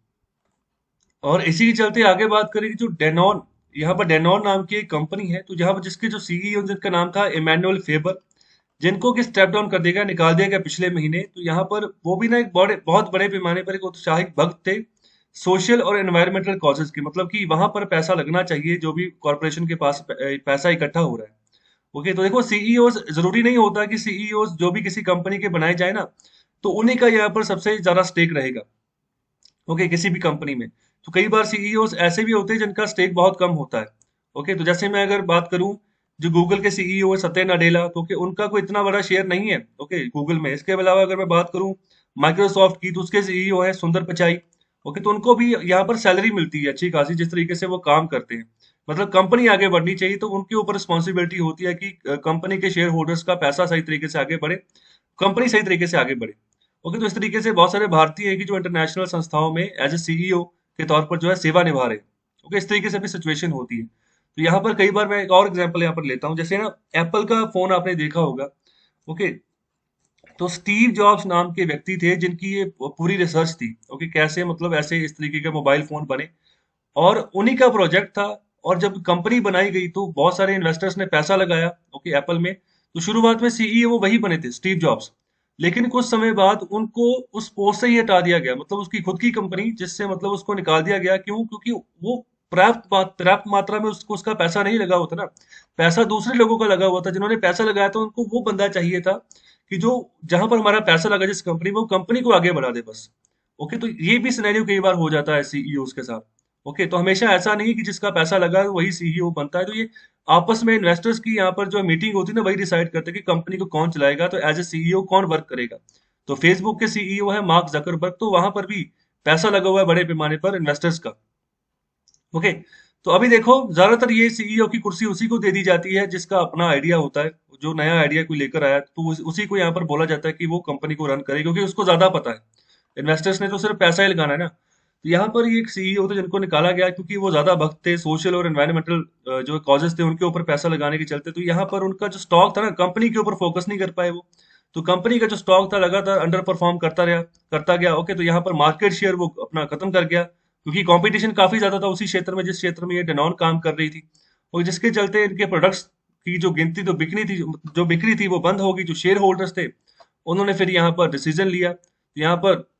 और इसी के चलते आगे बात करें कि जो डेनॉन, यहाँ पर डेनॉन नाम की एक कंपनी है, तो यहाँ पर जिसके जो सीईओ जिनका नाम था इमैनुअल फेबर, जिनको कि स्टेप डाउन कर दिया गया, निकाल दिया गया पिछले महीने। तो यहाँ पर वो भी ना एक बहुत बड़े पैमाने पर एक उत्साहित भक्त थे सोशल और एनवायरमेंटल कॉजेज के, मतलब कि वहां पर पैसा लगना चाहिए जो भी कॉर्पोरेशन के पास पैसा इकट्ठा हो रहा है। ओके, तो देखो सीईओ जरूरी नहीं होता कि सीईओ जो भी किसी कंपनी के बनाए जाए ना, तो उन्हीं का यहाँ पर सबसे ज्यादा स्टेक रहेगा। ओके, किसी भी कंपनी में तो कई बार सीईओ ऐसे भी होते हैं जिनका स्टेक बहुत कम होता है। ओके, तो जैसे मैं अगर बात करूं, जो गूगल के सीईओ है सत्य नाडेला, तो कि उनका कोई इतना बड़ा शेयर नहीं है ओके गूगल में। इसके अलावा अगर मैं बात करूं माइक्रोसॉफ्ट की, तो उसके सीईओ है सुंदर पिचाई। ओके, तो उनको भी यहाँ पर सैलरी मिलती है अच्छी खासी, जिस तरीके से वो काम करते हैं। मतलब कंपनी आगे बढ़नी चाहिए तो उनके ऊपर रिस्पॉन्सिबिलिटी होती है कि कंपनी के शेयर होल्डर्स का पैसा सही तरीके से आगे बढ़े, कंपनी सही तरीके से आगे बढ़े। ओके, तो इस तरीके से बहुत सारे भारतीय हैं कि जो इंटरनेशनल संस्थाओं में एज ए सीईओ के तौर पर जो है सेवा निभा रहे हैं। ओके, इस तरीके से भी सिचुएशन होती है। तो यहाँ पर कई बार मैं एक और एग्जांपल यहाँ पर लेता हूँ, जैसे ना एप्पल का फोन आपने देखा होगा। ओके, तो स्टीव जॉब्स नाम के व्यक्ति थे जिनकी ये पूरी रिसर्च थी। ओके, कैसे मतलब ऐसे इस तरीके के मोबाइल फोन बने, और उन्हीं का प्रोजेक्ट था। और जब कंपनी बनाई गई तो बहुत सारे इन्वेस्टर्स ने पैसा लगाया ओके एप्पल में। तो शुरुआत में सीईओ वही बने थे, स्टीव जॉब्स। लेकिन कुछ समय बाद उनको उस पोस्ट से ही हटा दिया गया, मतलब उसकी खुद की कंपनी, जिससे मतलब उसको निकाल दिया गया। क्यों? क्योंकि वो पर्याप्त मात्रा में उसको उसका पैसा नहीं लगा हुआ था ना, पैसा दूसरे लोगों का लगा हुआ था। जिन्होंने पैसा लगाया था उनको वो बंदा चाहिए था कि जो जहां पर हमारा पैसा लगा जिस कंपनी में, वो कंपनी को आगे बढ़ा दे बस। ओके, तो ये भी सिनेरियो कई बार हो जाता है सीईओ के साथ। ओके, तो हमेशा ऐसा नहीं है कि जिसका पैसा लगा है वही सीईओ बनता है। तो ये आपस में इन्वेस्टर्स की यहाँ पर जो मीटिंग होती है ना, वही डिसाइड करते हैं कि कंपनी को कौन चलाएगा, तो एज ए सीईओ कौन वर्क करेगा। तो फेसबुक के सीईओ है मार्क जकरबर्ग, तो वहां पर भी पैसा लगा हुआ है बड़े पैमाने पर इन्वेस्टर्स का। ओके, तो अभी देखो ज्यादातर ये सीईओ की कुर्सी उसी को दे दी जाती है जिसका अपना आइडिया होता है। जो नया आइडिया कोई लेकर आया तो उसी को यहाँ पर बोला जाता है कि वो कंपनी को रन करे, क्योंकि उसको ज्यादा पता है। इन्वेस्टर्स ने तो सिर्फ पैसा ही लगाना है ना। तो यहाँ पर ये एक सीईओ थे जिनको निकाला गया क्योंकि वो ज्यादा भक्त थे सोशल और एनवायरमेंटल जो कॉजेस थे उनके ऊपर पैसा लगाने के चलते। तो यहाँ पर उनका जो स्टॉक था ना, कंपनी के ऊपर फोकस नहीं कर पाए वो। तो कंपनी का जो स्टॉक था लगातार अंडर परफॉर्म करता गया। ओके, तो यहाँ पर मार्केट शेयर वो अपना खत्म कर गया, क्योंकि कंपटीशन काफी ज्यादा था उसी क्षेत्र में जिस क्षेत्र में ये डेनॉन काम कर रही थी। और जिसके चलते इनके प्रोडक्ट्स की जो गिनती तो बिकनी थी, जो बिक्री थी वो बंद होगी। जो शेयर होल्डर्स थे उन्होंने फिर यहाँ पर डिसीजन लिया। यहाँ पर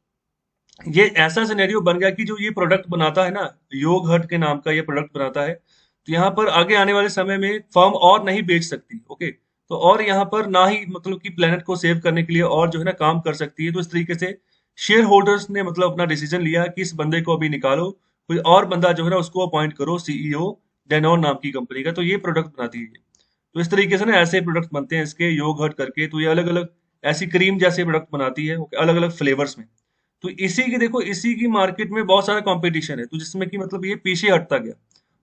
ये ऐसा सिनेरियो बन गया कि जो ये प्रोडक्ट बनाता है ना, योग हट के नाम का ये प्रोडक्ट बनाता है, तो यहाँ पर आगे आने वाले समय में फर्म और नहीं बेच सकती। ओके, तो और यहाँ पर ना ही मतलब कि प्लेनेट को सेव करने के लिए और जो है ना काम कर सकती है। तो इस तरीके से शेयर होल्डर्स ने मतलब अपना डिसीजन लिया कि इस बंदे को अभी निकालो, कोई और बंदा जो है ना उसको अपॉइंट करो सीईओ डेनॉन नाम की कंपनी का, तो ये प्रोडक्ट बनाती है। तो इस तरीके से ना ऐसे प्रोडक्ट बनते हैं इसके योग हट करके। तो ये अलग अलग ऐसी क्रीम जैसे प्रोडक्ट बनाती है अलग अलग फ्लेवर्स में। तो इसी की देखो, इसी की मार्केट में बहुत सारा कंपटीशन है, तो जिसमें कि मतलब ये पीछे हटता गया।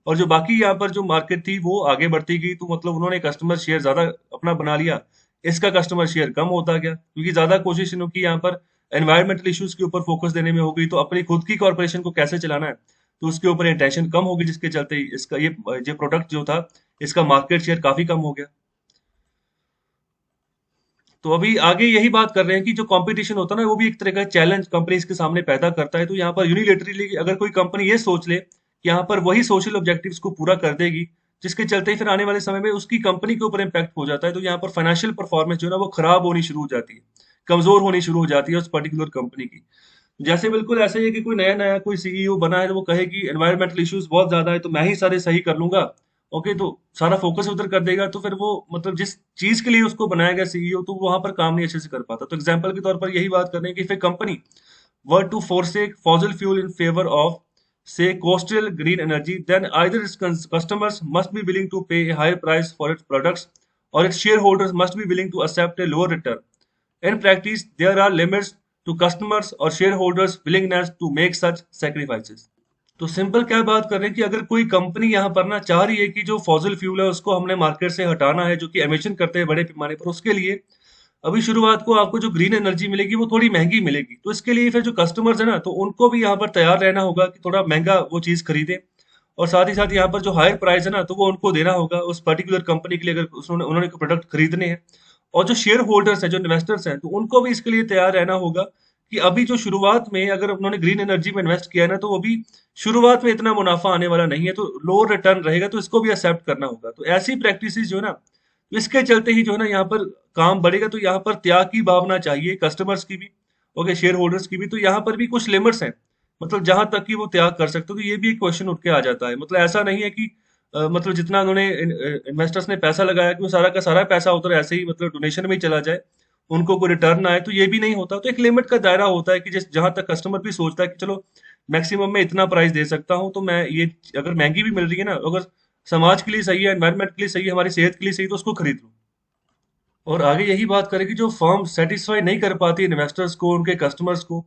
और जो बाकी यहाँ पर जो मार्केट थी वो आगे बढ़ती गई, तो मतलब उन्होंने कस्टमर शेयर ज्यादा अपना बना लिया, इसका कस्टमर शेयर कम होता गया, क्योंकि ज्यादा कोशिश इन्होंने यहाँ पर एनवायरमेंटल इश्यूज के ऊपर फोकस देने में हो गई। तो अपनी खुद की कॉर्पोरेशन को कैसे चलाना है, तो उसके ऊपर इंटेंशन कम होगी, जिसके चलते इसका ये प्रोडक्ट जो था इसका मार्केट शेयर काफी कम हो गया। तो अभी आगे यही बात कर रहे हैं कि जो कंपटीशन होता है ना, वो भी एक तरह का चैलेंज कंपनीज के सामने पैदा करता है। तो यहाँ पर यूनिलेटरली अगर कोई कंपनी ये सोच ले कि यहाँ पर वही सोशल ऑब्जेक्टिव्स को पूरा कर देगी, जिसके चलते फिर आने वाले समय में उसकी कंपनी के ऊपर इम्पैक्ट हो जाता है। तो यहाँ पर फाइनेंशियल परफॉर्मेंस जो है ना वो खराब होनी शुरू हो जाती है, कमजोर होनी शुरू हो जाती है उस पर्टिकुलर कंपनी की। जैसे बिल्कुल ऐसे ही है कि कोई नया नया कोई सीईओ बना है तो वो कहे कि एनवायरमेंटल इश्यूज बहुत ज्यादा है तो मैं ही सारे सही कर लूंगा। ओके, तो सारा फोकस उधर कर देगा, तो फिर वो मतलब जिस चीज के लिए उसको बनाया गया सीईओ, तो वहां पर काम नहीं अच्छे से कर पाता। तो एग्जाम्पल के तौर पर यही बात कर रहे हैं कि if A company were to forsake fossil fuel in favor of, say, coastal green energy, then either its customers must be willing to pay a higher price for its products, or its shareholders must be willing to accept a lower return. In practice, there are limits to customers or shareholders' willingness to make such sacrifices. तो सिंपल क्या बात कर रहे हैं कि अगर कोई कंपनी यहाँ पर ना चाह रही है कि जो फॉसिल फ्यूल है उसको हमने मार्केट से हटाना है, जो कि एमिशन करते हैं बड़े पैमाने पर, उसके लिए अभी शुरुआत को आपको जो ग्रीन एनर्जी मिलेगी वो थोड़ी महंगी मिलेगी। तो इसके लिए फिर जो कस्टमर्स है ना, तो उनको भी यहाँ पर तैयार रहना होगा कि थोड़ा महंगा वो चीज खरीदे, और साथ ही साथ यहाँ पर जो हायर प्राइस है ना, तो वो उनको देना होगा उस पर्टिकुलर कंपनी के लिए, अगर उसने उन्होंने प्रोडक्ट खरीदने हैं। और जो शेयर होल्डर्स हैं, जो इन्वेस्टर्स हैं, तो उनको भी इसके लिए तैयार रहना होगा कि अभी जो शुरुआत में अगर उन्होंने ग्रीन एनर्जी में इन्वेस्ट किया है ना, तो वो भी शुरुआत में इतना मुनाफा आने वाला नहीं है, तो लो रिटर्न रहेगा, तो इसको भी एक्सेप्ट करना होगा। तो ऐसी प्रैक्टिसेस जो है ना, तो इसके चलते ही जो है ना यहाँ पर काम बढ़ेगा। तो यहाँ पर त्याग की भावना चाहिए कस्टमर्स की भी, ओके, शेयर होल्डर्स की भी। तो यहाँ पर भी कुछ लिमिट्स हैं, मतलब जहां तक कि वो त्याग कर सकते हो। तो ये भी एक क्वेश्चन उठ के आ जाता है। मतलब ऐसा नहीं है कि मतलब जितना उन्होंने इन्वेस्टर्स ने पैसा लगाया कि वो सारा का सारा पैसा उधर ऐसे ही मतलब डोनेशन में ही चला जाए, उनको कोई रिटर्न ना आए, तो ये भी नहीं होता। तो एक लिमिट का दायरा होता है कि जिस जहां तक कस्टमर भी सोचता है कि चलो मैक्सिमम में इतना प्राइस दे सकता हूँ, तो मैं ये अगर महंगी भी मिल रही है ना, अगर समाज के लिए सही है, एनवायरनमेंट के लिए सही है, हमारी सेहत के लिए सही है, तो उसको खरीद लो। और आगे यही बात करें कि जो फर्म सेटिस्फाई नहीं कर पाती इन्वेस्टर्स को, उनके कस्टमर्स को,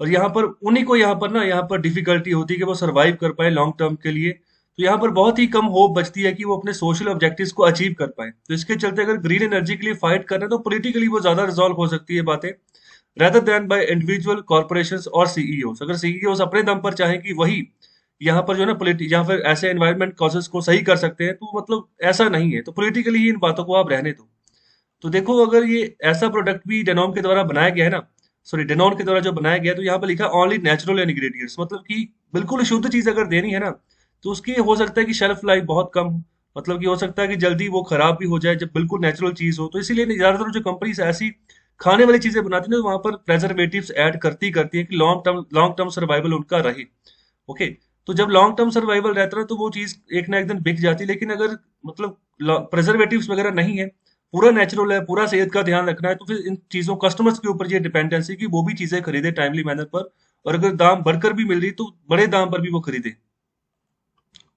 और यहाँ पर उन्हीं को यहाँ पर ना यहाँ पर डिफिकल्टी होती है कि वो सरवाइव कर पाए लॉन्ग टर्म के लिए। तो यहाँ पर बहुत ही कम होप बचती है कि वो अपने सोशल ऑब्जेक्टिव्स को अचीव कर पाए। तो इसके चलते अगर ग्रीन एनर्जी के लिए फाइट कर रहे हैं, तो पॉलिटिकली वो ज्यादा रिजॉल्व हो सकती है बातें, rather than by individual corporations और सीईओ। अगर सीईओ अपने दम पर चाहें कि वही यहाँ पर जो है ना पॉलिटिक यहाँ पर ऐसे एनवायरमेंट कॉजेस को सही कर सकते हैं, तो मतलब ऐसा नहीं है। तो पॉलिटिकली ही इन बातों को आप रहने दो। तो देखो, अगर ये ऐसा प्रोडक्ट भी डेनॉन के द्वारा बनाया गया है ना, सॉरी डेनॉन के द्वारा जो बनाया गया है, तो यहाँ पर लिखा ओनली नेचुरल इंग्रेडिएंट्स, मतलब कि बिल्कुल शुद्ध चीज अगर देनी है ना, तो उसकी हो सकता है कि शेल्फ लाइफ बहुत कम हो, मतलब कि हो सकता है कि जल्दी वो खराब भी हो जाए जब बिल्कुल नेचुरल चीज हो। तो इसीलिए ज्यादातर जो कंपनीज ऐसी खाने वाली चीजें बनाती है ना, वहां पर प्रेजर्वेटिव्स ऐड करती है कि लॉन्ग टर्म सर्वाइवल उनका रहे। ओके, तो जब लॉन्ग टर्म सर्वाइवल रहता है तो वो चीज एक ना एक दिन बिक जाती है। लेकिन अगर मतलब प्रेजर्वेटिव्स वगैरह नहीं है, पूरा नेचुरल है, पूरा सेहत का ध्यान रखना है, तो फिर इन चीजों कस्टमर्स के ऊपर ये डिपेंडेंसी कि वो भी चीजें खरीदे टाइमली मैनर पर, और अगर दाम बढ़कर भी मिल रही तो बड़े दाम पर भी वो खरीदे।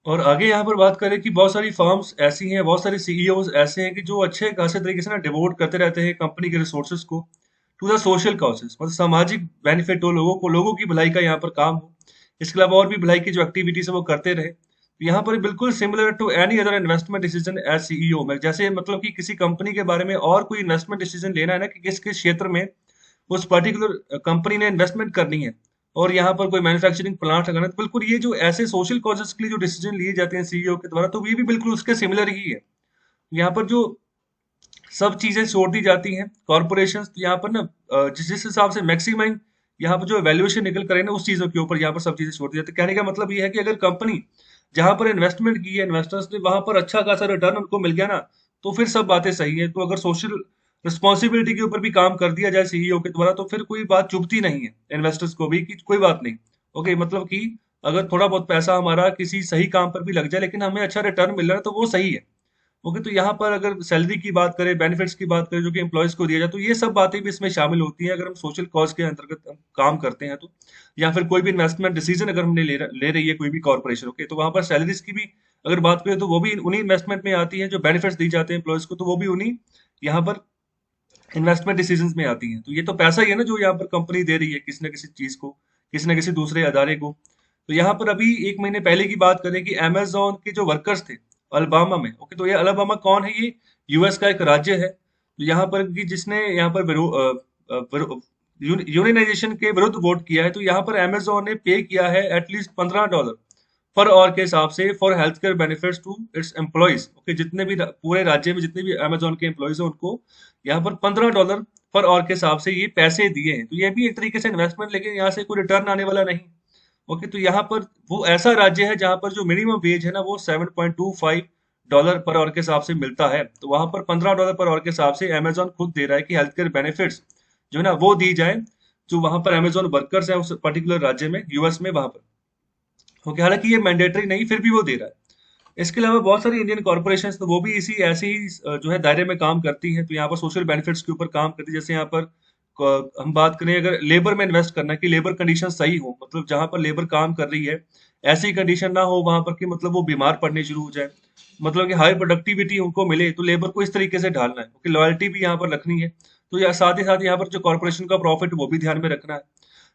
और आगे यहाँ पर बात करें कि बहुत सारी फर्म्स ऐसी हैं, बहुत सारे सीईओज ऐसे हैं कि जो अच्छे खासे तरीके से ना डिवोट करते रहते हैं कंपनी के रिसोर्सेज को टू द सोशल कॉजेस, मतलब सामाजिक बेनिफिट हो, लोगों को, लोगों की भलाई का यहाँ पर काम हो। इसके अलावा और भी भलाई की जो एक्टिविटीज है वो करते रहे। तो यहाँ पर बिल्कुल similar to any other investment decision as CEO में, जैसे मतलब कि किसी कंपनी के बारे में और कोई इन्वेस्टमेंट डिसीजन लेना है ना, कि किस किस क्षेत्र में उस पर्टिकुलर कंपनी ने इन्वेस्टमेंट करनी है, और यहाँ पर कोई मैन्युफैक्चरिंग प्लांट लगाना है, तो बिल्कुल ये जो ऐसे सोशल कॉजेस के लिए जो डिसीजन लिए जाते हैं सीईओ के द्वारा, तो ये भी बिल्कुल उसके सिमिलर ही है। यहाँ पर जो सब चीजें छोड़ दी जाती हैं कॉर्पोरेशन, तो यहाँ पर ना जिस जिस हिसाब से मैक्सिमम यहाँ पर जो वैल्यूएशन निकल कर है ना, उस चीजों के ऊपर यहाँ पर सब चीजें छोड़ दी जाती है। कहने का मतलब ये है कि अगर कंपनी जहां पर इन्वेस्टमेंट की है इन्वेस्टर्स ने, वहां पर अच्छा खासा रिटर्न उनको मिल गया ना, तो फिर सब बातें सही है। तो अगर सोशल रिस्पॉन्सिबिलिटी के ऊपर भी काम कर दिया जाए सीईओ के द्वारा, तो फिर कोई बात चुभती नहीं है इन्वेस्टर्स को भी कि कोई बात नहीं। ओके, मतलब कि अगर थोड़ा बहुत पैसा हमारा किसी सही काम पर भी लग जाए, लेकिन हमें अच्छा रिटर्न मिल रहा है, तो वो सही है। ओके, तो यहाँ पर अगर सैलरी की बात करें, बेनिफिट्स की बात करें जो कि एम्प्लॉयज को दिया जाए, तो ये सब बातें भी इसमें शामिल होती हैं अगर हम सोशल कॉज के अंतर्गत हम काम करते हैं तो। या फिर कोई भी इन्वेस्टमेंट डिसीजन अगर हमने ले रही है कोई भी कॉर्पोरेशन, ओके, तो वहां पर सैलरीज की भी अगर बात करें, तो वो भी उन्हीं इन्वेस्टमेंट में आती है। जो बेनिफिट्स दी जाते हैं एम्प्लॉयज को, तो वो भी उन्हीं यहाँ पर इन्वेस्टमेंट डिसीजंस में आती हैं। तो ये तो पैसा ही है ना जो यहाँ पर कंपनी दे रही है किसी न किसी चीज को, किसी न किसी दूसरे अदारे को। तो यहाँ पर अभी 1 महीने पहले की बात करें कि अमेजोन के जो वर्कर्स थे अल्बामा में, ओके, तो ये अलाबामा कौन है? ये यूएस का एक राज्य है। तो यहाँ पर कि जिसने यहाँ पर यूनियनाइजेशन के विरुद्ध वोट किया है, तो यहाँ पर अमेजोन ने पे किया है एटलीस्ट $15 पर आवर के हिसाब से for health care benefits to its employees. Okay, जितने भी पूरे राज्य में जितने भी अमेजोन के एम्प्लॉयज हैं, उनको यहाँ पर $15 पर आवर के हिसाब से ये पैसे दिए हैं। तो ये भी एक तरीके से इन्वेस्टमेंट, लेकिन यहाँ से कोई रिटर्न आने वाला नहीं। ओके, तो यहाँ पर वो ऐसा राज्य है जहां पर जो मिनिमम वेज है ना, वो $7.25 पर आवर के हिसाब से मिलता है। तो वहां पर $15 पर आवर के हिसाब से अमेजोन खुद दे रहा है कि हेल्थ केयर बेनिफिट्स जो है ना वो दी जाए जो वहां पर अमेजोन वर्कर्स हैं उस पर्टिकुलर राज्य में, यूएस में, वहां पर। ओके, हालांकि ये मैंडेटरी नहीं, फिर भी वो दे रहा है। इसके अलावा बहुत सारी इंडियन कॉर्पोरेशंस तो वो भी इसी ऐसे ही जो है दायरे में काम करती हैं, तो यहाँ पर सोशल बेनिफिट्स के ऊपर काम करती है। जैसे यहाँ पर हम बात करें अगर लेबर में इन्वेस्ट करना है कि लेबर कंडीशन सही हो, मतलब जहां पर लेबर काम कर रही है ऐसी कंडीशन ना हो वहां पर कि मतलब वो बीमार पड़ने शुरू हो जाए, मतलब कि हाई प्रोडक्टिविटी उनको मिले, तो लेबर को इस तरीके से ढालना है, क्योंकि लॉयल्टी भी यहाँ पर रखनी है। तो या साथ ही साथ यहाँ पर जो कॉर्पोरेशन का प्रॉफिट वो भी ध्यान में रखना है।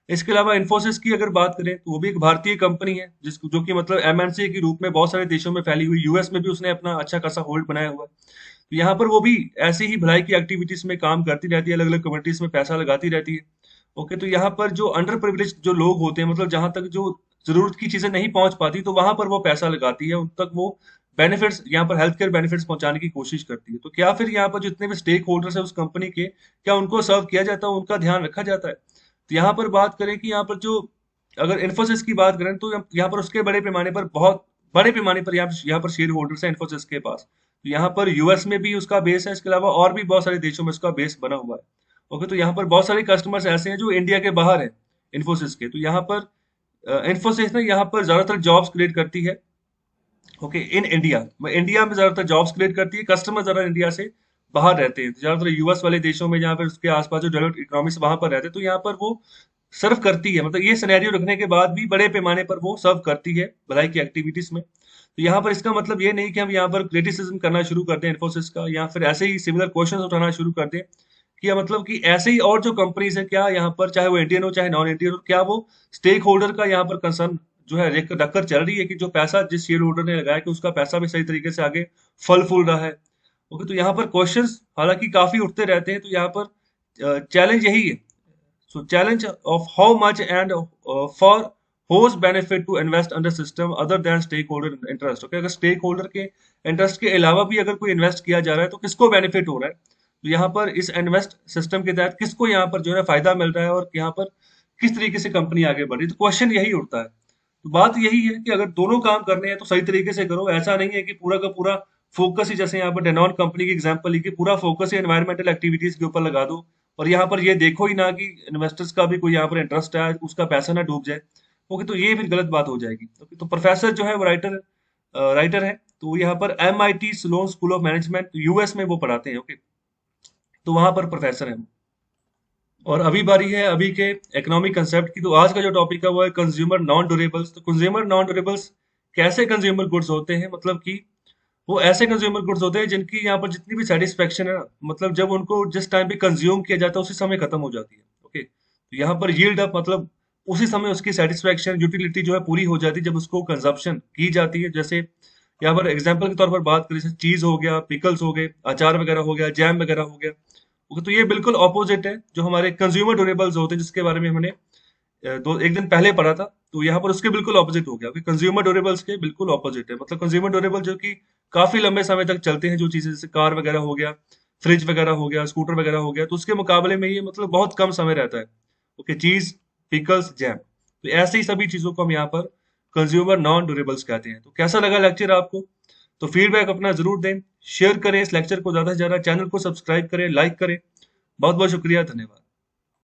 इसके अलावा इन्फोसिस की अगर बात करें तो वो भी एक भारतीय कंपनी है, जिसको जो कि मतलब एमएनसी के रूप में बहुत सारे देशों में फैली हुई, यूएस में भी उसने अपना अच्छा खासा होल्ड बनाया हुआ है। तो यहाँ पर वो भी ऐसी ही भलाई की एक्टिविटीज में काम करती रहती है, अलग अलग कम्युनिटीज में पैसा लगाती रहती है। ओके, तो यहाँ पर जो अंडर प्रिविलेज जो लोग होते हैं, मतलब जहां तक जो जरूरत की चीजें नहीं पहुंच पाती, तो वहां पर वो पैसा लगाती है, उन तक वो बेनिफिट्स, यहाँ पर हेल्थ केयर बेनिफिट्स पहुंचाने की कोशिश करती है। तो क्या फिर यहाँ पर जितने भी स्टेक होल्डर्स है उस कंपनी के, क्या उनको सर्व किया जाता है, उनका ध्यान रखा जाता है? तो यहाँ पर बात करें कि यहाँ पर जो, अगर इन्फोसिस की बात करें तो यहाँ पर उसके बड़े पैमाने पर, बहुत बड़े पैमाने पर यहाँ पर शेयर होल्डर्स हैं इन्फोसिस के पास। तो यहाँ पर यूएस में भी उसका बेस है, इसके अलावा और भी बहुत सारे देशों में उसका बेस बना हुआ है। ओके, तो यहाँ पर बहुत सारे कस्टमर्स ऐसे हैं जो इंडिया के बाहर हैं इन्फोसिस के। तो यहाँ पर इन्फोसिस ना यहाँ पर ज्यादातर जॉब्स क्रिएट करती है। ओके, इन इंडिया, इंडिया में ज्यादातर जॉब्स क्रिएट करती है, कस्टमर ज्यादा इंडिया से बाहर रहते हैं, ज्यादातर यूएस वाले देशों में जहाँ पर उसके आसपास जो डेवलप्ड इकोनॉमीज वहां पर रहते हैं, तो यहाँ पर वो सर्व करती है, मतलब ये सिनेरियो रखने के बाद भी बड़े पैमाने पर वो सर्व करती है भलाई की एक्टिविटीज में। तो यहाँ पर इसका मतलब ये नहीं कि हम यहाँ पर क्रिटिसिज्म करना शुरू कर दें इन्फोसिस का, या फिर ऐसे ही सिमिलर क्वेश्चन उठाना शुरू कर दें कि या मतलब कि ऐसे ही और जो कंपनीज है, क्या यहाँ पर चाहे वो इंडियन हो चाहे नॉन इंडियन हो, क्या वो स्टेक होल्डर का यहाँ पर कंसर्न जो है रखकर चल रही है कि जो पैसा जिस शेयर होल्डर ने लगाया कि उसका पैसा भी सही तरीके से आगे फल फूल रहा है? ओके, तो यहाँ पर क्वेश्चंस हालांकि काफी उठते रहते हैं, तो यहाँ पर चैलेंज यही है। So challenge of how much and for whose benefit to invest under system other than stake holder interest. Okay, अगर स्टेक होल्डर के इंटरेस्ट के अलावा भी अगर कोई इन्वेस्ट किया जा रहा है तो किसको बेनिफिट हो रहा है? तो यहाँ पर इस इन्वेस्ट सिस्टम के तहत किसको यहाँ पर जो है फायदा मिल रहा है, और यहाँ पर किस तरीके से कंपनी आगे बढ़ रही है? तो क्वेश्चन यही उठता है। तो बात यही है कि अगर दोनों काम करने हैं तो सही तरीके से करो। ऐसा नहीं है कि पूरा का पूरा फोकस ही, जैसे यहाँ पर डेनॉन कंपनी की एग्जांपल ली, कि पूरा फोकस ही एनवायरमेंटल एक्टिविटीज के ऊपर लगा दो, और यहाँ पर ये देखो ही ना कि इन्वेस्टर्स का भी कोई यहाँ पर इंटरेस्ट है, उसका पैसा ना डूब जाए। ओके, तो ये फिर गलत बात हो जाएगी। ओके, तो प्रोफेसर जो है वो राइटर है, तो वो यहाँ पर MIT Sloan school of management US में वो पढ़ाते हैं। ओके, तो वहां पर प्रोफेसर है। और अभी बारी है अभी के इकोनॉमिक कंसेप्ट की। तो आज का जो टॉपिक है वो है कंज्यूमर नॉन ड्यूरेबल्स। तो कंज्यूमर नॉन ड्यूरेबल्स कैसे कंज्यूमर गुड्स होते हैं, मतलब कि वो ऐसे कंज्यूमर गुड्स होते हैं जिनकी यहाँ पर जितनी भी सेटिस्फेक्शन है ना, मतलब जब उनको जिस टाइम पे कंज्यूम किया जाता है उसी समय खत्म हो जाती है। ओके, तो यहाँ पर यील्ड अप, मतलब उसी समय उसकी सेटिस्फेक्शन यूटिलिटी जो है पूरी हो जाती है जब उसको कंजप्शन की जाती है। जैसे यहाँ पर एग्जाम्पल के तौर पर बात करें, जैसे चीज हो गया, पिकल्स हो गए, अचार वगैरह हो गया, जैम वगैरह हो गया। ओके, तो ये बिल्कुल ऑपोजिट है जो हमारे कंज्यूमर ड्यूरेबल्स होते हैं, जिसके बारे में हमने एक दिन पहले पढ़ा था। तो यहाँ पर उसके बिल्कुल ऑपोजिट हो गया कि कंज्यूमर ड्यूरेबल्स के बिल्कुल ऑपोजिट है। मतलब कंज्यूमर ड्यूरेबल जो कि काफी लंबे समय तक चलते हैं, जो चीजें जैसे कार वगैरह हो गया, फ्रिज वगैरह हो गया, स्कूटर वगैरह हो गया, तो उसके मुकाबले में ये मतलब बहुत कम समय रहता है। ओके, चीज, पिकल्स, जैम, तो ऐसे ही सभी चीजों को हम यहाँ पर कंज्यूमर नॉन ड्यूरेबल्स कहते हैं। तो कैसा लगा लेक्चर आपको? तो फीडबैक अपना जरूर दें, शेयर करें इस लेक्चर को ज्यादा से ज्यादा, चैनल को सब्सक्राइब करें, लाइक करें। बहुत बहुत शुक्रिया, धन्यवाद।